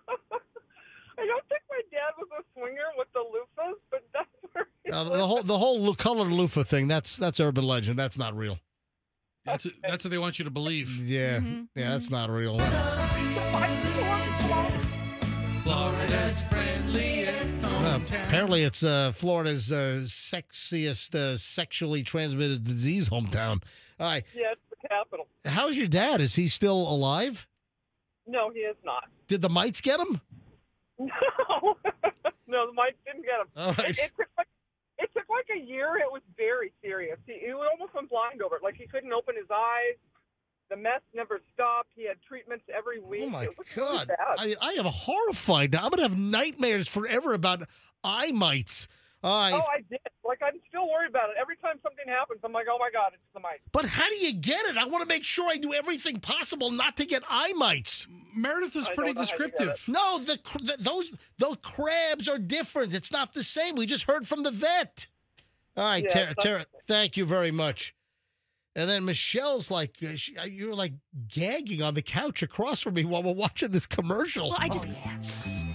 [SPEAKER 14] don't think my dad was a swinger with the loofahs, but that's where
[SPEAKER 1] the whole colored loofah thing, that's urban legend. That's not real.
[SPEAKER 2] That's what they want you to believe.
[SPEAKER 1] Yeah, that's not real.
[SPEAKER 2] Florida's friendliest hometown.
[SPEAKER 1] Apparently, it's Florida's sexiest sexually transmitted disease hometown. All right.
[SPEAKER 14] Yeah, it's the capital.
[SPEAKER 1] How's your dad? Is he still alive?
[SPEAKER 14] No, he is not.
[SPEAKER 1] Did the mites get him?
[SPEAKER 14] No. No, the mites didn't get him.
[SPEAKER 1] All right.
[SPEAKER 14] It took like a year. It was very serious. He almost went blind over it. Like, he couldn't open his eyes. The mess never stopped. He had treatments every week.
[SPEAKER 1] Oh, my
[SPEAKER 14] it was
[SPEAKER 1] God.
[SPEAKER 14] really bad.
[SPEAKER 1] I am horrified now. I'm going to have nightmares forever about eye mites.
[SPEAKER 14] I did. Like, I'm still worried about it. Every time something happens, I'm like, oh, my God, it's the mites.
[SPEAKER 1] But how do you get it? I want to make sure I do everything possible not to get eye mites.
[SPEAKER 2] Meredith was pretty descriptive.
[SPEAKER 1] No, those crabs are different. It's not the same. We just heard from the vet. All right,
[SPEAKER 14] Yeah,
[SPEAKER 1] Tara, thank you very much. And then Michelle's like, you're like gagging on the couch across from me while we're watching this commercial.
[SPEAKER 3] Well, I just...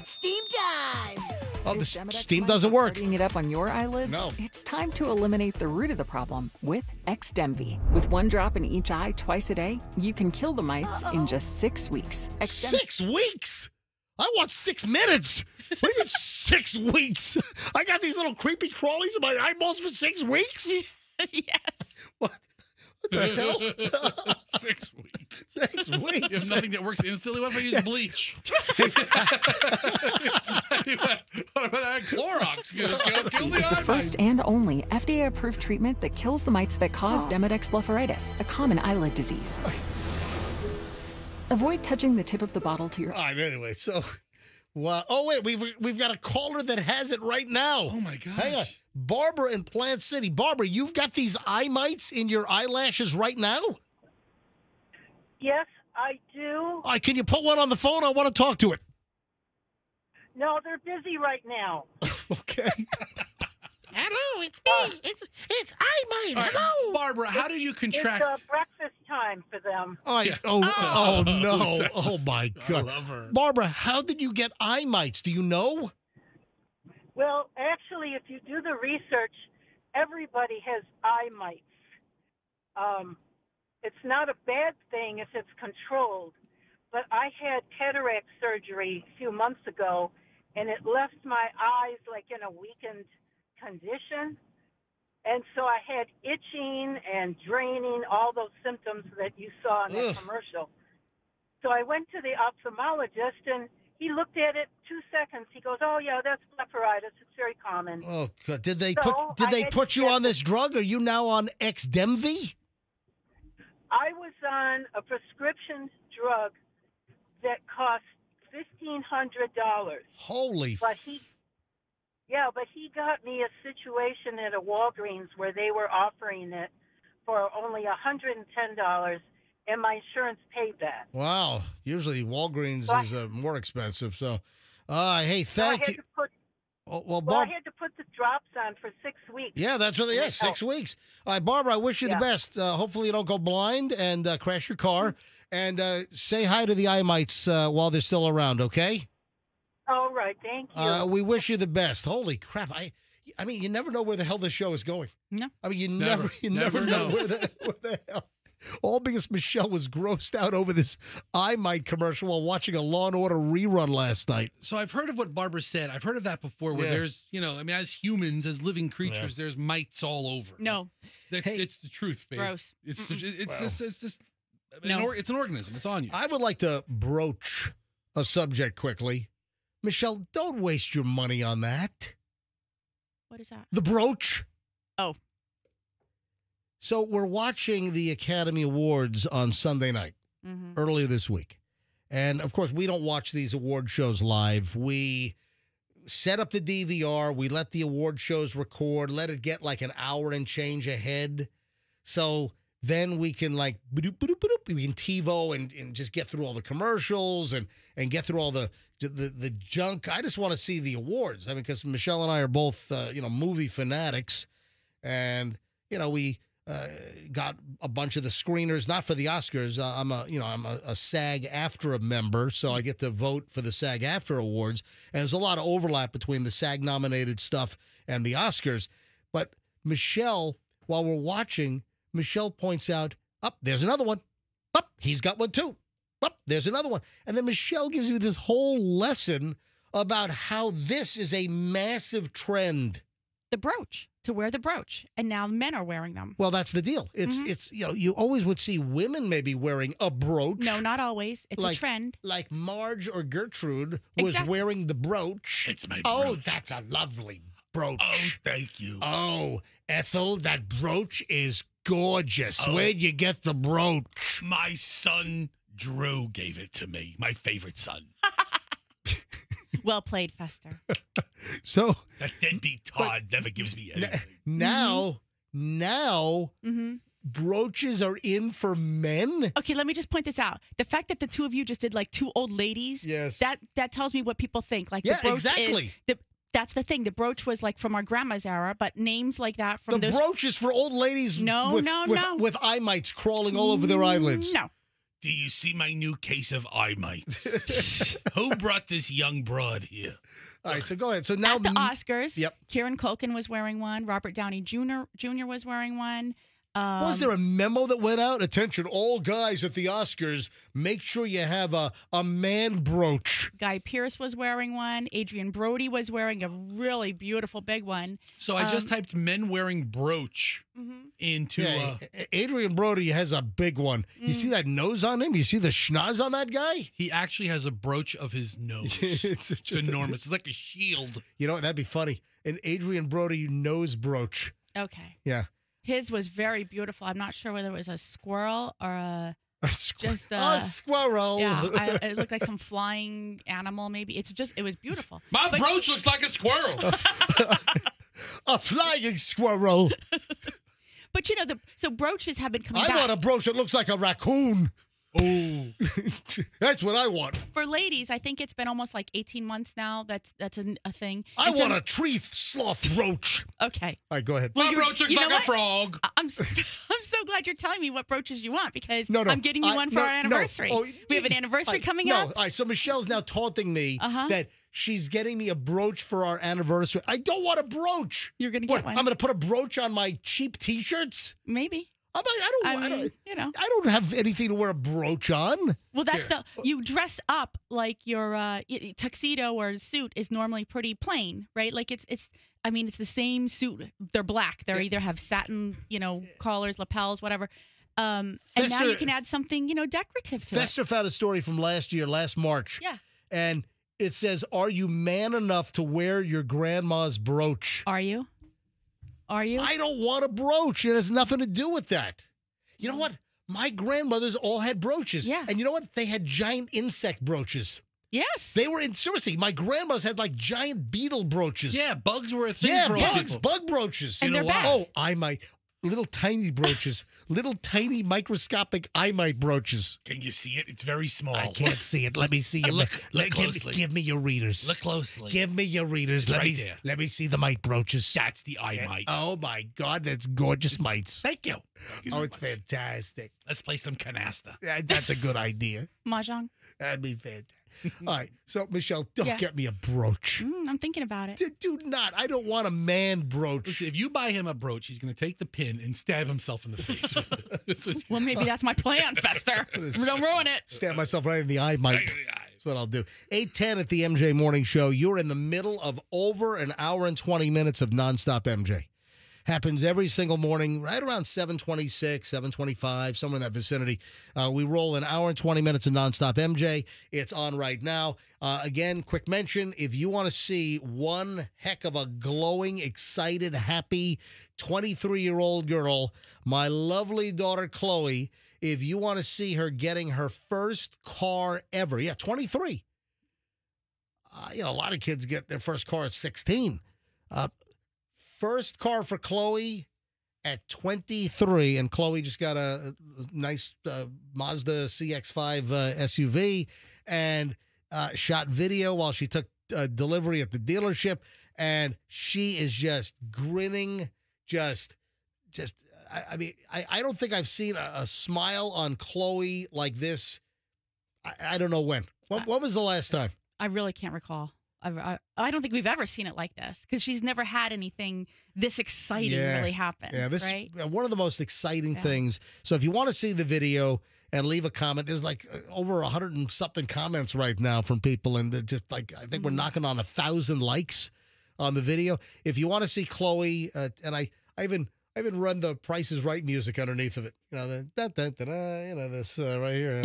[SPEAKER 13] Steam time!
[SPEAKER 1] Oh, the
[SPEAKER 12] Is Demodex
[SPEAKER 1] steam
[SPEAKER 12] mites
[SPEAKER 1] doesn't work.
[SPEAKER 12] Partying it up on your eyelids?
[SPEAKER 1] No.
[SPEAKER 12] It's time to eliminate the root of the problem with Xdemvy. With 1 drop in each eye twice a day, you can kill the mites in just 6 weeks.
[SPEAKER 1] 6 weeks? I want 6 minutes. What do you mean 6 weeks? I got these little creepy crawlies in my eyeballs for 6 weeks?
[SPEAKER 3] Yes.
[SPEAKER 1] What the hell?
[SPEAKER 2] 6 weeks.
[SPEAKER 1] 6 weeks.
[SPEAKER 2] You have nothing that works instantly. What if I use bleach? What about Clorox? Kill
[SPEAKER 12] Is the
[SPEAKER 2] eye
[SPEAKER 12] first and only FDA-approved treatment that kills the mites that cause Demodex blepharitis, a common eyelid disease. Avoid touching the tip of the bottle to your
[SPEAKER 1] All right, anyway, so... Well, oh, wait, we've got a caller that has it right now.
[SPEAKER 2] Oh, my gosh.
[SPEAKER 1] Hang on. Barbara in Plant City. Barbara, you've got these eye mites in your eyelashes right now?
[SPEAKER 15] Yes, I do.
[SPEAKER 1] All right, can you put one on the phone? I want to talk to it.
[SPEAKER 15] No, they're busy right now.
[SPEAKER 1] Okay.
[SPEAKER 9] Hello, it's me. It's eye mite.
[SPEAKER 2] All right,
[SPEAKER 9] Hello.
[SPEAKER 2] Barbara, how did you contract?
[SPEAKER 15] It's breakfast time for them.
[SPEAKER 1] All right.
[SPEAKER 2] Yeah.
[SPEAKER 1] Oh, no.
[SPEAKER 2] That's-
[SPEAKER 1] Oh, my God.
[SPEAKER 2] I love her.
[SPEAKER 1] Barbara, how did you get eye mites? Do you know?
[SPEAKER 15] Well, actually, if you do the research, everybody has eye mites. It's not a bad thing if it's controlled, but I had cataract surgery a few months ago, and it left my eyes like in a weakened condition. And so I had itching and draining, all those symptoms that you saw in that commercial. So I went to the ophthalmologist, and he looked at it 2 seconds. He goes, "Oh yeah, that's blepharitis. It's very common."
[SPEAKER 1] Oh, God. Did they
[SPEAKER 15] So
[SPEAKER 1] put
[SPEAKER 15] I had
[SPEAKER 1] you on this drug? Are you now on Xdemvy?
[SPEAKER 15] I was on a prescription drug that cost $1,500.
[SPEAKER 1] Holy.
[SPEAKER 15] But he got me a situation at a Walgreens where they were offering it for only $110, and my insurance paid that.
[SPEAKER 1] Wow. Usually Walgreens is more expensive. So, hey, thank you.
[SPEAKER 15] I had to put the drops on for 6 weeks.
[SPEAKER 1] Yeah, that's what they are. 6 weeks. All right, Barbara, I wish you the best. Hopefully you don't go blind and crash your car. And say hi to the eye mites while they're still around, okay?
[SPEAKER 15] All right, thank you.
[SPEAKER 1] We wish you the best. Holy crap. I mean, you never know where the hell this show is going.
[SPEAKER 3] No.
[SPEAKER 1] I mean, you never know where the hell. All because Michelle was grossed out over this I Might commercial while watching a Law and Order rerun last night.
[SPEAKER 2] So I've heard of what Barbara said. I've heard of that before where there's, as humans, as living creatures, there's mites all over.
[SPEAKER 3] No.
[SPEAKER 2] It's the truth, babe.
[SPEAKER 3] Gross.
[SPEAKER 2] It's just it's an organism. It's on you.
[SPEAKER 1] I would like to broach a subject quickly. Michelle, don't waste your money on that.
[SPEAKER 3] What is that?
[SPEAKER 1] The brooch.
[SPEAKER 3] Oh.
[SPEAKER 1] So we're watching the Academy Awards on Sunday night, earlier this week. And, of course, we don't watch these award shows live. We set up the DVR. We let the award shows record, let it get like an hour and change ahead. So then we can we can TiVo and just get through all the commercials and get through all the junk. I just want to see the awards. I mean, because Michelle and I are both, movie fanatics. And, we got a bunch of the screeners, not for the Oscars. I'm a SAG-AFTRA member, so I get to vote for the SAG-AFTRA awards. And there's a lot of overlap between the SAG-nominated stuff and the Oscars. But Michelle, while we're watching, Michelle points out, there's another one. He's got one too. There's another one. And then Michelle gives me this whole lesson about how this is a massive trend.
[SPEAKER 3] The brooch. To wear the brooch, and now men are wearing them.
[SPEAKER 1] Well, that's the deal. It's you always would see women maybe wearing a brooch.
[SPEAKER 3] No, not always. It's a trend.
[SPEAKER 1] Like Marge or Gertrude was wearing the brooch.
[SPEAKER 2] It's my brooch.
[SPEAKER 1] Oh, that's a lovely brooch.
[SPEAKER 2] Oh, thank you.
[SPEAKER 1] Oh, Ethel, that brooch is gorgeous. Where'd you get the brooch?
[SPEAKER 2] My son Drew gave it to me. My favorite son.
[SPEAKER 3] Well played, Fester.
[SPEAKER 1] So
[SPEAKER 2] that deadbeat Todd never gives me anything.
[SPEAKER 1] Now, brooches are in for men.
[SPEAKER 3] Okay, let me just point this out. The fact that the two of you just did like two old ladies, that tells me what people think. Like the brooch
[SPEAKER 1] exactly.
[SPEAKER 3] That's the thing. The brooch was like from our grandma's era, but names like that from
[SPEAKER 1] the brooch is for old ladies.
[SPEAKER 3] No,
[SPEAKER 1] with eye mites crawling all over their eyelids.
[SPEAKER 3] No.
[SPEAKER 2] Do you see my new case of eye mites? Who brought this young broad here?
[SPEAKER 1] All right, so go ahead. So now
[SPEAKER 3] at the Oscars, Kieran Culkin was wearing one. Robert Downey Jr. was wearing one.
[SPEAKER 1] Was there a memo that went out? Attention, all guys at the Oscars, make sure you have a man brooch.
[SPEAKER 3] Guy Pearce was wearing one. Adrian Brody was wearing a really beautiful big one.
[SPEAKER 2] So I just typed men wearing brooch into...
[SPEAKER 1] Adrian Brody has a big one. You see that nose on him? You see the schnoz on that guy?
[SPEAKER 2] He actually has a brooch of his nose. It's enormous. It's like a shield.
[SPEAKER 1] You know what? That'd be funny. An Adrian Brody nose brooch.
[SPEAKER 3] Okay.
[SPEAKER 1] Yeah.
[SPEAKER 3] His was very beautiful. I'm not sure whether it was a squirrel or a
[SPEAKER 1] squirrel.
[SPEAKER 3] Yeah, it looked like some flying animal. Maybe it was beautiful.
[SPEAKER 2] My brooch looks like a squirrel.
[SPEAKER 1] A flying squirrel.
[SPEAKER 3] But so brooches have been coming back.
[SPEAKER 1] I want a brooch that looks like a raccoon.
[SPEAKER 2] Oh,
[SPEAKER 1] that's what I want.
[SPEAKER 3] For ladies, I think it's been almost like 18 months now. That's a thing.
[SPEAKER 1] I want a tree sloth brooch.
[SPEAKER 3] Okay.
[SPEAKER 1] All right, go ahead.
[SPEAKER 2] My brooch looks like a frog.
[SPEAKER 3] I'm so glad you're telling me what brooches you want because I'm getting you one for our anniversary. We have an anniversary coming up.
[SPEAKER 1] All right, so Michelle's now taunting me that she's getting me a brooch for our anniversary. I don't want a brooch.
[SPEAKER 3] You're going to get one.
[SPEAKER 1] I'm going to put a brooch on my cheap T-shirts?
[SPEAKER 3] Maybe.
[SPEAKER 1] I don't have anything to wear a brooch on.
[SPEAKER 3] Well, you dress up like your tuxedo or suit is normally pretty plain, right? Like it's the same suit. They're black. They either have satin, collars, lapels, whatever. And now you can add something, decorative to it.
[SPEAKER 1] Fester found a story from last March.
[SPEAKER 3] Yeah.
[SPEAKER 1] And it says, "Are you man enough to wear your grandma's brooch?"
[SPEAKER 3] Are you? Are you?
[SPEAKER 1] I don't want a brooch. It has nothing to do with that. You know what? My grandmothers all had brooches.
[SPEAKER 3] Yeah.
[SPEAKER 1] And you know what? They had giant insect brooches.
[SPEAKER 3] Yes.
[SPEAKER 1] They were seriously, my grandma's had like giant beetle brooches.
[SPEAKER 2] Yeah, bugs were a thing for people.
[SPEAKER 1] Bug brooches.
[SPEAKER 3] And they're bad.
[SPEAKER 1] Oh, I might. Little tiny brooches. Little tiny microscopic I might brooches.
[SPEAKER 16] Can you see it? It's very small.
[SPEAKER 1] I can't see it. Let me see your
[SPEAKER 16] Look closely.
[SPEAKER 1] Give me your readers.
[SPEAKER 16] Look closely.
[SPEAKER 1] Give me your readers.
[SPEAKER 16] It's
[SPEAKER 1] Let me see the mite brooches.
[SPEAKER 16] That's the eye mite.
[SPEAKER 1] Oh my God, that's gorgeous mites.
[SPEAKER 16] Thank you. Thank you so
[SPEAKER 1] It's
[SPEAKER 16] much.
[SPEAKER 1] fantastic.
[SPEAKER 16] Let's play some canasta.
[SPEAKER 1] That's a good idea.
[SPEAKER 3] Mahjong.
[SPEAKER 1] That'd be fantastic. All right, so Michelle, don't
[SPEAKER 3] Yeah.
[SPEAKER 1] get me a brooch.
[SPEAKER 3] I'm thinking about it.
[SPEAKER 1] Do not. I don't want a man brooch.
[SPEAKER 2] Listen, if you buy him a brooch, he's going to take the pin and stab himself in the face with it. That's what's
[SPEAKER 3] Well, maybe that's my plan, Fester. Don't ruin it.
[SPEAKER 1] Stab myself right in the eye, Mike. That's what I'll do. 8:10 at the MJ Morning Show. You're in the middle of over an hour and 20 minutes of nonstop MJ. Happens every single morning, right around 7:26, 7:25, somewhere in that vicinity. We roll an hour and 20 minutes of nonstop MJ. It's on right now. Again, quick mention, if you want to see one heck of a glowing, excited, happy 23-year-old girl, my lovely daughter Chloe, if you want to see her getting her first car ever, 23. A lot of kids get their first car at 16. First car for Chloe at 23, and Chloe just got a nice Mazda CX-5 SUV and shot video while she took delivery at the dealership, and she is just grinning, I mean, I don't think I've seen a smile on Chloe like this. I don't know when. When was the last time?
[SPEAKER 3] I really can't recall. I don't think we've ever seen it like this because she's never had anything this exciting really happen.
[SPEAKER 1] Yeah, this
[SPEAKER 3] right?
[SPEAKER 1] is one of the most exciting things. So if you want to see the video and leave a comment, there's like over 100 and something comments right now from people, and they're just like, I think we're knocking on 1,000 likes on the video. If you want to see Chloe, and I even run the Price is Right music underneath of it. This right here.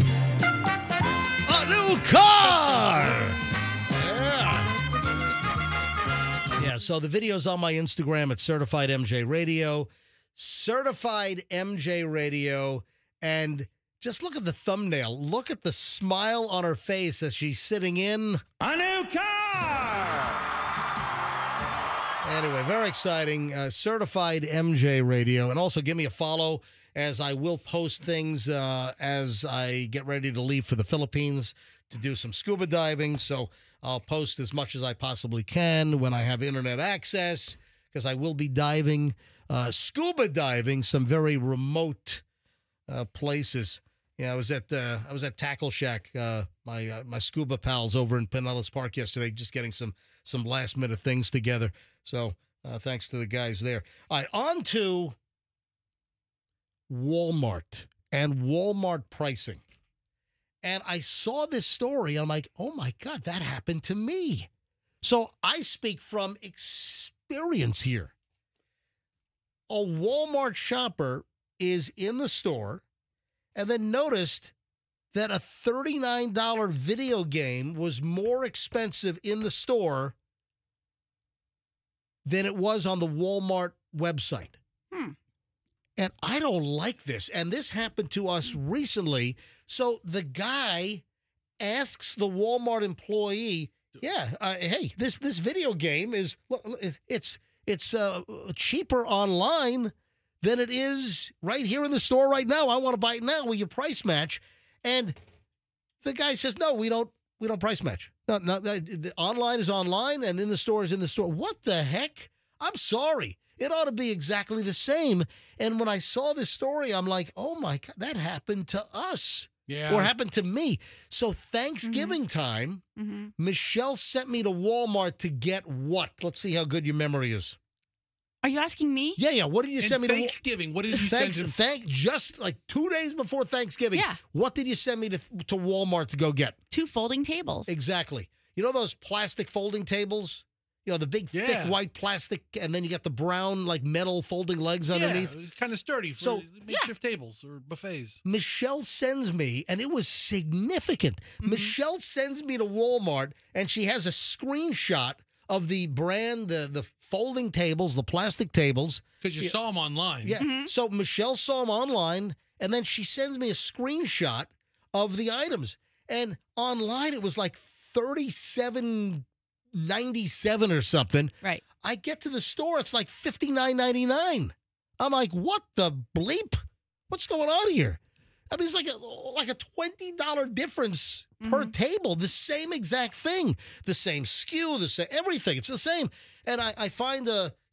[SPEAKER 1] A new car. Yeah, so the video's on my Instagram at Certified MJ Radio. Certified MJ Radio. And just look at the thumbnail. Look at the smile on her face as she's sitting in a new car. Anyway, very exciting. Certified MJ Radio. And also give me a follow as I will post things as I get ready to leave for the Philippines to do some scuba diving. So I'll post as much as I possibly can when I have internet access, because I will be diving, scuba diving, some very remote places. Yeah, I was at Tackle Shack, my scuba pals over in Pinellas Park yesterday, just getting some last minute things together. So thanks to the guys there. All right, on to Walmart and Walmart pricing. And I saw this story. I'm like, oh, my God, that happened to me. So I speak from experience here. A Walmart shopper is in the store and then noticed that a $39 video game was more expensive in the store than it was on the Walmart website. And I don't like this. And this happened to us recently. So the guy asks the Walmart employee, hey, this video game is, it's cheaper online than it is right here in the store right now. I want to buy it now. Will you price match? And the guy says, no, we don't price match. No, the online is online and in the store is in the store. What the heck? I'm sorry. It ought to be exactly the same. And when I saw this story, I'm like, oh, my God, that happened to us.
[SPEAKER 2] Yeah.
[SPEAKER 1] Or happened to me. So Thanksgiving time, Michelle sent me to Walmart to get what? Let's see how good your memory is.
[SPEAKER 3] Are you asking me?
[SPEAKER 1] Yeah. What did you send me to
[SPEAKER 2] Thanksgiving? What did you send him?
[SPEAKER 1] Just like 2 days before Thanksgiving.
[SPEAKER 3] Yeah.
[SPEAKER 1] What did you send me to Walmart to go get?
[SPEAKER 3] 2 folding tables.
[SPEAKER 1] Exactly. You know those plastic folding tables? You know, the big, thick white plastic, and then you got the brown, like, metal folding legs underneath.
[SPEAKER 2] Yeah, it's kind of sturdy for makeshift tables or buffets.
[SPEAKER 1] Michelle sends me, and it was significant. Michelle sends me to Walmart, and she has a screenshot of the brand, the folding tables, the plastic tables.
[SPEAKER 2] Because you saw them online.
[SPEAKER 1] Yeah. So Michelle saw them online, And then she sends me a screenshot of the items. And online, it was like $37.97 or something.
[SPEAKER 3] Right.
[SPEAKER 1] I get to the store, it's like $59.99. I'm like, what the bleep? What's going on here? I mean, it's like a $20 difference per table. The same exact thing, the same SKU, the same everything. It's the same. And I find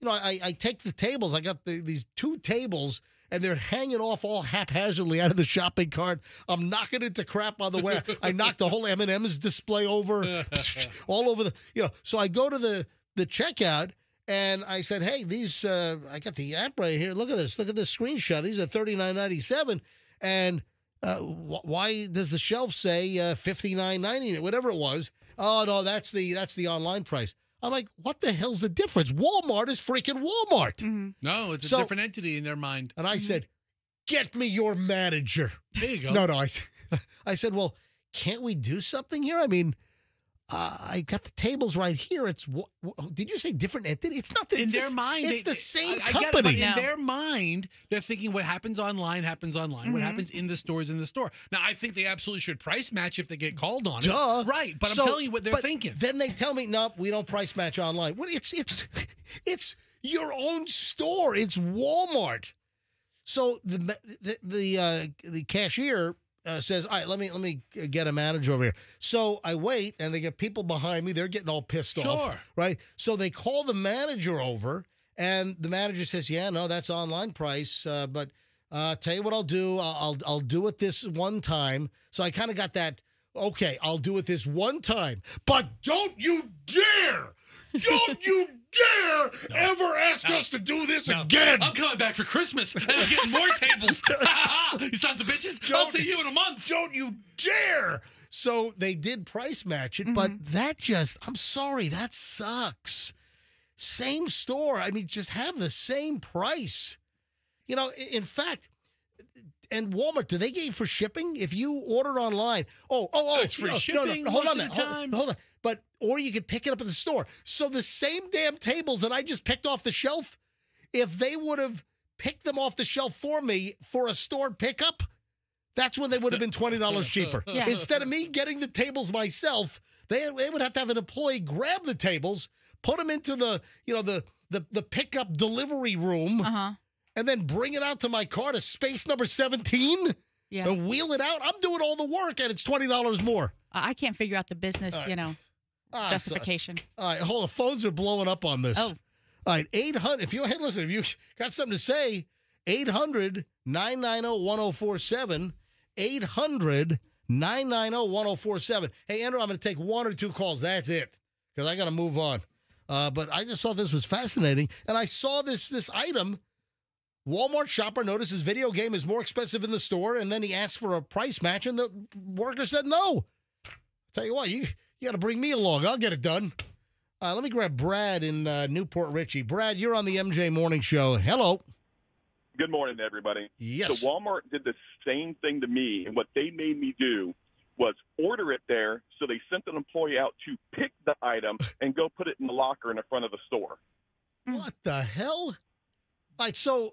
[SPEAKER 1] I take the tables. I got these 2 tables, and they're hanging off all haphazardly out of the shopping cart. I'm knocking into crap on the way. I knocked the whole M&M's display over, all over the. So I go to the checkout. And I said, hey, these, I got the app right here. Look at this. Look at this screenshot. These are $39.97. And why does the shelf say $59.90, whatever it was? Oh, no, that's the online price. I'm like, what the hell's the difference? Walmart is freaking Walmart.
[SPEAKER 2] No, it's a different entity in their mind.
[SPEAKER 1] And I said, get me your manager.
[SPEAKER 2] There you go.
[SPEAKER 1] No, I said, well, can't we do something here? I mean, I got the tables right here. It's did you say different entity? It's not
[SPEAKER 2] in their mind.
[SPEAKER 1] It's the same company.
[SPEAKER 2] I get it, but in their mind, they're thinking what happens online happens online. What happens in the store is in the store. Now, I think they absolutely should price match if they get called on it. Right, but I'm telling you what they're thinking.
[SPEAKER 1] Then they tell me, no, we don't price match online. What? It's your own store. It's Walmart. So the cashier says, all right, let me get a manager over here. So I wait, and they get people behind me. They're getting all pissed off, right? So they call the manager over, and the manager says, yeah, no, that's online price, but tell you what I'll do. I'll do it this one time. So I kind of got that, okay, I'll do it this one time, but don't you dare ever ask us to do this again.
[SPEAKER 2] I'm coming back for Christmas, and I'm getting more tables. You sons of bitches. I'll see you in a month.
[SPEAKER 1] Don't you dare. So they did price match it, but that I'm sorry, that sucks. Same store. I mean, just have the same price. In fact, and Walmart, do they get you for shipping? If you order online,
[SPEAKER 2] it's free shipping.
[SPEAKER 1] No, hold on,
[SPEAKER 2] Hold
[SPEAKER 1] on. Or you could pick it up at the store. So the same damn tables that I just picked off the shelf, if they would have picked them off the shelf for me for a store pickup, that's when they would have been $20 cheaper.
[SPEAKER 3] Yeah.
[SPEAKER 1] Instead of me getting the tables myself, they would have to have an employee grab the tables, put them into the pickup delivery room, and then bring it out to my car to space number 17 and wheel it out. I'm doing all the work, and it's $20 more.
[SPEAKER 3] I can't figure out the business, justification.
[SPEAKER 1] All right, hold on. Phones are blowing up on this.
[SPEAKER 3] Oh.
[SPEAKER 1] All right, 800. If you got something to say, 800-990-1047. 800-990-1047. Hey, Andrew, I'm going to take 1 or 2 calls. That's it, because I got to move on. But I just thought this was fascinating, and I saw this item. Walmart shopper notices video game is more expensive in the store, and then he asked for a price match, and the worker said no. Tell you what, you got to bring me along. I'll get it done. Let me grab Brad in Newport Richey. Brad, you're on the MJ Morning Show. Hello.
[SPEAKER 17] Good morning, everybody.
[SPEAKER 1] Yes.
[SPEAKER 17] So Walmart did the same thing to me, and what they made me do was order it there, so they sent an employee out to pick the item and go put it in the locker in the front of the store.
[SPEAKER 1] What the hell? All right, so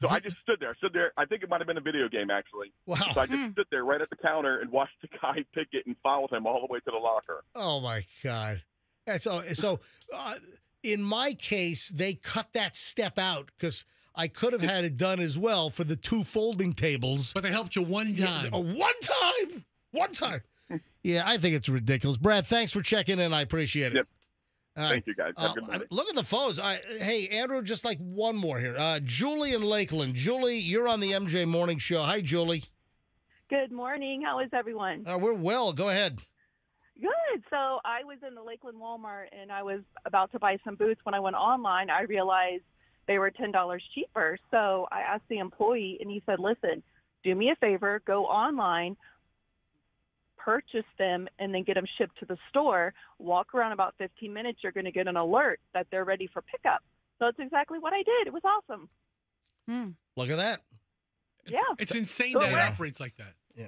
[SPEAKER 17] I just stood there. I think it might have been a video game, actually.
[SPEAKER 1] Wow.
[SPEAKER 17] So I just stood there right at the counter and watched the guy pick it and followed him all the way to the locker.
[SPEAKER 1] Oh, my God. So in my case, they cut that step out because I could have had it done as well for the 2 folding tables.
[SPEAKER 2] But they helped you one time.
[SPEAKER 1] One time. Yeah, I think it's ridiculous. Brad, thanks for checking in. I appreciate it.
[SPEAKER 17] Yep. Thank you, guys. Have a good morning.
[SPEAKER 1] Look at the phones. Hey, Andrew, just like one more here. Julie in Lakeland. Julie, you're on the MJ Morning Show. Hi, Julie.
[SPEAKER 18] Good morning. How is everyone?
[SPEAKER 1] We're well. Go ahead.
[SPEAKER 18] Good. So I was in the Lakeland Walmart, and I was about to buy some boots. When I went online, I realized they were $10 cheaper. So I asked the employee, and he said, listen, do me a favor, go online, purchase them, and then get them shipped to the store. Walk around about 15 minutes. You're going to get an alert that they're ready for pickup. So it's exactly what I did. It was awesome.
[SPEAKER 1] Look at that.
[SPEAKER 2] It's insane that it operates like that.
[SPEAKER 1] Yeah.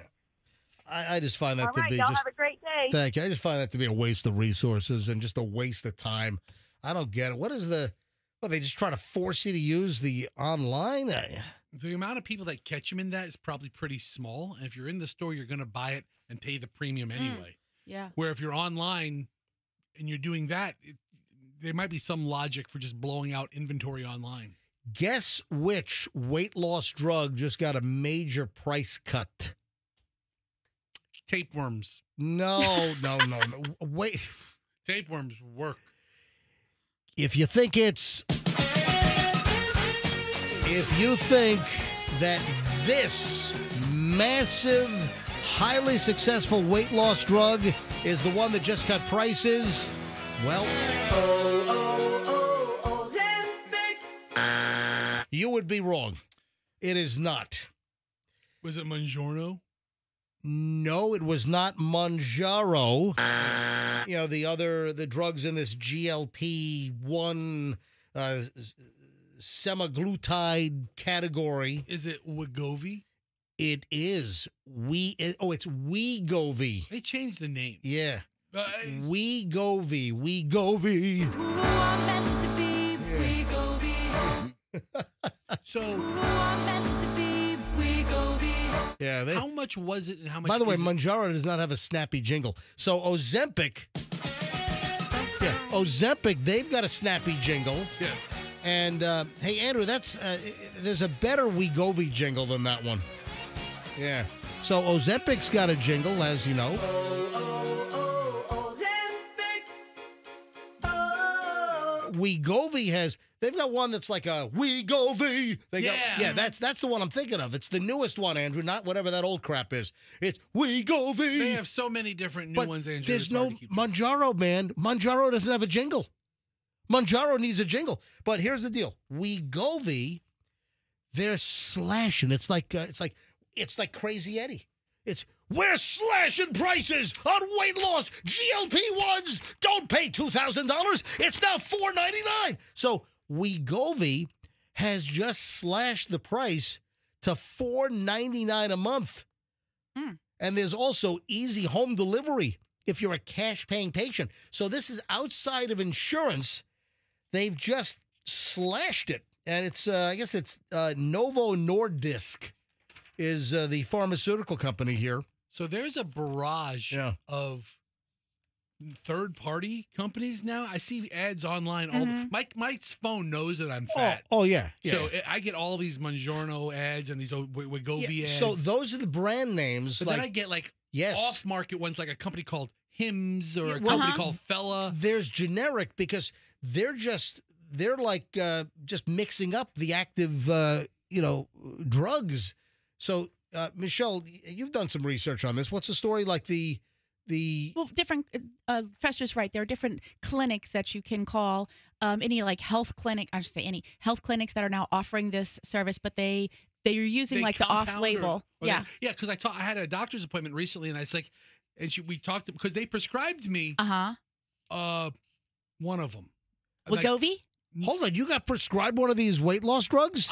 [SPEAKER 1] I just find that
[SPEAKER 18] All
[SPEAKER 1] to
[SPEAKER 18] right,
[SPEAKER 1] be
[SPEAKER 18] y'all
[SPEAKER 1] just.
[SPEAKER 18] have a great day.
[SPEAKER 1] Thank you. I just find that to be a waste of resources and just a waste of time. I don't get it. What is they just try to force you to use the online?
[SPEAKER 2] The amount of people that catch him in that is probably pretty small. And if you're in the store, you're going to buy it and pay the premium anyway.
[SPEAKER 3] Yeah.
[SPEAKER 2] Where if you're online and you're doing that, there might be some logic for just blowing out inventory online.
[SPEAKER 1] Guess which weight loss drug just got a major price cut?
[SPEAKER 2] Tapeworms.
[SPEAKER 1] No. Wait.
[SPEAKER 2] Tapeworms work.
[SPEAKER 1] If you think that this massive, highly successful weight loss drug is the one that just cut prices, well, you would be wrong. It is not.
[SPEAKER 2] Was it Mounjaro?
[SPEAKER 1] No, it was not Mounjaro. You know, the drugs in this GLP-1 semaglutide category.
[SPEAKER 2] Is it Wegovy?
[SPEAKER 1] It is. It's Wegovy.
[SPEAKER 2] They changed the name.
[SPEAKER 1] Yeah. Wegovy.
[SPEAKER 2] So
[SPEAKER 1] yeah,
[SPEAKER 2] how much was it and how much?
[SPEAKER 1] By the way, Mounjaro does not have a snappy jingle. So Ozempic, they've got a snappy jingle.
[SPEAKER 2] Yes.
[SPEAKER 1] And hey, Andrew, there's a better Wegovy jingle than that one. Yeah. So Ozempic's got a jingle, as you know. Wegovy they've got one that's like a Wegovy. That's the one I'm thinking of. It's the newest one, Andrew, not whatever that old crap is. It's Wegovy.
[SPEAKER 2] They have so many different new ones, Andrew.
[SPEAKER 1] There's no Mounjaro, man. Mounjaro doesn't have a jingle. Mounjaro needs a jingle. But here's the deal. Wegovy, they're slashing. It's like Crazy Eddie. We're slashing prices on weight loss GLP-1s. Don't pay $2,000. It's now $4.99. So Wegovy has just slashed the price to $4.99 a month. And there's also easy home delivery if you're a cash-paying patient. So this is outside of insurance. They've just slashed it. And it's, I guess it's Novo Nordisk is the pharmaceutical company here.
[SPEAKER 2] So there's a barrage of third-party companies now. I see ads online. My phone knows that I'm fat.
[SPEAKER 1] Oh yeah.
[SPEAKER 2] So I get all these Mounjaro ads and these Wegovy ads.
[SPEAKER 1] So those are the brand names.
[SPEAKER 2] But then I get off-market ones, like a company called Hims or a company called Fella.
[SPEAKER 1] There's generic because they're just mixing up the active drugs. So Michelle, you've done some research on this. What's the story like?
[SPEAKER 3] Different. Fester's right. There are different clinics that you can call. Any like health clinic. I should say any health clinics that are now offering this service, but they're using like the off-label.
[SPEAKER 2] Because I had a doctor's appointment recently, and I was like, we talked because they prescribed me. One of them.
[SPEAKER 3] Wegovy.
[SPEAKER 1] Hold on, you got prescribed one of these weight loss drugs?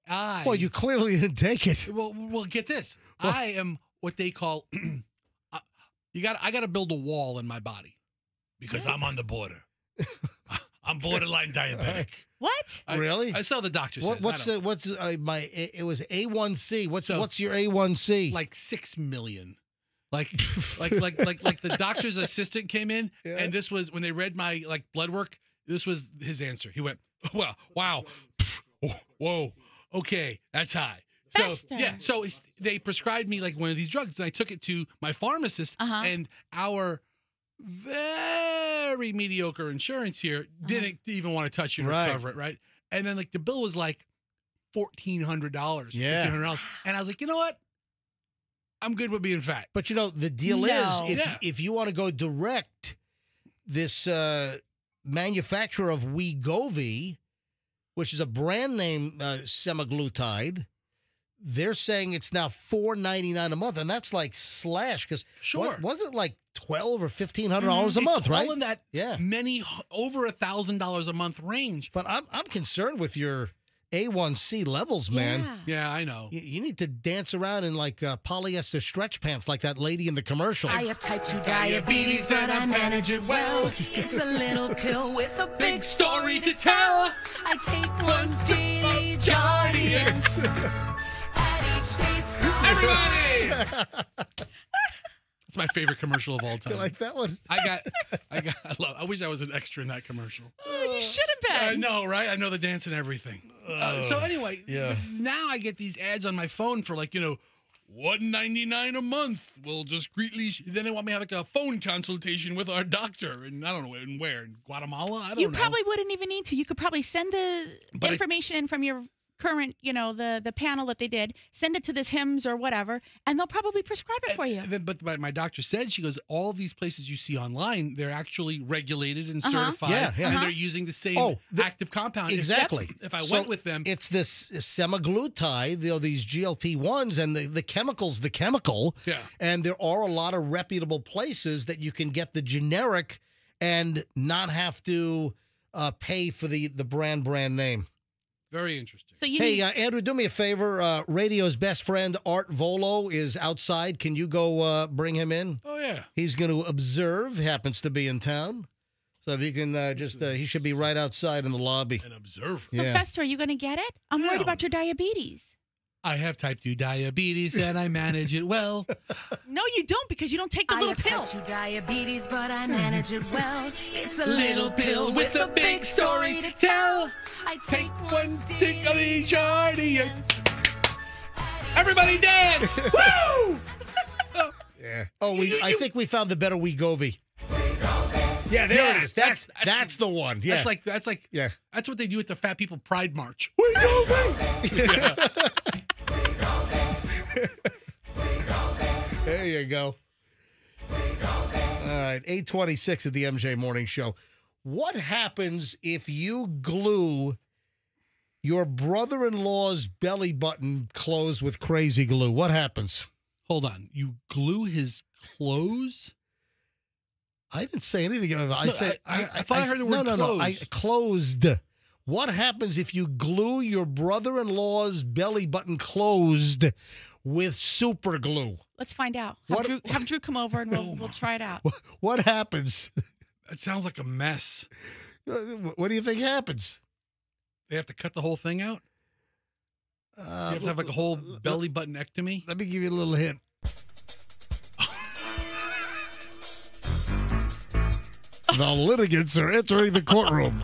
[SPEAKER 1] Well, you clearly didn't take it.
[SPEAKER 2] Well, get this. I am what they call. I got to build a wall in my body because I'm on the border. I'm borderline diabetic.
[SPEAKER 3] What?
[SPEAKER 1] Really?
[SPEAKER 2] I saw the doctor says.
[SPEAKER 1] It was A1C. What's your A1C?
[SPEAKER 2] Like 6 million. Like the doctor's assistant came in, and this was when they read my blood work. This was his answer. He went, "Well, wow, whoa, okay, that's high." So they prescribed me one of these drugs, and I took it to my pharmacist, and our very mediocre insurance here didn't even want to touch it or cover it, right? And then the bill was $1,400, $1,500, and I was like, you know what? I'm good with being fat.
[SPEAKER 1] But the deal is, if you want to go direct, this manufacturer of Wegovy, which is a brand name semaglutide, they're saying it's now $4.99 a month, and that's slash because wasn't it $1,200 or $1,500 a month, right?
[SPEAKER 2] All in that many over $1,000 a month range.
[SPEAKER 1] But I'm concerned with your A1C levels, man.
[SPEAKER 2] Yeah, I know.
[SPEAKER 1] You need to dance around in like polyester stretch pants like that lady in the commercial.
[SPEAKER 19] I have type 2 diabetes, but I manage it well. It's a little pill with a big story to tell. I take one daily Jardians. At each day's
[SPEAKER 2] Everybody! It's my favorite commercial of all time.
[SPEAKER 1] You like that one?
[SPEAKER 2] I wish I was an extra in that commercial.
[SPEAKER 3] Oh, you should have been.
[SPEAKER 2] I know, right? I know the dance and everything. So anyway, now I get these ads on my phone for like, $1.99 a month. We'll discreetly. Then they want me to have like a phone consultation with our doctor, and I don't know where in Guatemala. I don't know.
[SPEAKER 3] You probably wouldn't even need to. You could probably send the information in from your current, the panel that they did, send it to this HIMSS or whatever, and they'll probably prescribe it for you.
[SPEAKER 2] But my doctor said, she goes, all these places you see online, they're actually regulated and certified, and they're using the same active compound.
[SPEAKER 1] Exactly.
[SPEAKER 2] If I went with them.
[SPEAKER 1] It's this semaglutide, these GLP-1s, and the chemical's the chemical.
[SPEAKER 2] Yeah.
[SPEAKER 1] And there are a lot of reputable places that you can get the generic and not have to pay for the brand name.
[SPEAKER 2] Very interesting.
[SPEAKER 3] So
[SPEAKER 1] Andrew, do me a favor. Radio's best friend, Art Volo, is outside. Can you go bring him in?
[SPEAKER 2] Oh, yeah.
[SPEAKER 1] He's going to observe, happens to be in town. So if you can he should be right outside in the lobby.
[SPEAKER 2] And observe.
[SPEAKER 3] So, Fester, are you going to get it? I'm worried about your diabetes.
[SPEAKER 2] I have type 2 diabetes, and I manage it well.
[SPEAKER 3] No, you don't, because you don't take the little pill.
[SPEAKER 19] I have type 2 diabetes, but I manage it well. It's a little pill with a big story to tell. I take one stick of these Jardians.
[SPEAKER 2] Everybody dance! Woo!
[SPEAKER 1] Yeah. Oh, I think we found the better Wegovy. Yeah, there it is. That's the one. Yeah.
[SPEAKER 2] That's like that's what they do at the Fat People Pride March.
[SPEAKER 1] There you go. All right, 8:26 at the MJ Morning Show. What happens if you glue your brother-in-law's belly button closed with crazy glue? What happens?
[SPEAKER 2] Hold on. You glue his clothes?
[SPEAKER 1] I didn't say anything about it. I said
[SPEAKER 2] I thought I heard the word
[SPEAKER 1] no. I closed. What happens if you glue your brother-in-law's belly button closed with super glue?
[SPEAKER 3] Let's find out. Have Drew come over and we'll try it out.
[SPEAKER 1] What happens?
[SPEAKER 2] It sounds like a mess.
[SPEAKER 1] What do you think happens?
[SPEAKER 2] They have to cut the whole thing out? You have to have like a whole belly button-ectomy?
[SPEAKER 1] Let me give you a little hint. The litigants are entering the courtroom.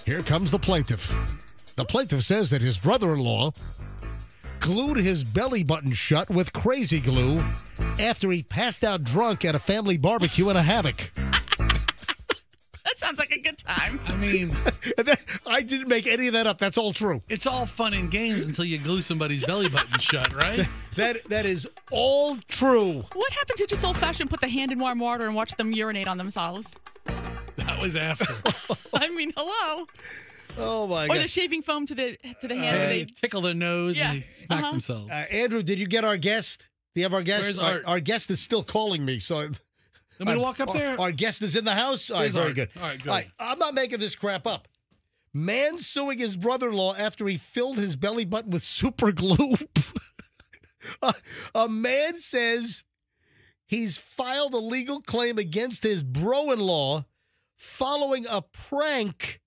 [SPEAKER 1] Here comes the plaintiff. The plaintiff says that his brother-in-law glued his belly button shut with crazy glue after he passed out drunk at a family barbecue in a hammock.
[SPEAKER 3] That sounds like a good time.
[SPEAKER 2] I mean,
[SPEAKER 1] I didn't make any of that up. That's all true.
[SPEAKER 2] It's all fun and games until you glue somebody's belly button shut, right?
[SPEAKER 1] That is all true.
[SPEAKER 3] What happens if just old-fashioned put the hand in warm water and watch them urinate on themselves?
[SPEAKER 2] That was after.
[SPEAKER 3] I mean, hello.
[SPEAKER 1] Oh my God!
[SPEAKER 3] Or the shaving foam to the hand.
[SPEAKER 2] They tickle their nose and they smack themselves.
[SPEAKER 1] Andrew, did you get our guest? Do you have our guest?
[SPEAKER 2] Where's Art?
[SPEAKER 1] Our guest is still calling me. So,
[SPEAKER 2] let me walk up there.
[SPEAKER 1] Our guest is in the house. All right, very good.
[SPEAKER 2] All right, good.
[SPEAKER 1] All right, I'm not making this crap up. Man suing his brother-in-law after he filled his belly button with super glue. A man says he's filed a legal claim against his bro-in-law following a prank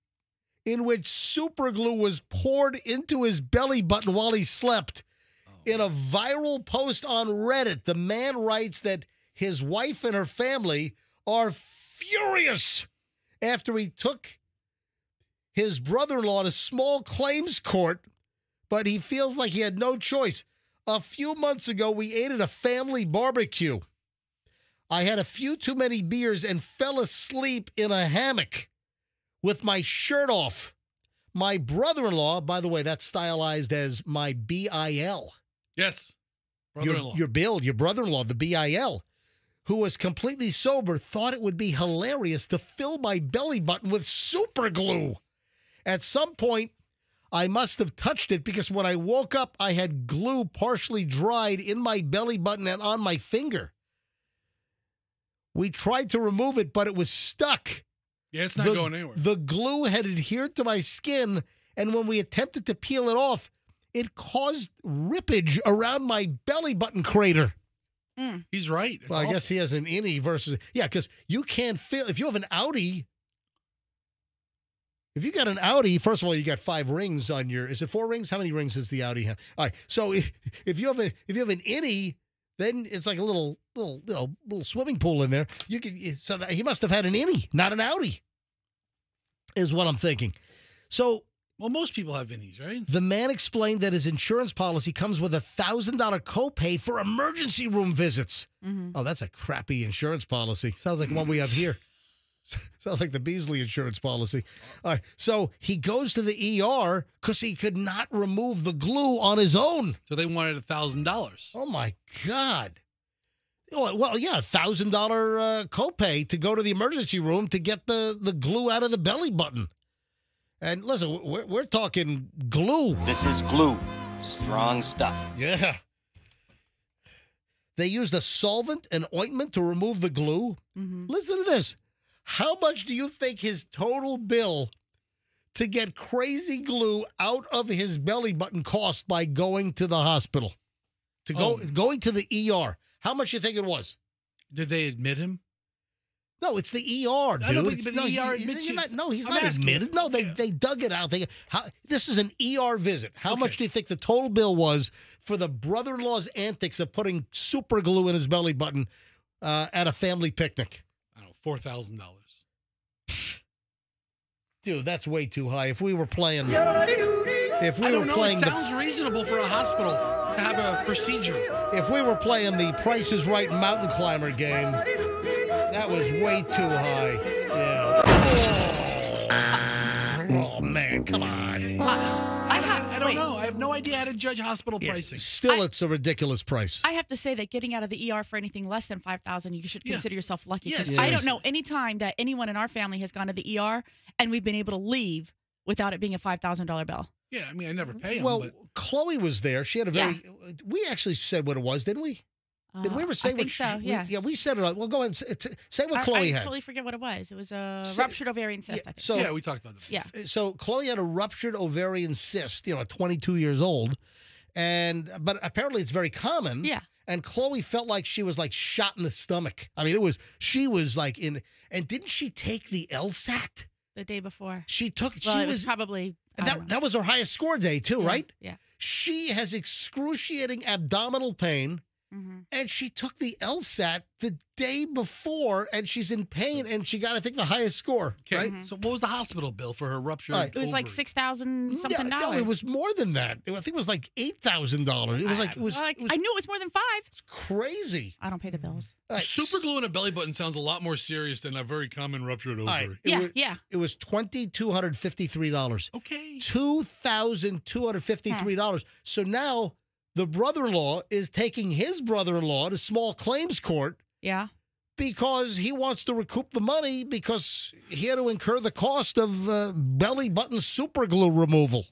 [SPEAKER 1] in which super glue was poured into his belly button while he slept. In a viral post on Reddit, the man writes that his wife and her family are furious after he took his brother-in-law to small claims court, but he feels like he had no choice. A few months ago, we ate at a family barbecue. I had a few too many beers and fell asleep in a hammock with my shirt off. My brother-in-law, by the way, that's stylized as my BIL.
[SPEAKER 2] Yes. Brother-in-law.
[SPEAKER 1] Your brother-in-law, the BIL, who was completely sober, thought it would be hilarious to fill my belly button with super glue. At some point, I must have touched it because when I woke up, I had glue partially dried in my belly button and on my finger. We tried to remove it, but it was stuck.
[SPEAKER 2] Yeah, it's not going anywhere.
[SPEAKER 1] The glue had adhered to my skin, and when we attempted to peel it off, it caused rippage around my belly button crater.
[SPEAKER 2] He's right.
[SPEAKER 1] Well, I guess he has an innie versus... Yeah, because you can't feel... If you have an Audi... If you got an Audi, first of all, you got 5 rings on your... Is it 4 rings? How many rings does the Audi have? All right, so if you have an innie, then it's like a little swimming pool in there. You can... So he must have had an innie, not an Audi, is what I'm thinking. So...
[SPEAKER 2] Well, most people have innies, right?
[SPEAKER 1] The man explained that his insurance policy comes with a $1,000 copay for emergency room visits. Oh, that's a crappy insurance policy. Sounds like the one we have here. Sounds like the Beasley insurance policy. All right, so he goes to the ER because he could not remove the glue on his own.
[SPEAKER 2] So they wanted $1,000.
[SPEAKER 1] Oh, my God. Well, yeah, $1,000 copay to go to the emergency room to get the glue out of the belly button. And listen, we're talking glue.
[SPEAKER 20] This is glue. Strong stuff.
[SPEAKER 1] Yeah. They used a solvent and ointment to remove the glue. Listen to this. How much do you think his total bill to get crazy glue out of his belly button cost by going to the hospital? Going to the ER. How much do you think it was?
[SPEAKER 2] Did they admit him?
[SPEAKER 1] No, it's the ER, dude.
[SPEAKER 2] I know, but the ER admits you.
[SPEAKER 1] No, he's not admitted. No, they dug it out. This is an ER visit. How much do you think the total bill was for the brother-in-law's antics of putting super glue in his belly button at a family picnic?
[SPEAKER 2] I don't know, $4,000.
[SPEAKER 1] Dude, that's way too high. If we were playing...
[SPEAKER 2] It sounds reasonable for a hospital to have a procedure.
[SPEAKER 1] If we were playing the Price is Right mountain climber game, that was way too high. Yeah. Oh, man, come on.
[SPEAKER 2] I don't know. I have no idea how to judge hospital pricing.
[SPEAKER 1] Still, it's a ridiculous price.
[SPEAKER 3] I have to say that getting out of the ER for anything less than $5,000, you should consider yourself lucky.
[SPEAKER 2] Yes.
[SPEAKER 3] Because I don't know any time that anyone in our family has gone to the ER and we've been able to leave without it being a $5,000 bill.
[SPEAKER 2] Yeah, I mean, I never pay them.
[SPEAKER 1] Well, Chloe was there. She had a very... We actually said what it was, didn't we? Did we ever say
[SPEAKER 3] I think so, yeah.
[SPEAKER 1] We said it. Well, go ahead and say what Chloe had.
[SPEAKER 3] I totally forget what it was. It was a ruptured ovarian cyst, I think.
[SPEAKER 1] So,
[SPEAKER 2] we talked about this.
[SPEAKER 3] Yeah.
[SPEAKER 1] So Chloe had a ruptured ovarian cyst, at 22 years old. But apparently it's very common.
[SPEAKER 3] Yeah.
[SPEAKER 1] And Chloe felt like she was like shot in the stomach. I mean, she was like in, and didn't she take the LSAT?
[SPEAKER 3] The day before.
[SPEAKER 1] She took,
[SPEAKER 3] well, it was probably.
[SPEAKER 1] That was her highest score day too, right?
[SPEAKER 3] Yeah.
[SPEAKER 1] She has excruciating abdominal pain. And she took the LSAT the day before, and she's in pain, and she got, I think, the highest score.
[SPEAKER 2] Okay.
[SPEAKER 1] Right?
[SPEAKER 2] So what was the hospital bill for her rupture?
[SPEAKER 3] It was like $6,000 something.
[SPEAKER 1] No, it was more than that. I think it was like $8,000. It was like it was.
[SPEAKER 3] I knew it was more than $5,000.
[SPEAKER 1] It's crazy.
[SPEAKER 3] I don't pay the bills.
[SPEAKER 2] Super glue in a belly button sounds a lot more serious than a very common ruptured ovary.
[SPEAKER 3] Yeah.
[SPEAKER 1] It was $2,253.
[SPEAKER 2] Okay.
[SPEAKER 1] $2,253. So now the brother-in-law is taking his brother-in-law to small claims court.
[SPEAKER 3] Yeah.
[SPEAKER 1] Because he wants to recoup the money because he had to incur the cost of belly button super glue removal.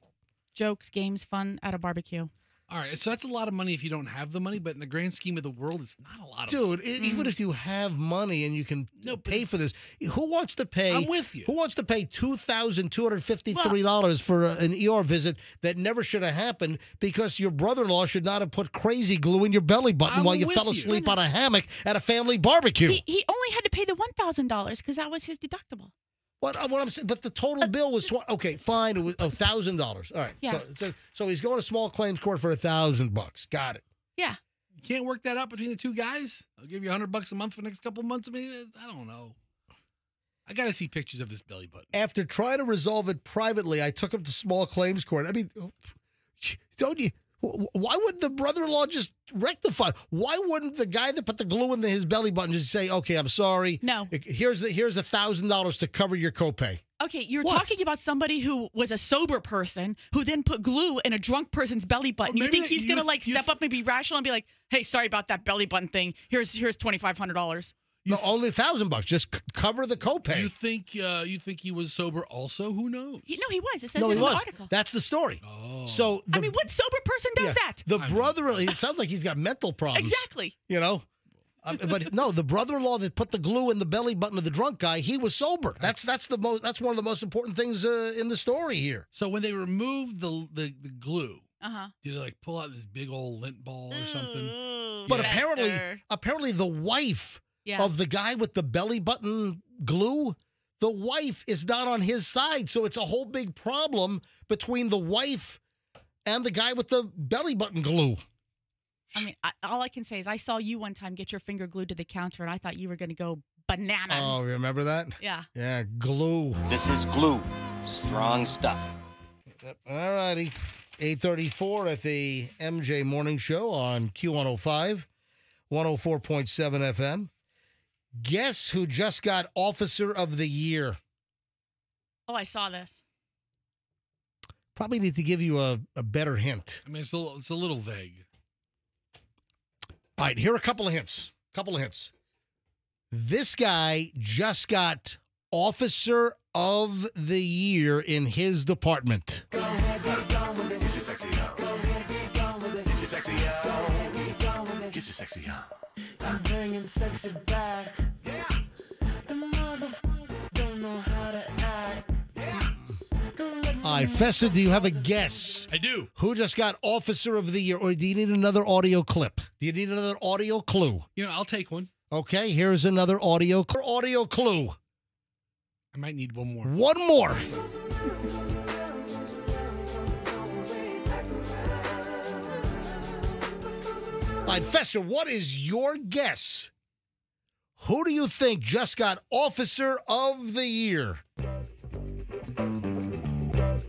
[SPEAKER 3] Jokes, games, fun at a barbecue.
[SPEAKER 2] All right, so that's a lot of money if you don't have the money, but in the grand scheme of the world, it's not a lot of
[SPEAKER 1] money.
[SPEAKER 2] Dude,
[SPEAKER 1] even if you have money and you can pay for this, who wants to pay?
[SPEAKER 2] I'm with you.
[SPEAKER 1] Who wants to pay $2,253 for an ER visit that never should have happened because your brother-in-law should not have put crazy glue in your belly button while you fell asleep on a hammock at a family barbecue?
[SPEAKER 3] He only had to pay the $1,000 because that was his deductible.
[SPEAKER 1] What I'm saying, but the total bill was okay. Fine, it was $1,000. All right.
[SPEAKER 3] Yeah.
[SPEAKER 1] So he's going to small claims court for $1,000. Got it.
[SPEAKER 3] Yeah.
[SPEAKER 2] You can't work that out between the two guys. I'll give you $100 a month for the next couple of months. I mean, I don't know. I got to see pictures of this belly button.
[SPEAKER 1] After trying to resolve it privately, I took him to small claims court. I mean, don't you? Why wouldn't the brother-in-law just rectify? Why wouldn't the guy that put the glue in his belly button just say, "Okay, I'm sorry.
[SPEAKER 3] No.
[SPEAKER 1] Here's $1,000 to cover your copay."
[SPEAKER 3] Okay, you're talking about somebody who was a sober person who then put glue in a drunk person's belly button. You think he's gonna step up and be rational and be like, "Hey, sorry about that belly button thing. Here's $2,500."
[SPEAKER 1] No, only $1,000. Just cover the copay.
[SPEAKER 2] You think he was sober also? Who knows?
[SPEAKER 3] He was. It says in the article.
[SPEAKER 1] That's the story.
[SPEAKER 2] Oh.
[SPEAKER 1] So
[SPEAKER 3] what sober person does that?
[SPEAKER 1] The brother, it sounds like he's got mental problems.
[SPEAKER 3] Exactly.
[SPEAKER 1] But no, the brother-in-law that put the glue in the belly button of the drunk guy, he was sober. That's one of the most important things in the story here.
[SPEAKER 2] So when they removed the glue,
[SPEAKER 3] Uh-huh.
[SPEAKER 2] did it like pull out this big old lint ball or something?
[SPEAKER 1] But apparently the wife of the guy with the belly button glue, the wife is not on his side. So it's a whole big problem between the wife and the guy with the belly button glue.
[SPEAKER 3] I mean, all I can say is I saw you one time get your finger glued to the counter, and I thought you were going to go bananas.
[SPEAKER 1] Oh, remember that?
[SPEAKER 3] Yeah.
[SPEAKER 1] Yeah, glue.
[SPEAKER 20] This is glue. Strong stuff.
[SPEAKER 1] All righty. 8:34 at the MJ Morning Show on Q105, 104.7 FM. Guess who just got Officer of the Year?
[SPEAKER 3] Oh, I saw this.
[SPEAKER 1] Probably need to give you a better hint.
[SPEAKER 2] I mean, it's a little vague.
[SPEAKER 1] All right, here are a couple of hints. This guy just got Officer of the Year in his department.
[SPEAKER 19] Go ahead, get going with it. Get your sexy on. Go ahead, get going with it. Get your sexy on. Go ahead, get going with it. Get your sexy on. I'm bringing sexy back. Yeah. The motherfucker don't know how to act.
[SPEAKER 1] All right, Fester, do you have a guess?
[SPEAKER 2] I do.
[SPEAKER 1] Who just got Officer of the Year, or do you need another audio clip? Do you need another audio clue?
[SPEAKER 2] You know, I'll take one.
[SPEAKER 1] Okay, here's another audio clue.
[SPEAKER 2] I might need one more.
[SPEAKER 1] One more. All right, Fester, what is your guess? Who do you think just got Officer of the Year?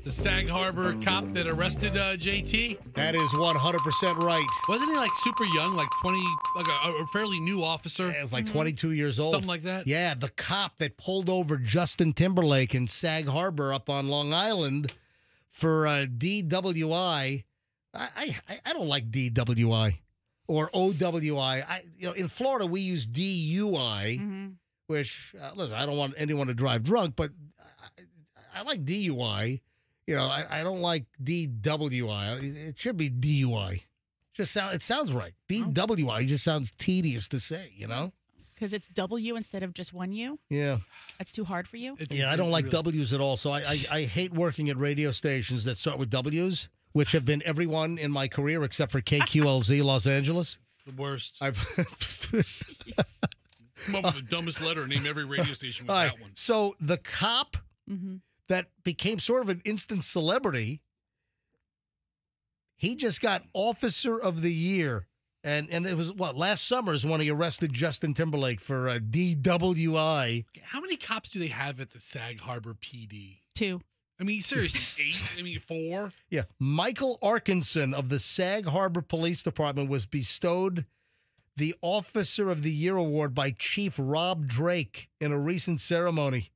[SPEAKER 2] The Sag Harbor cop that arrested JT?
[SPEAKER 1] That is 100% right.
[SPEAKER 2] Wasn't he like super young, like 20, like a fairly new officer?
[SPEAKER 1] Yeah, it was like 22 years old.
[SPEAKER 2] Something like that?
[SPEAKER 1] Yeah, the cop that pulled over Justin Timberlake in Sag Harbor up on Long Island for DWI. I don't like DWI or OWI. In Florida, we use DUI, which, listen, I don't want anyone to drive drunk, but I like DUI. I don't like DWI. It should be DUI. It sounds right. DWI just sounds tedious to say,
[SPEAKER 3] Because it's W instead of just one U?
[SPEAKER 1] Yeah.
[SPEAKER 3] That's too hard for you?
[SPEAKER 1] I don't like W's at all. So I hate working at radio stations that start with W's, which have been everyone in my career except for KQLZ Los Angeles.
[SPEAKER 2] The worst.
[SPEAKER 1] I've
[SPEAKER 2] come up with the dumbest letter, name every radio station with that one.
[SPEAKER 1] So the cop that became sort of an instant celebrity, he just got Officer of the Year. And it was, last summer is when he arrested Justin Timberlake for DWI.
[SPEAKER 2] How many cops do they have at the Sag Harbor PD?
[SPEAKER 3] 2.
[SPEAKER 2] I mean, seriously, 8? I mean, 4?
[SPEAKER 1] Yeah. Michael Arkinson of the Sag Harbor Police Department was bestowed the Officer of the Year award by Chief Rob Drake in a recent ceremony.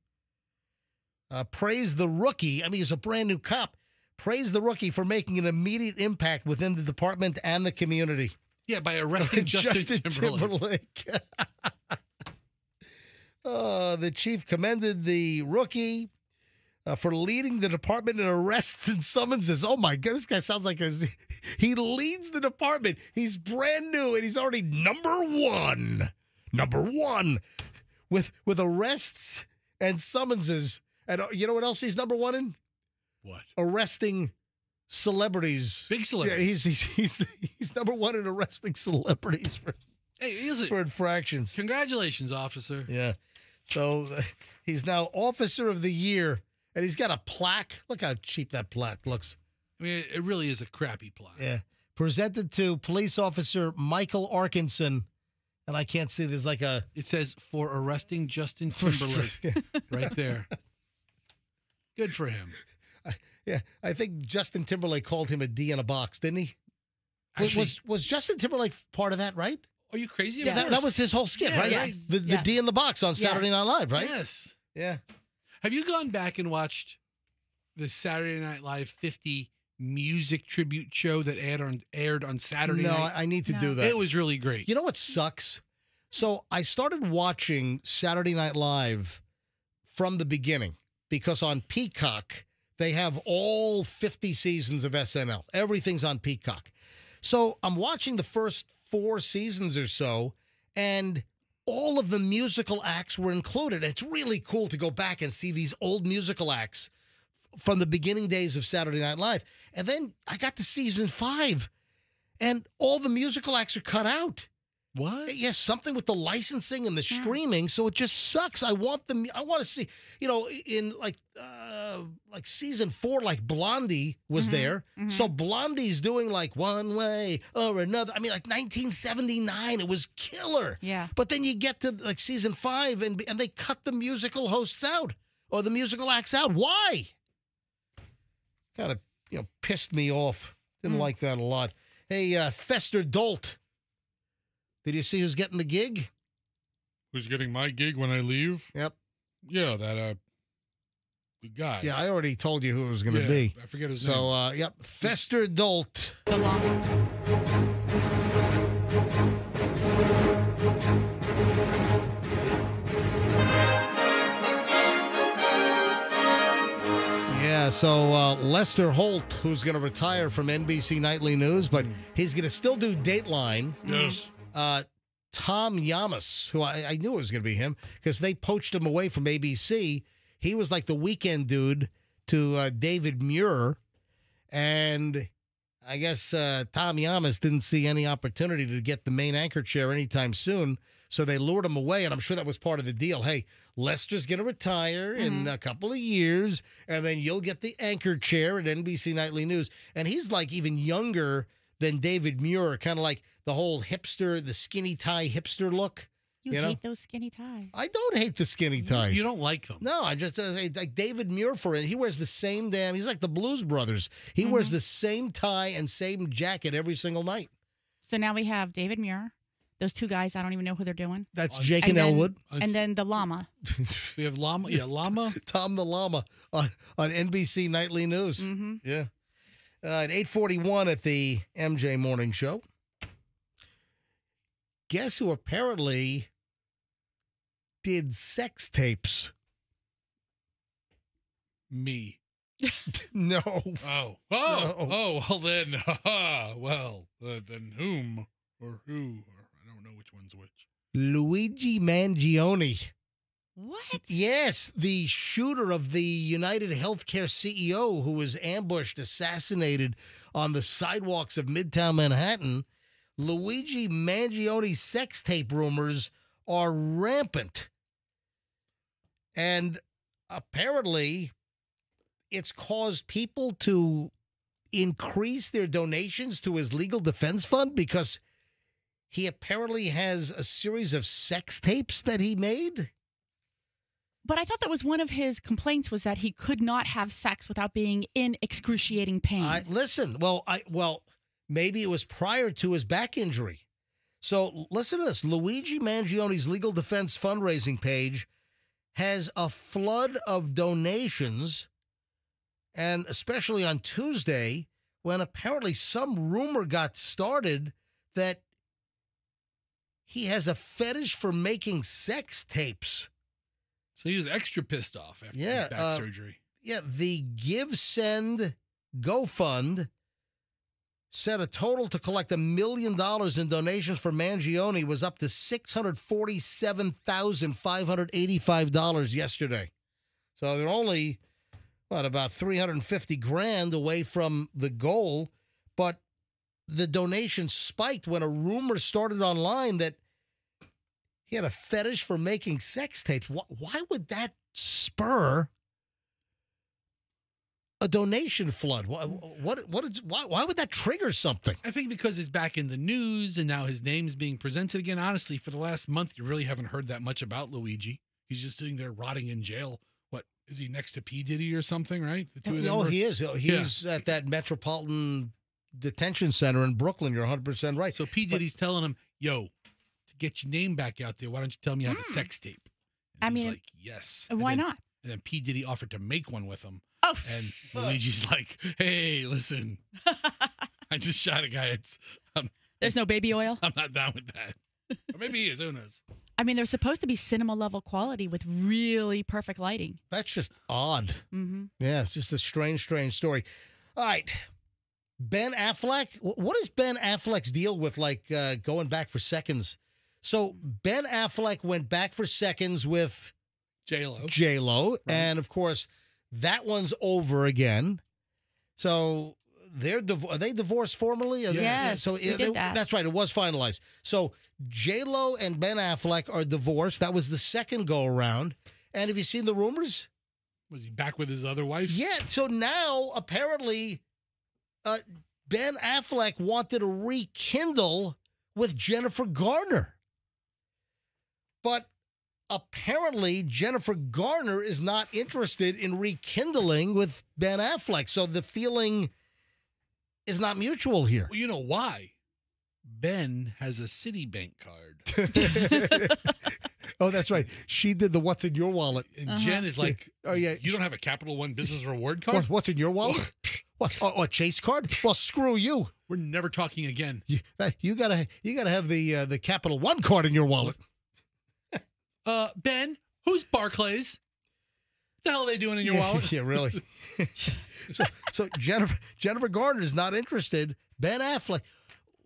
[SPEAKER 1] Praised the rookie. I mean, he's a brand new cop. Praised the rookie for making an immediate impact within the department and the community.
[SPEAKER 2] Yeah, by arresting Justin Timberlake.
[SPEAKER 1] The chief commended the rookie for leading the department in arrests and summonses. Oh, my God, this guy sounds like he leads the department. He's brand new, and he's already number one. Number one with arrests and summonses. And you know what else he's number one in?
[SPEAKER 2] What?
[SPEAKER 1] Arresting celebrities.
[SPEAKER 2] Big celebrities.
[SPEAKER 1] Yeah, he's number one in arresting celebrities for infractions.
[SPEAKER 2] Congratulations, officer.
[SPEAKER 1] Yeah. So he's now Officer of the Year, and he's got a plaque. Look how cheap that plaque looks.
[SPEAKER 2] I mean, it really is a crappy plaque.
[SPEAKER 1] Yeah. Presented to Police Officer Michael Arkinson. And I can't see, there's like a...
[SPEAKER 2] It says, for arresting Justin Timberlake. Right there. Good for him.
[SPEAKER 1] I think Justin Timberlake called him a D in a box, didn't he?
[SPEAKER 2] Actually,
[SPEAKER 1] was Justin Timberlake part of that, right?
[SPEAKER 2] Are you crazy?
[SPEAKER 1] Yeah, that was his whole skit, right?
[SPEAKER 3] Yes.
[SPEAKER 1] The D in the box on Saturday Night Live, right?
[SPEAKER 2] Yes.
[SPEAKER 1] Yeah.
[SPEAKER 2] Have you gone back and watched the Saturday Night Live 50 music tribute show that aired on Saturday night?
[SPEAKER 1] No, I need to do that.
[SPEAKER 2] It was really great.
[SPEAKER 1] You know what sucks? So I started watching Saturday Night Live from the beginning because on Peacock, they have all 50 seasons of SNL. Everything's on Peacock. So I'm watching the first 4 seasons or so, and all of the musical acts were included. It's really cool to go back and see these old musical acts from the beginning days of Saturday Night Live. And then I got to season 5, and all the musical acts are cut out.
[SPEAKER 2] What?
[SPEAKER 1] Yes, something with the licensing and the streaming, so it just sucks. I want to see, in like season 4, like Blondie was there. So Blondie's doing like One Way or Another. I mean, like 1979, it was killer.
[SPEAKER 3] Yeah.
[SPEAKER 1] But then you get to like season 5 and they cut the musical hosts out or the musical acts out. Why? Kind of, pissed me off. Didn't like that a lot. Hey, Fester Dolt. Did you see who's getting the gig?
[SPEAKER 21] Who's getting my gig when I leave?
[SPEAKER 1] Yep.
[SPEAKER 21] Yeah, that the guy.
[SPEAKER 1] Yeah, I already told you who it was going to be.
[SPEAKER 21] I forget his name.
[SPEAKER 1] So, yep, Fester Dolt. Yeah, so Lester Holt, who's going to retire from NBC Nightly News, but he's going to still do Dateline.
[SPEAKER 21] Yes.
[SPEAKER 1] Tom Yamas, who I knew it was going to be him because they poached him away from ABC. He was like the weekend dude to David Muir. And I guess Tom Yamas didn't see any opportunity to get the main anchor chair anytime soon. So they lured him away, and I'm sure that was part of the deal. Hey, Lester's going to retire in a couple of years, and then you'll get the anchor chair at NBC Nightly News. And he's like even younger than David Muir, kind of like the whole hipster, the skinny tie hipster look.
[SPEAKER 3] You hate those skinny ties.
[SPEAKER 1] I don't hate the skinny ties.
[SPEAKER 2] You don't like them.
[SPEAKER 1] No, I just like David Muir for it. He wears the same he's like the Blues Brothers. He wears the same tie and same jacket every single night.
[SPEAKER 3] So now we have David Muir. Those two guys, I don't even know who they're doing.
[SPEAKER 1] That's Jake and Elwood.
[SPEAKER 3] And then the llama.
[SPEAKER 2] We have llama. Yeah, llama.
[SPEAKER 1] Tom the llama on NBC Nightly News. Yeah. At 8:41 at the MJ Morning Show. Guess who apparently did sex tapes?
[SPEAKER 2] Me.
[SPEAKER 1] No.
[SPEAKER 2] Oh, well then, then whom or who? Or I don't know which one's which.
[SPEAKER 1] Luigi Mangione.
[SPEAKER 3] What?
[SPEAKER 1] Yes, the shooter of the United Healthcare CEO who was ambushed, assassinated on the sidewalks of Midtown Manhattan. Luigi Mangione's sex tape rumors are rampant. And apparently, it's caused people to increase their donations to his legal defense fund because he apparently has a series of sex tapes that he made.
[SPEAKER 3] But I thought that was one of his complaints was that he could not have sex without being in excruciating pain.
[SPEAKER 1] Maybe it was prior to his back injury. So listen to this. Luigi Mangione's legal defense fundraising page has a flood of donations, and especially on Tuesday, when apparently some rumor got started that he has a fetish for making sex tapes.
[SPEAKER 2] So he was extra pissed off after his back surgery.
[SPEAKER 1] Yeah, the Give Send GoFund said a total to collect $1 million in donations for Mangione was up to $647,585 yesterday. So they're only, about $350,000 away from the goal. But the donation spiked when a rumor started online that he had a fetish for making sex tapes. Why would that spur a donation flood? Why would that trigger something?
[SPEAKER 2] I think because he's back in the news and now his name's being presented again. Honestly, for the last month, you really haven't heard that much about Luigi. He's just sitting there rotting in jail. What, is he next to P. Diddy or something, right? The two of them
[SPEAKER 1] he is. He's at that Metropolitan Detention Center in Brooklyn. You're 100% right.
[SPEAKER 2] So P. Diddy's telling him, yo, to get your name back out there, why don't you tell me you have a sex tape? And he's like, yes.
[SPEAKER 3] Why not?
[SPEAKER 2] And then P. Diddy offered to make one with him.
[SPEAKER 3] Oh,
[SPEAKER 2] and Luigi's like, hey, listen, I just shot a guy.
[SPEAKER 3] There's no baby oil?
[SPEAKER 2] I'm not down with that. Or maybe he is. Who knows?
[SPEAKER 3] I mean, they're supposed to be cinema level quality with really perfect lighting.
[SPEAKER 1] That's just odd.
[SPEAKER 3] Mm-hmm.
[SPEAKER 1] Yeah, it's just a strange story. All right. Ben Affleck. What is Ben Affleck's deal with going back for seconds So Ben Affleck went back for seconds with J-Lo. Right. And, of course, that one's over again. So are they divorced formally?
[SPEAKER 3] Yes,
[SPEAKER 1] so that's right. It was finalized. So J-Lo and Ben Affleck are divorced. That was the second go-around. And have you seen the rumors?
[SPEAKER 2] Was he back with his other wife?
[SPEAKER 1] Yeah. So now, apparently, Ben Affleck wanted to rekindle with Jennifer Garner. But apparently, Jennifer Garner is not interested in rekindling with Ben Affleck. So the feeling is not mutual here.
[SPEAKER 2] Well, you know why? Ben has a Citibank card.
[SPEAKER 1] Oh, that's right. She did the what's in your wallet.
[SPEAKER 2] And Jen is like,
[SPEAKER 1] oh, yeah.
[SPEAKER 2] You don't have a Capital One business reward card?
[SPEAKER 1] What's in your wallet? What? Oh, a Chase card? Well, screw you.
[SPEAKER 2] We're never talking again.
[SPEAKER 1] You gotta have the Capital One card in your wallet.
[SPEAKER 2] Ben, who's Barclays? What the hell are they doing in your wallet?
[SPEAKER 1] Yeah, really. so Jennifer Garner is not interested. Ben Affleck.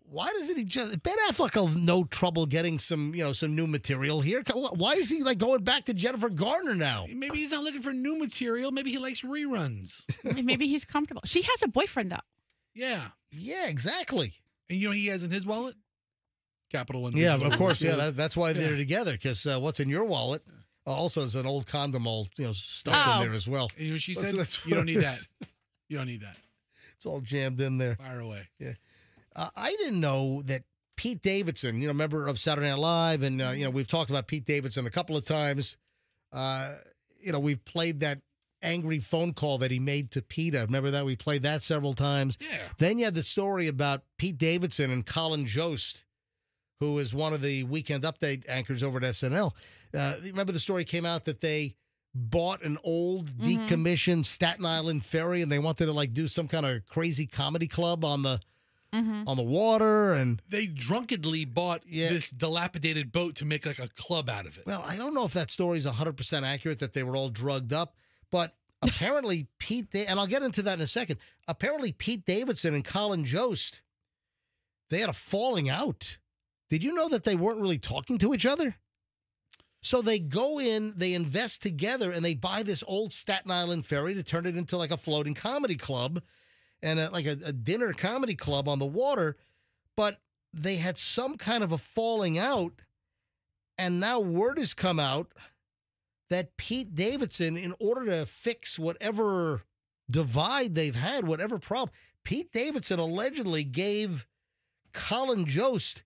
[SPEAKER 1] Why doesn't he just? Ben Affleck will have no trouble getting some new material here. Why is he like going back to Jennifer Garner now?
[SPEAKER 2] Maybe he's not looking for new material. Maybe he likes reruns.
[SPEAKER 3] Maybe he's comfortable. She has a boyfriend though.
[SPEAKER 2] Yeah.
[SPEAKER 1] Yeah, exactly.
[SPEAKER 2] And you know he has in his wallet? Capital One.
[SPEAKER 1] Yeah, of course. Yeah, that's why they're together. Because what's in your wallet also is an old condom all stuffed in there as well.
[SPEAKER 2] And you know what she said? You don't need that. You don't need that.
[SPEAKER 1] It's all jammed in there.
[SPEAKER 2] Fire away.
[SPEAKER 1] Yeah. I didn't know that Pete Davidson, member of Saturday Night Live, and we've talked about Pete Davidson a couple of times. We've played that angry phone call that he made to PETA. Remember that? We played that several times.
[SPEAKER 2] Yeah.
[SPEAKER 1] Then you had the story about Pete Davidson and Colin Jost, who is one of the Weekend Update anchors over at SNL. Remember the story came out that they bought an old decommissioned Staten Island ferry, and they wanted to do some kind of crazy comedy club on the water, and
[SPEAKER 2] they drunkenly bought this dilapidated boat to make a club out of it.
[SPEAKER 1] Well, I don't know if that story is 100% accurate, that they were all drugged up, but apparently and I'll get into that in a second, apparently Pete Davidson and Colin Jost, they had a falling out. Did you know that they weren't really talking to each other? So they go in, they invest together, and they buy this old Staten Island ferry to turn it into a floating comedy club and a dinner comedy club on the water. But they had some kind of a falling out, and now word has come out that Pete Davidson, in order to fix whatever divide they've had, whatever problem, Pete Davidson allegedly gave Colin Jost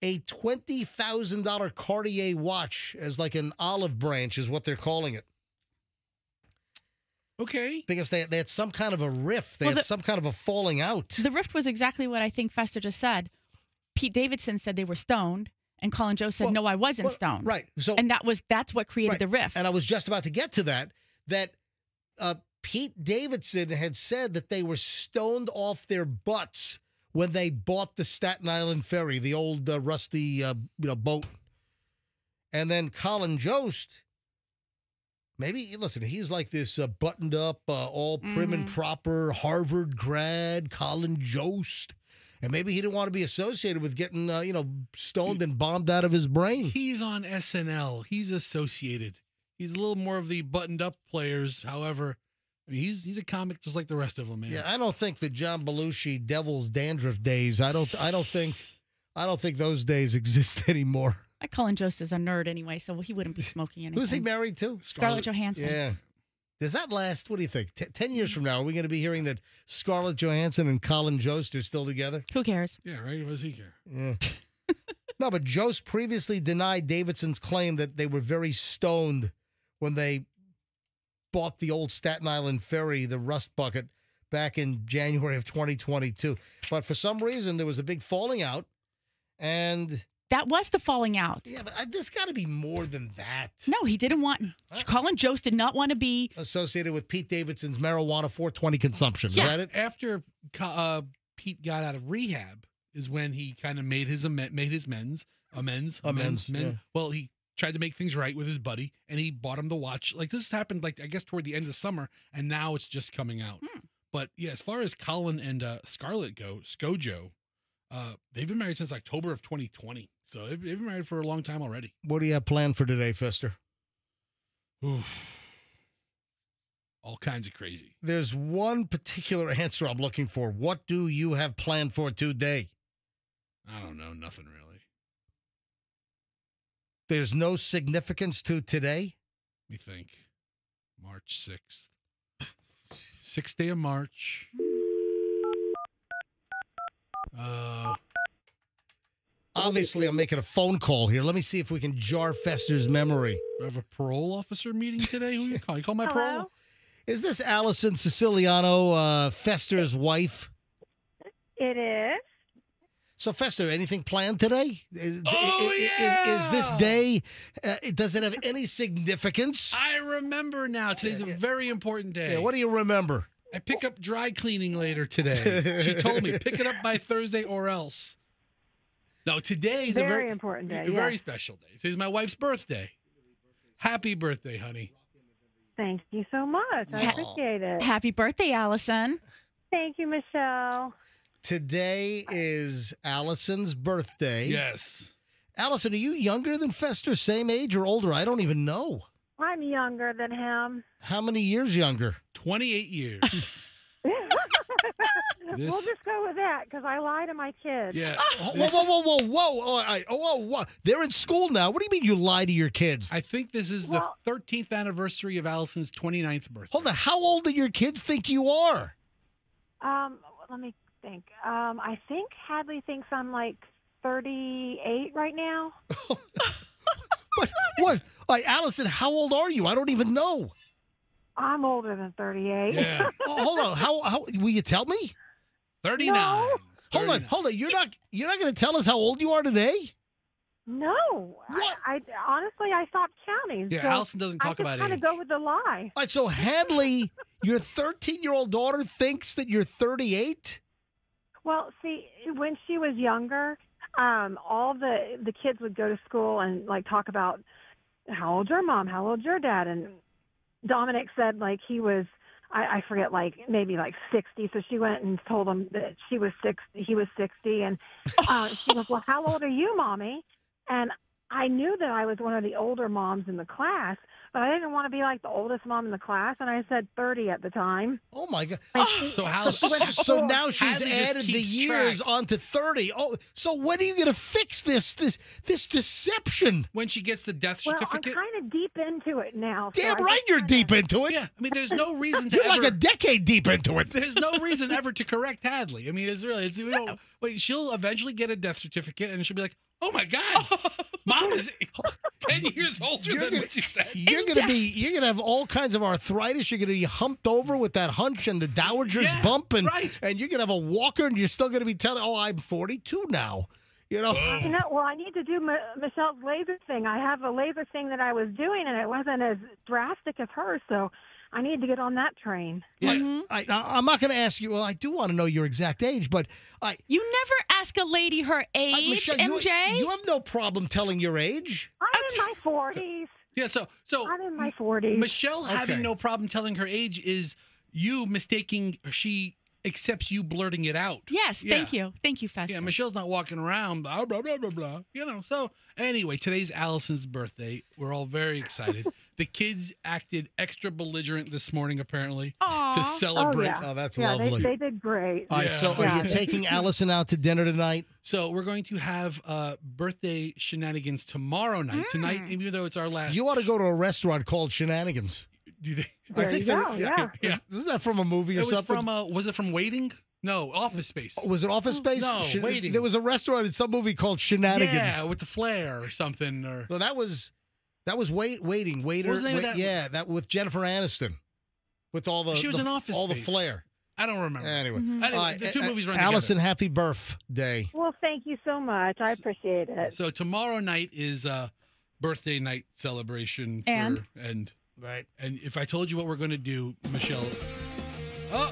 [SPEAKER 1] a $20,000 Cartier watch as an olive branch is what they're calling it.
[SPEAKER 2] Okay.
[SPEAKER 1] Because they had some kind of a rift. They had some kind of a falling out.
[SPEAKER 3] The rift was exactly what I think Fester just said. Pete Davidson said they were stoned, and Colin Jost said, no, I wasn't stoned.
[SPEAKER 1] Right. So,
[SPEAKER 3] and that's what created the rift.
[SPEAKER 1] And I was just about to get to that Pete Davidson had said that they were stoned off their butts when they bought the Staten Island ferry, the old rusty boat. And then Colin Jost, he's like this buttoned up, all prim and proper Harvard grad, Colin Jost. And maybe he didn't want to be associated with getting, stoned and bombed out of his brain.
[SPEAKER 2] He's on SNL. He's associated. He's a little more of the buttoned up players. However, he's a comic just like the rest of them, man.
[SPEAKER 1] Yeah, I don't think the John Belushi Devil's Dandruff days. I don't think those days exist anymore.
[SPEAKER 3] Colin Jost is a nerd anyway, so he wouldn't be smoking anything.
[SPEAKER 1] Who's he married to?
[SPEAKER 3] Scarlett Johansson.
[SPEAKER 1] Yeah. Does that last? What do you think? 10 years from now, are we going to be hearing that Scarlett Johansson and Colin Jost are still together?
[SPEAKER 3] Who cares?
[SPEAKER 2] Yeah, right? What does he care?
[SPEAKER 1] Yeah. No, but Jost previously denied Davidson's claim that they were very stoned when they bought the old Staten Island ferry, the Rust Bucket, back in January of 2022. But for some reason, there was a big falling out, and
[SPEAKER 3] that was the falling out.
[SPEAKER 1] Yeah, but there's got to be more than that.
[SPEAKER 3] No, he didn't want. Colin Jost did not want to be
[SPEAKER 1] associated with Pete Davidson's marijuana 420 consumption. Is that it?
[SPEAKER 2] After Pete got out of rehab, is when he kind of made his amends.
[SPEAKER 1] Yeah.
[SPEAKER 2] Well, he tried to make things right with his buddy, and he bought him the watch. This happened, I guess, toward the end of the summer, and now it's just coming out. But yeah, as far as Colin and Scarlett go, ScoJo, They've been married since October of 2020. So they've been married for a long time already.
[SPEAKER 1] What do you have planned for today, Fester?
[SPEAKER 2] Oof. All kinds of crazy.
[SPEAKER 1] There's one particular answer I'm looking for. What do you have planned for today?
[SPEAKER 2] I don't know. Nothing really.
[SPEAKER 1] There's no significance to today?
[SPEAKER 2] Let me think. March 6th. 6th day of March.
[SPEAKER 1] Obviously, I'm making a phone call here. Let me see if we can jar Fester's memory.
[SPEAKER 2] We have a parole officer meeting today. Who you call? You call my parole?
[SPEAKER 1] Is this Allison Siciliano, Fester's wife?
[SPEAKER 4] It is.
[SPEAKER 1] So, Fester, anything planned today? Is this day, does it have any significance?
[SPEAKER 2] I remember now. Today's a very important day.
[SPEAKER 1] Yeah, what do you remember?
[SPEAKER 2] I pick up dry cleaning later today. She told me, pick it up by Thursday or else. No, today is a very
[SPEAKER 4] important day.
[SPEAKER 2] A very special day. Today's my wife's birthday. Happy birthday, honey.
[SPEAKER 4] Thank you so much. I appreciate it.
[SPEAKER 3] Happy birthday, Allison.
[SPEAKER 4] Thank you, Michelle.
[SPEAKER 1] Today is Allison's birthday.
[SPEAKER 2] Yes.
[SPEAKER 1] Allison, are you younger than Fester? Same age or older? I don't even know.
[SPEAKER 4] I'm younger than him.
[SPEAKER 1] How many years younger?
[SPEAKER 2] 28 years.
[SPEAKER 4] We'll just go with that because I lie to my kids.
[SPEAKER 2] Yeah.
[SPEAKER 1] Whoa. They're in school now. What do you mean you lie to your kids?
[SPEAKER 2] I think this is the 13th anniversary of Allison's 29th birthday.
[SPEAKER 1] Hold on. How old do your kids think you are?
[SPEAKER 4] Let me think. I think Hadley thinks I'm like 38 right now.
[SPEAKER 1] But what? Allison, how old are you? I don't even know.
[SPEAKER 4] I'm older than 38.
[SPEAKER 2] Yeah.
[SPEAKER 1] Hold on. How will you tell me?
[SPEAKER 2] 39.
[SPEAKER 4] No.
[SPEAKER 1] Hold on. You're not going to tell us how old you are today?
[SPEAKER 4] No.
[SPEAKER 1] What?
[SPEAKER 4] I honestly, I stopped counting.
[SPEAKER 2] Yeah,
[SPEAKER 4] so
[SPEAKER 2] Allison doesn't talk about
[SPEAKER 4] I just kind of go with the lie.
[SPEAKER 1] All right, so Hadley, your 13-year-old daughter thinks that you're 38?
[SPEAKER 4] Well, see, when she was younger, all the kids would go to school and like talk about how old's your mom, how old's your dad, and Dominic said like he was, I forget, like maybe like 60. So she went and told him that he was 60, and she was, well, how old are you, Mommy? And I knew that I was one of the older moms in the class, but I didn't want to be like the oldest mom in the class, and I said 30 at the time.
[SPEAKER 1] Oh my God!
[SPEAKER 2] So
[SPEAKER 1] now she's added the years onto 30. Oh, so when are you going to fix this deception?
[SPEAKER 2] When she gets the death
[SPEAKER 4] Well,
[SPEAKER 2] certificate?
[SPEAKER 4] I'm kind of deep into it now. so
[SPEAKER 1] Damn
[SPEAKER 4] I
[SPEAKER 1] right,
[SPEAKER 4] just
[SPEAKER 1] you're
[SPEAKER 4] kinda-
[SPEAKER 1] deep into it.
[SPEAKER 2] Yeah, I mean, there's no reason to
[SPEAKER 1] You're
[SPEAKER 2] ever.
[SPEAKER 1] like a decade deep into it.
[SPEAKER 2] There's no reason ever to correct Hadley. I mean, we don't. Wait, she'll eventually get a death certificate, and she'll be like, "Oh my God, Mom is 10 years older than what she said."
[SPEAKER 1] You're gonna have all kinds of arthritis. You're gonna be humped over with that hunch and the dowager's bump, and you're gonna have a walker, and you're still gonna be telling, "Oh, I'm 42 now." You know.
[SPEAKER 4] Well, I need to do Michelle's laser thing. I have a laser thing that I was doing, and it wasn't as drastic as hers, so I need to get on that train.
[SPEAKER 1] Yeah. I'm not going to ask you. Well, I do want to know your exact age, but
[SPEAKER 3] you never ask a lady her age,
[SPEAKER 1] Michelle,
[SPEAKER 3] MJ.
[SPEAKER 1] You have no problem telling your age.
[SPEAKER 4] I'm in my 40s.
[SPEAKER 2] Yeah, so
[SPEAKER 4] I'm in my 40s.
[SPEAKER 2] Michelle having no problem telling her age is you mistaking she accepts you blurting it out.
[SPEAKER 3] Yes, thank you, Fester.
[SPEAKER 2] Yeah, Michelle's not walking around blah blah blah blah blah. You know. So anyway, today's Allison's birthday. We're all very excited. The kids acted extra belligerent this morning, apparently, to celebrate.
[SPEAKER 4] Oh, yeah.
[SPEAKER 1] Oh, that's
[SPEAKER 4] lovely. They did great.
[SPEAKER 1] All right, so are you taking Allison out to dinner tonight?
[SPEAKER 2] So we're going to have birthday shenanigans tomorrow night. Tonight, even though it's our last.
[SPEAKER 1] You ought to go to a restaurant called Shenanigans.
[SPEAKER 2] Do they?
[SPEAKER 1] I think isn't that from a movie or
[SPEAKER 2] it was
[SPEAKER 1] something?
[SPEAKER 2] Was it from Waiting? No, Office Space.
[SPEAKER 1] Was it Office Space?
[SPEAKER 2] No, Waiting.
[SPEAKER 1] There was a restaurant in some movie called Shenanigans.
[SPEAKER 2] Yeah, with the flair or something. Or
[SPEAKER 1] well, that was Waiting. Waiter.
[SPEAKER 2] What was the name of that?
[SPEAKER 1] Yeah, that with Jennifer Aniston, with all the
[SPEAKER 2] she was in Office
[SPEAKER 1] all
[SPEAKER 2] Space.
[SPEAKER 1] the flair.
[SPEAKER 2] I don't remember.
[SPEAKER 1] Anyway,
[SPEAKER 2] Anyway, the two movies run
[SPEAKER 1] Allison,
[SPEAKER 2] together.
[SPEAKER 1] happy birthday.
[SPEAKER 4] Well, thank you so much. I appreciate it.
[SPEAKER 2] So tomorrow night is birthday night celebration.
[SPEAKER 4] And?
[SPEAKER 1] Right.
[SPEAKER 2] And if I told you what we're going to do, Michelle. Oh.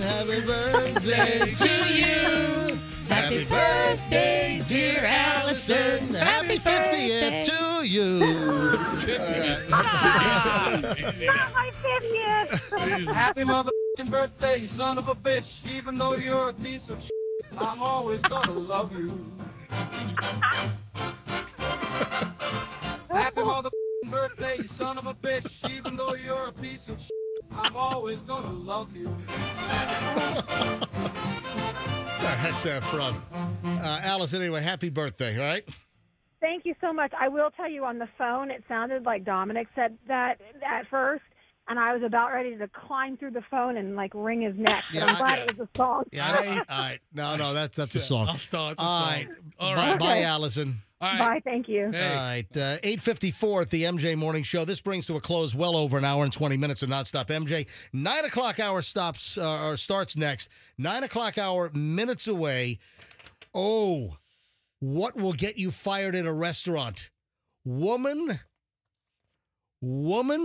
[SPEAKER 1] Happy birthday to you. Happy birthday, dear Allison. Happy 50th to you.
[SPEAKER 4] Not my 50th.
[SPEAKER 22] Happy motherfucking birthday, you son of a bitch, even though you're a piece of shit.
[SPEAKER 19] I'm always gonna love you. Happy motherfucking birthday, you son of a bitch. Even though you're a piece of shit, I'm always gonna love you.
[SPEAKER 1] Where the heck's that from? Allison, anyway, happy birthday, all right?
[SPEAKER 4] Thank you so much. I will tell you on the phone, it sounded like Dominic said that at first, and I was about ready to climb through the phone and like wring his neck. But I'm glad it was a song.
[SPEAKER 1] Yeah, all right. No, that's a song.
[SPEAKER 2] I'll start.
[SPEAKER 1] All right.
[SPEAKER 2] All right.
[SPEAKER 1] Bye, Allison.
[SPEAKER 2] All right.
[SPEAKER 4] Bye, thank you.
[SPEAKER 1] All right, 8:54 at the MJ Morning Show. This brings to a close well over an hour and 20 minutes of nonstop MJ. 9 o'clock hour starts next. 9 o'clock hour, minutes away. Oh, what will get you fired at a restaurant? Woman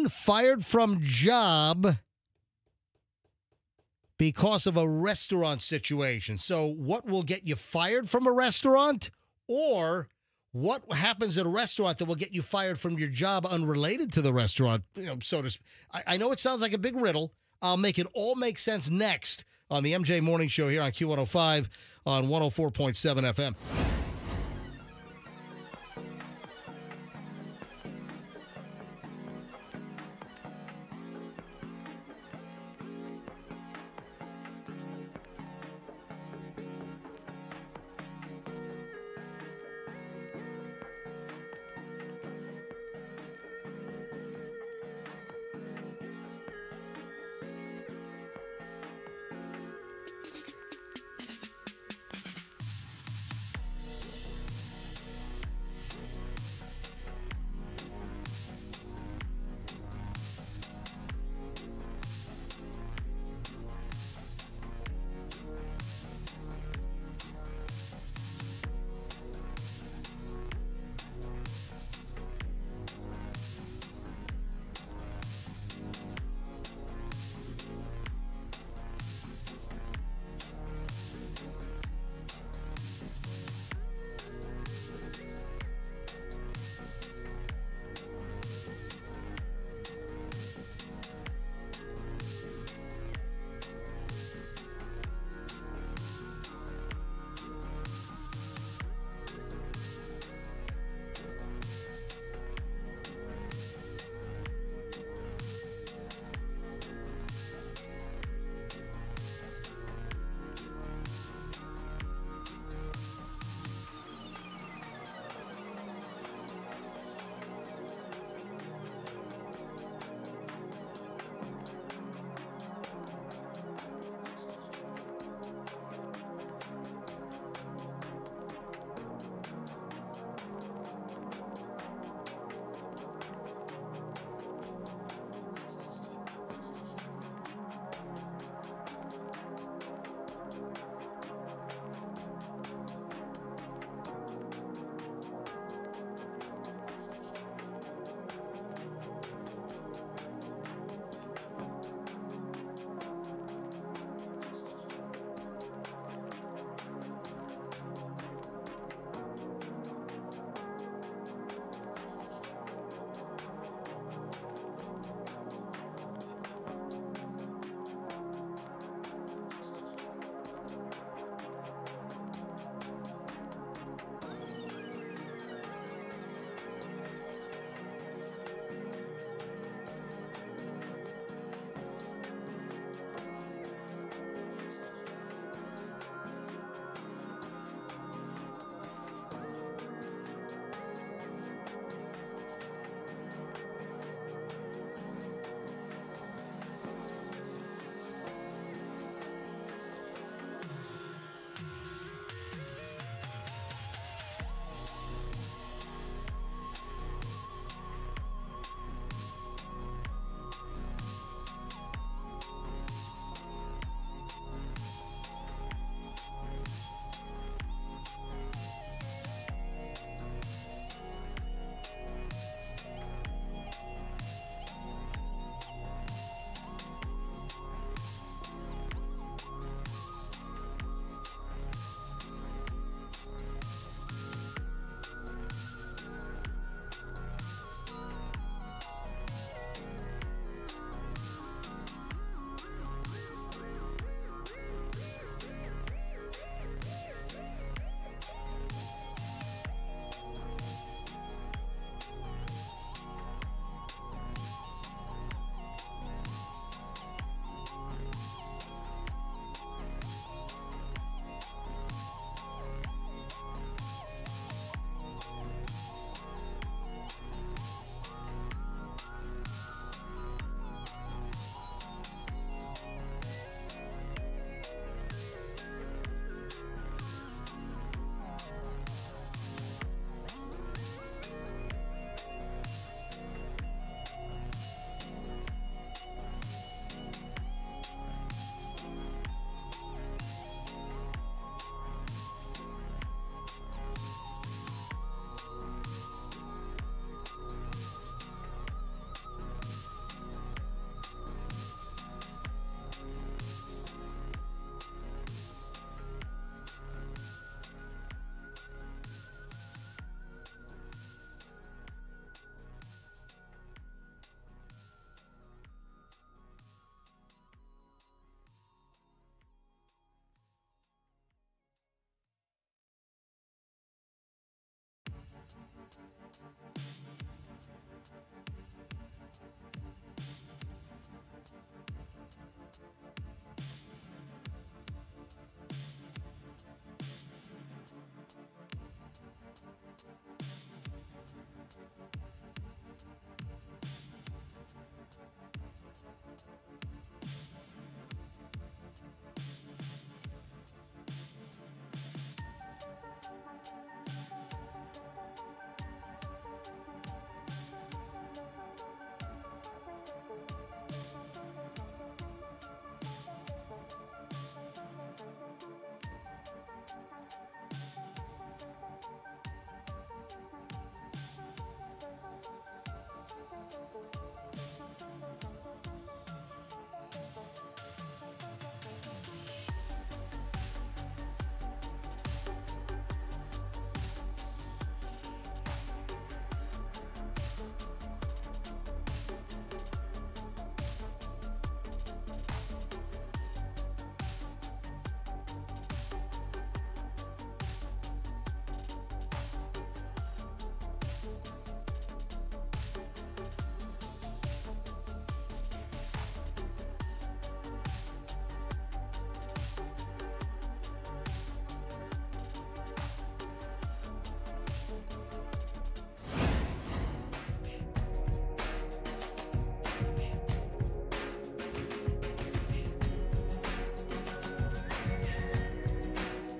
[SPEAKER 1] fired from job because of a restaurant situation. So what will get you fired from a restaurant, or what happens at a restaurant that will get you fired from your job unrelated to the restaurant? So to speak. I know it sounds like a big riddle. I'll make it all make sense next on the MJ Morning Show here on Q105 on 104.7 FM.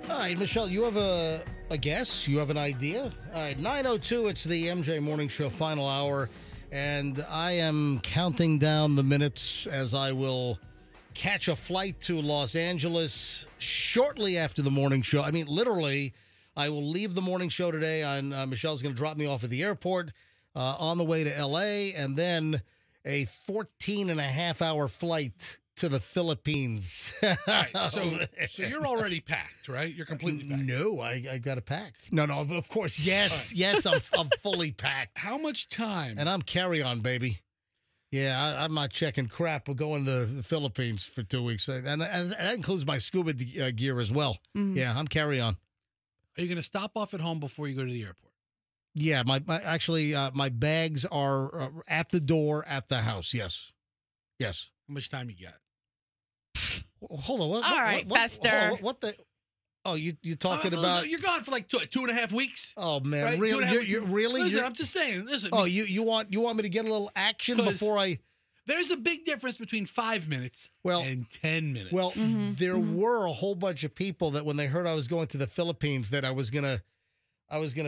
[SPEAKER 1] All right, Michelle, you have a guess? You have an idea? All right, 9:02, it's the MJ Morning Show final hour, and I am counting down the minutes as I will catch a flight to Los Angeles shortly after the morning show. I mean, literally, I will leave the morning show today. Michelle's going to drop me off at the airport on the way to L.A., and then a 14-and-a-half-hour flight to the Philippines.
[SPEAKER 2] All right, so you're already packed, right? You're completely packed.
[SPEAKER 1] No, I got to pack. No, of course. Yes, right. Yes, I'm fully packed.
[SPEAKER 2] How much time?
[SPEAKER 1] And I'm carry-on, baby. Yeah, I'm not checking crap. We're going to the Philippines for 2 weeks. And that includes my scuba gear as well. Mm-hmm. Yeah, I'm carry-on.
[SPEAKER 2] Are you going to stop off at home before you go to the airport?
[SPEAKER 1] Yeah, my bags are at the door at the house, yes. Yes.
[SPEAKER 2] How much time you got?
[SPEAKER 1] Hold on.
[SPEAKER 3] All right, Fester.
[SPEAKER 1] What the? Oh, you're talking about?
[SPEAKER 2] You're gone for like 2.5 weeks.
[SPEAKER 1] Oh man,
[SPEAKER 2] right?
[SPEAKER 1] really? You're really?
[SPEAKER 2] Listen, I'm just saying. Listen.
[SPEAKER 1] Oh, you want me to get a little action before I?
[SPEAKER 2] There's a big difference between 5 minutes and 10 minutes.
[SPEAKER 1] Well, there were a whole bunch of people that when they heard I was going to the Philippines, that I was gonna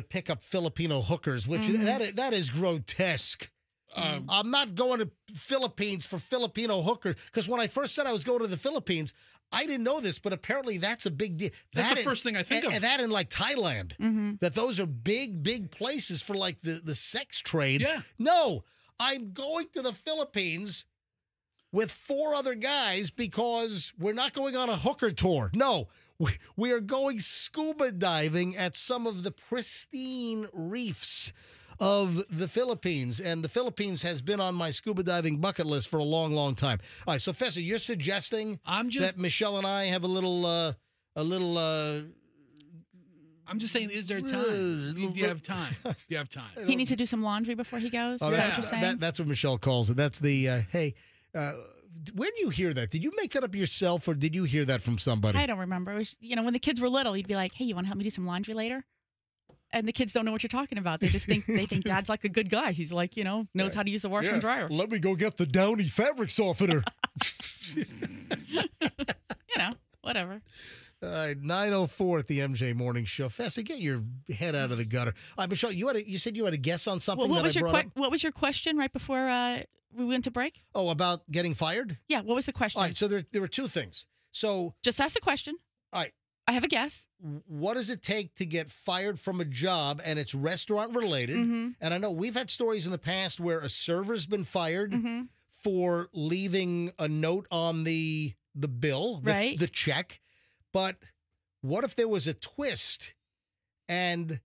[SPEAKER 1] pick up Filipino hookers, which that is grotesque. I'm not going to Philippines for Filipino hookers, because when I first said I was going to the Philippines, I didn't know this, but apparently that's a big deal.
[SPEAKER 2] That's the first thing I think of.
[SPEAKER 1] And that in like Thailand, that those are big places for like the sex trade.
[SPEAKER 2] Yeah.
[SPEAKER 1] No, I'm going to the Philippines with 4 other guys because we're not going on a hooker tour. No, we are going scuba diving at some of the pristine reefs of the Philippines, and the Philippines has been on my scuba diving bucket list for a long time. All right, so Fessa, you're suggesting that Michelle and I have a little
[SPEAKER 2] I'm just saying, is there time? Do you have time? Do you have time?
[SPEAKER 3] He needs to do some laundry before he goes.
[SPEAKER 1] Oh, that's what Michelle calls it. That's the hey. Where do you hear that? Did you make that up yourself, or did you hear that from somebody?
[SPEAKER 3] I don't remember. It was, when the kids were little, you'd be like, "Hey, you want to help me do some laundry later?" And the kids don't know what you're talking about. They just think Dad's like a good guy. He's like, knows how to use the washer and dryer.
[SPEAKER 1] Let me go get the Downy fabric softener.
[SPEAKER 3] Whatever.
[SPEAKER 1] 9:04 at the MJ Morning Show. Fessa, get your head out of the gutter. Michelle, you said you had a guess on something
[SPEAKER 3] what
[SPEAKER 1] was
[SPEAKER 3] your question right before we went to break?
[SPEAKER 1] Oh, about getting fired?
[SPEAKER 3] Yeah, what was the question?
[SPEAKER 1] All right, so there were 2 things. So
[SPEAKER 3] just ask the question.
[SPEAKER 1] All right.
[SPEAKER 3] I have a guess.
[SPEAKER 1] What does it take to get fired from a job, and it's restaurant related? And I know we've had stories in the past where a server's been fired for leaving a note on the bill, the check. But what if there was a twist and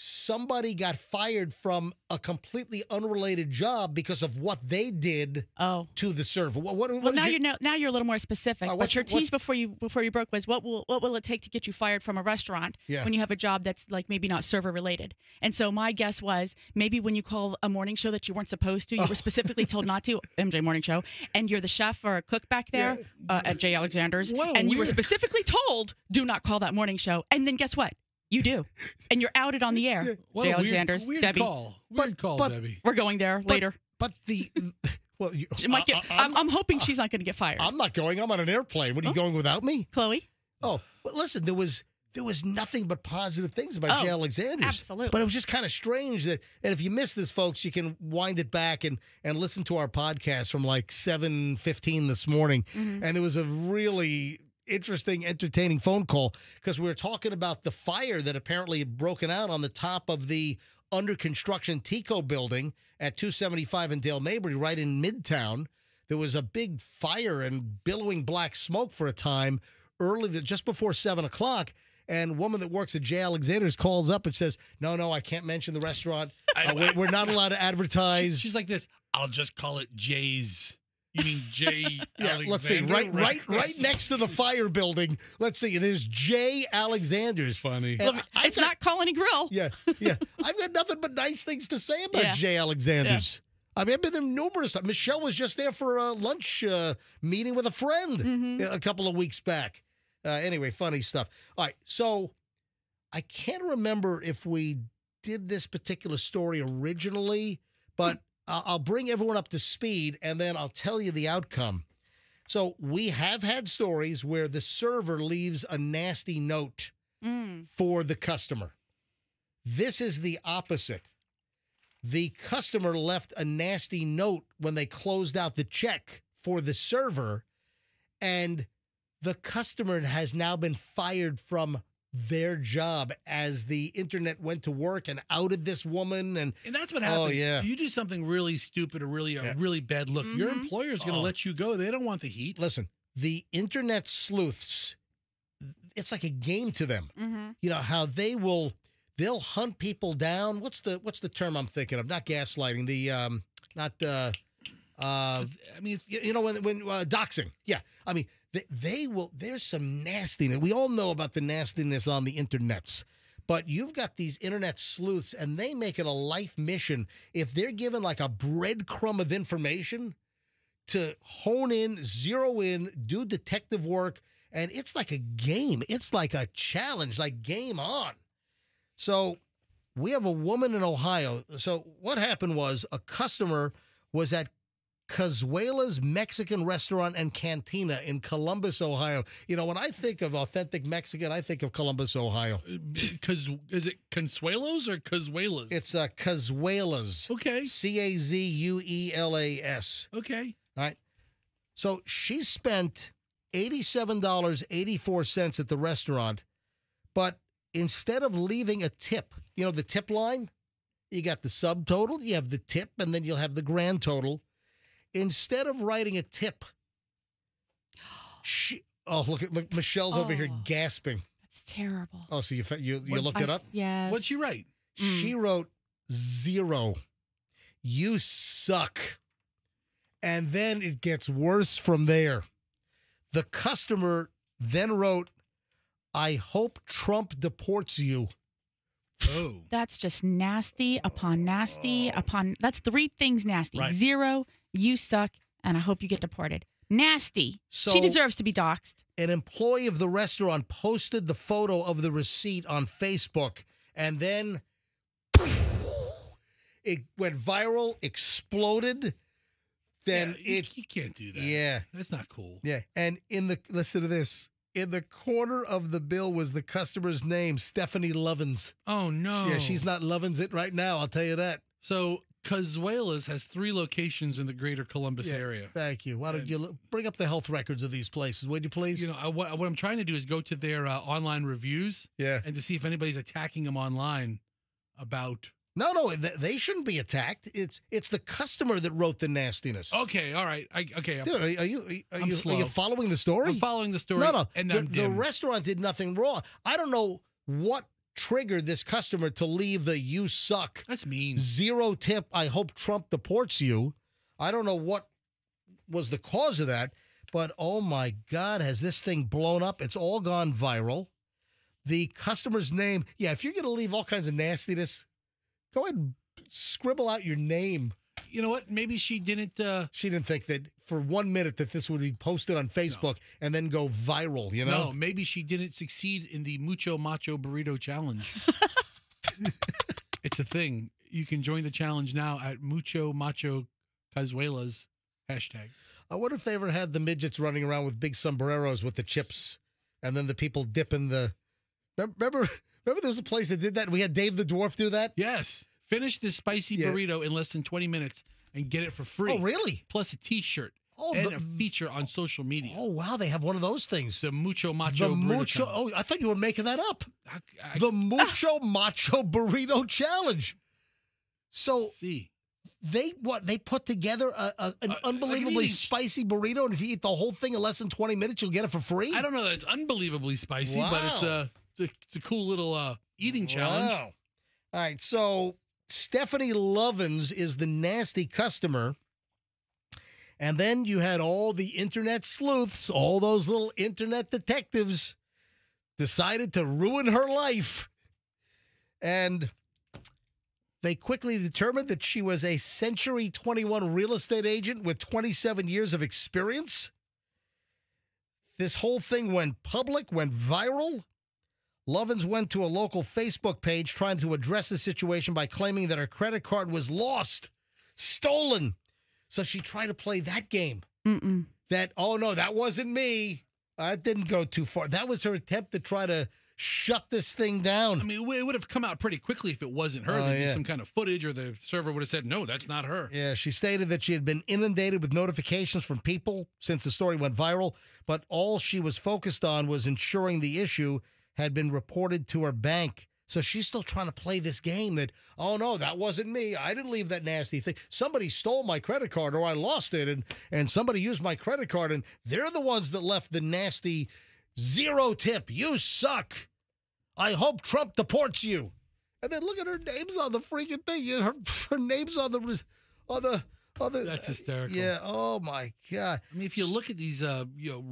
[SPEAKER 1] somebody got fired from a completely unrelated job because of what they did to the server?
[SPEAKER 3] Now you're a little more specific. But your tease before you broke was what will it take to get you fired from a restaurant when you have a job that's like maybe not server related? And so my guess was maybe when you call a morning show that you weren't supposed to, you were specifically told not to, MJ Morning Show, and you're the chef or a cook back there at J. Alexander's, and you were specifically told do not call that morning show. And then guess what? You do. And you're outed on the air.
[SPEAKER 2] What
[SPEAKER 3] Jay
[SPEAKER 2] a
[SPEAKER 3] Alexander's,
[SPEAKER 2] weird
[SPEAKER 3] Debbie.
[SPEAKER 2] call. Weird call, Debbie.
[SPEAKER 3] We're going there later.
[SPEAKER 1] But well,
[SPEAKER 3] She might get, I'm hoping she's not going to get fired.
[SPEAKER 1] I'm not going. I'm on an airplane. What are you going without me?
[SPEAKER 3] Chloe?
[SPEAKER 1] Oh, but listen, there was nothing but positive things about Jay Alexander's.
[SPEAKER 3] Absolutely.
[SPEAKER 1] But it was just kind of strange that, and if you missed this, folks, you can wind it back and listen to our podcast from like 7:15 this morning.
[SPEAKER 3] Mm-hmm.
[SPEAKER 1] And there was a really interesting, entertaining phone call because we were talking about the fire that apparently had broken out on the top of the under construction Tico building at 275 in Dale Mabry, right in Midtown. There was a big fire and billowing black smoke for a time just before 7 o'clock. And a woman that works at Jay Alexander's calls up and says, no, I can't mention the restaurant. We're not allowed to advertise.
[SPEAKER 2] She's like this. I'll just call it Jay's. You mean Jay Alexander?
[SPEAKER 1] Let's see. Right next to the fire building. Let's see. There's Jay Alexander's.
[SPEAKER 2] Funny.
[SPEAKER 3] It's not Colony Grill.
[SPEAKER 1] Yeah. I've got nothing but nice things to say about Jay Alexander's. I mean, I've been there numerous times. Michelle was just there for a lunch meeting with a friend a couple of weeks back. Anyway, funny stuff. All right, so I can't remember if we did this particular story originally, but I'll bring everyone up to speed, and then I'll tell you the outcome. So we have had stories where the server leaves a nasty note for the customer. This is the opposite. The customer left a nasty note when they closed out the check for the server, and the customer has now been fired from their job as the internet went to work and outed this woman. And
[SPEAKER 2] that's what happens.
[SPEAKER 1] Oh, yeah.
[SPEAKER 2] You do something really stupid or a really bad look. Your employer is going to let you go. They don't want the heat.
[SPEAKER 1] Listen, the internet sleuths, it's like a game to them. You know, how they'll hunt people down. What's the term I'm thinking of? Not gaslighting. I mean, when doxing. Yeah. I mean, they will. There's some nastiness. We all know about the nastiness on the internets, but you've got these internet sleuths, and they make it a life mission if they're given like a breadcrumb of information to hone in, zero in, do detective work, and it's like a game. It's like a challenge, like game on. So we have a woman in Ohio. So what happened was a customer was at Cazuela's Mexican Restaurant and Cantina in Columbus, Ohio. You know, when I think of authentic Mexican, I think of Columbus, Ohio.
[SPEAKER 2] Is it Consuelos or Cazuelas?
[SPEAKER 1] It's Cazuela's.
[SPEAKER 2] Okay.
[SPEAKER 1] Cazuelas.
[SPEAKER 2] Okay.
[SPEAKER 1] All right. So she spent $87.84 at the restaurant, but instead of leaving a tip, you know, the tip line, you got the subtotal, you have the tip, and then you'll have the grand total. Instead of writing a tip, look, Michelle's over here gasping.
[SPEAKER 3] That's terrible.
[SPEAKER 1] Oh, so you looked it up?
[SPEAKER 3] Yes.
[SPEAKER 2] What'd she write?
[SPEAKER 1] She wrote 0. You suck. And then it gets worse from there. The customer then wrote, I hope Trump deports you.
[SPEAKER 2] Oh.
[SPEAKER 3] That's just nasty upon nasty upon. That's 3 things nasty.
[SPEAKER 1] Right.
[SPEAKER 3] 0, you suck, and I hope you get deported. Nasty.
[SPEAKER 1] So
[SPEAKER 3] she deserves to be doxxed.
[SPEAKER 1] An employee of the restaurant posted the photo of the receipt on Facebook, and then it went viral, exploded. Then
[SPEAKER 2] you can't do that.
[SPEAKER 1] Yeah.
[SPEAKER 2] That's not cool.
[SPEAKER 1] Yeah. And listen to this. In the corner of the bill was the customer's name, Stephanie Lovins.
[SPEAKER 2] Oh, no.
[SPEAKER 1] Yeah, she's not Lovins it right now, I'll tell you that.
[SPEAKER 2] So Cazuelas has 3 locations in the greater Columbus area.
[SPEAKER 1] Thank you. Why don't you bring up the health records of these places, would you please?
[SPEAKER 2] You know, what I'm trying to do is go to their online reviews and to see if anybody's attacking them online about...
[SPEAKER 1] No, they shouldn't be attacked. It's the customer that wrote the nastiness.
[SPEAKER 2] Okay, all right.
[SPEAKER 1] Dude, are you following the story?
[SPEAKER 2] I'm following the story.
[SPEAKER 1] No.
[SPEAKER 2] And
[SPEAKER 1] the restaurant did nothing wrong. I don't know what triggered this customer to leave the "you suck."
[SPEAKER 2] That's mean.
[SPEAKER 1] 0 tip. I hope Trump deports you. I don't know what was the cause of that, but oh my God, has this thing blown up? It's all gone viral. The customer's name. Yeah, if you're going to leave all kinds of nastiness, go ahead and scribble out your name.
[SPEAKER 2] You know what? Maybe she didn't.
[SPEAKER 1] She didn't think that for 1 minute that this would be posted on Facebook and then go viral. You know?
[SPEAKER 2] No, maybe she didn't succeed in the Mucho Macho Burrito Challenge. It's a thing. You can join the challenge now at Mucho Macho Cazuelas hashtag.
[SPEAKER 1] I wonder if they ever had the midgets running around with big sombreros with the chips, and then the people dipping the. Remember there was a place that did that. We had Dave the Dwarf do that.
[SPEAKER 2] Yes. Finish this spicy burrito in less than 20 minutes and get it for free.
[SPEAKER 1] Oh, really?
[SPEAKER 2] Plus a T-shirt. And a feature on social media.
[SPEAKER 1] Oh, wow. They have one of those things.
[SPEAKER 2] The Mucho Macho Burrito Challenge.
[SPEAKER 1] Oh, I thought you were making that up. The Mucho Macho Burrito Challenge. So they put together an unbelievably spicy burrito, and if you eat the whole thing in less than 20 minutes, you'll get it for free?
[SPEAKER 2] I don't know that it's unbelievably spicy, but it's a cool little eating challenge.
[SPEAKER 1] Wow. All right, so Stephanie Lovins is the nasty customer. And then you had all the internet sleuths, all those little internet detectives decided to ruin her life. And they quickly determined that she was a Century 21 real estate agent with 27 years of experience. This whole thing went public, went viral. Lovins went to a local Facebook page trying to address the situation by claiming that her credit card was lost, stolen. So she tried to play that game. That, oh, no, that wasn't me. That didn't go too far. That was her attempt to try to shut this thing down.
[SPEAKER 2] I mean, it would have come out pretty quickly if it wasn't her. There'd be some kind of footage, or the server would have said, no, that's not her.
[SPEAKER 1] Yeah, she stated that she had been inundated with notifications from people since the story went viral, but all she was focused on was ensuring the issue had been reported to her bank. So she's still trying to play this game that, oh, no, that wasn't me. I didn't leave that nasty thing. Somebody stole my credit card, or I lost it, and somebody used my credit card, and they're the ones that left the nasty 0 tip. You suck. I hope Trump deports you. And then look at her names on the freaking thing. Her name's on the
[SPEAKER 2] That's hysterical.
[SPEAKER 1] Yeah. Oh my God.
[SPEAKER 2] I mean, if you look at these,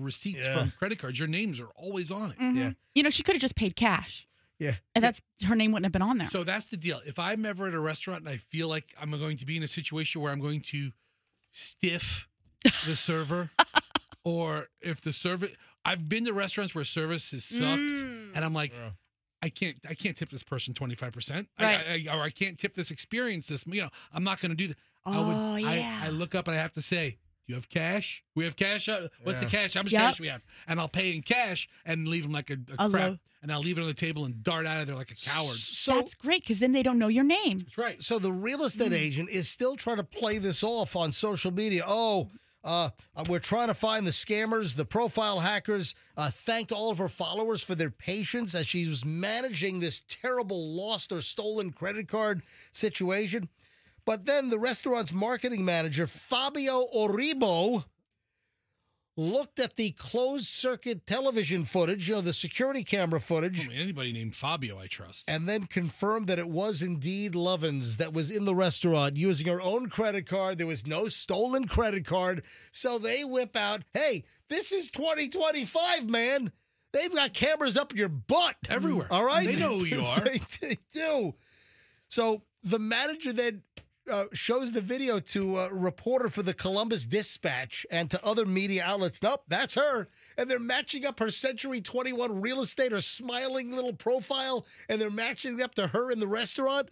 [SPEAKER 2] receipts from credit cards, your names are always on it.
[SPEAKER 3] Mm-hmm. Yeah. She could have just paid cash.
[SPEAKER 1] Yeah.
[SPEAKER 3] And her name wouldn't have been on there.
[SPEAKER 2] So that's the deal. If I'm ever at a restaurant and I feel like I'm going to be in a situation where I'm going to stiff the server, or if the service, I've been to restaurants where service has sucked, and I'm like, I can't tip this person 25%.
[SPEAKER 3] Right.
[SPEAKER 2] Or I can't tip this experience. I'm not going to do that. I look up and I have to say, do you have cash? We have cash. What's the cash? How much cash do we have? And I'll pay in cash and leave them like a crap. And I'll leave it on the table and dart out of there like a coward.
[SPEAKER 1] So
[SPEAKER 3] that's great, because then they don't know your name.
[SPEAKER 2] That's right.
[SPEAKER 1] So the real estate agent is still trying to play this off on social media. We're trying to find the scammers, the profile hackers. Thanked all of her followers for their patience as she was managing this terrible lost or stolen credit card situation. But then the restaurant's marketing manager, Fabio Oribo, looked at the closed-circuit television footage, the security camera footage.
[SPEAKER 2] I mean, anybody named Fabio, I trust.
[SPEAKER 1] And then confirmed that it was indeed Lovins that was in the restaurant using her own credit card. There was no stolen credit card. So they whip out, hey, this is 2025, man. They've got cameras up your butt.
[SPEAKER 2] Everywhere.
[SPEAKER 1] All right?
[SPEAKER 2] They know who you are.
[SPEAKER 1] They do. So the manager then shows the video to a reporter for the Columbus Dispatch and to other media outlets. Nope, that's her. And they're matching up her Century 21 real estate, her smiling little profile, and they're matching it up to her in the restaurant.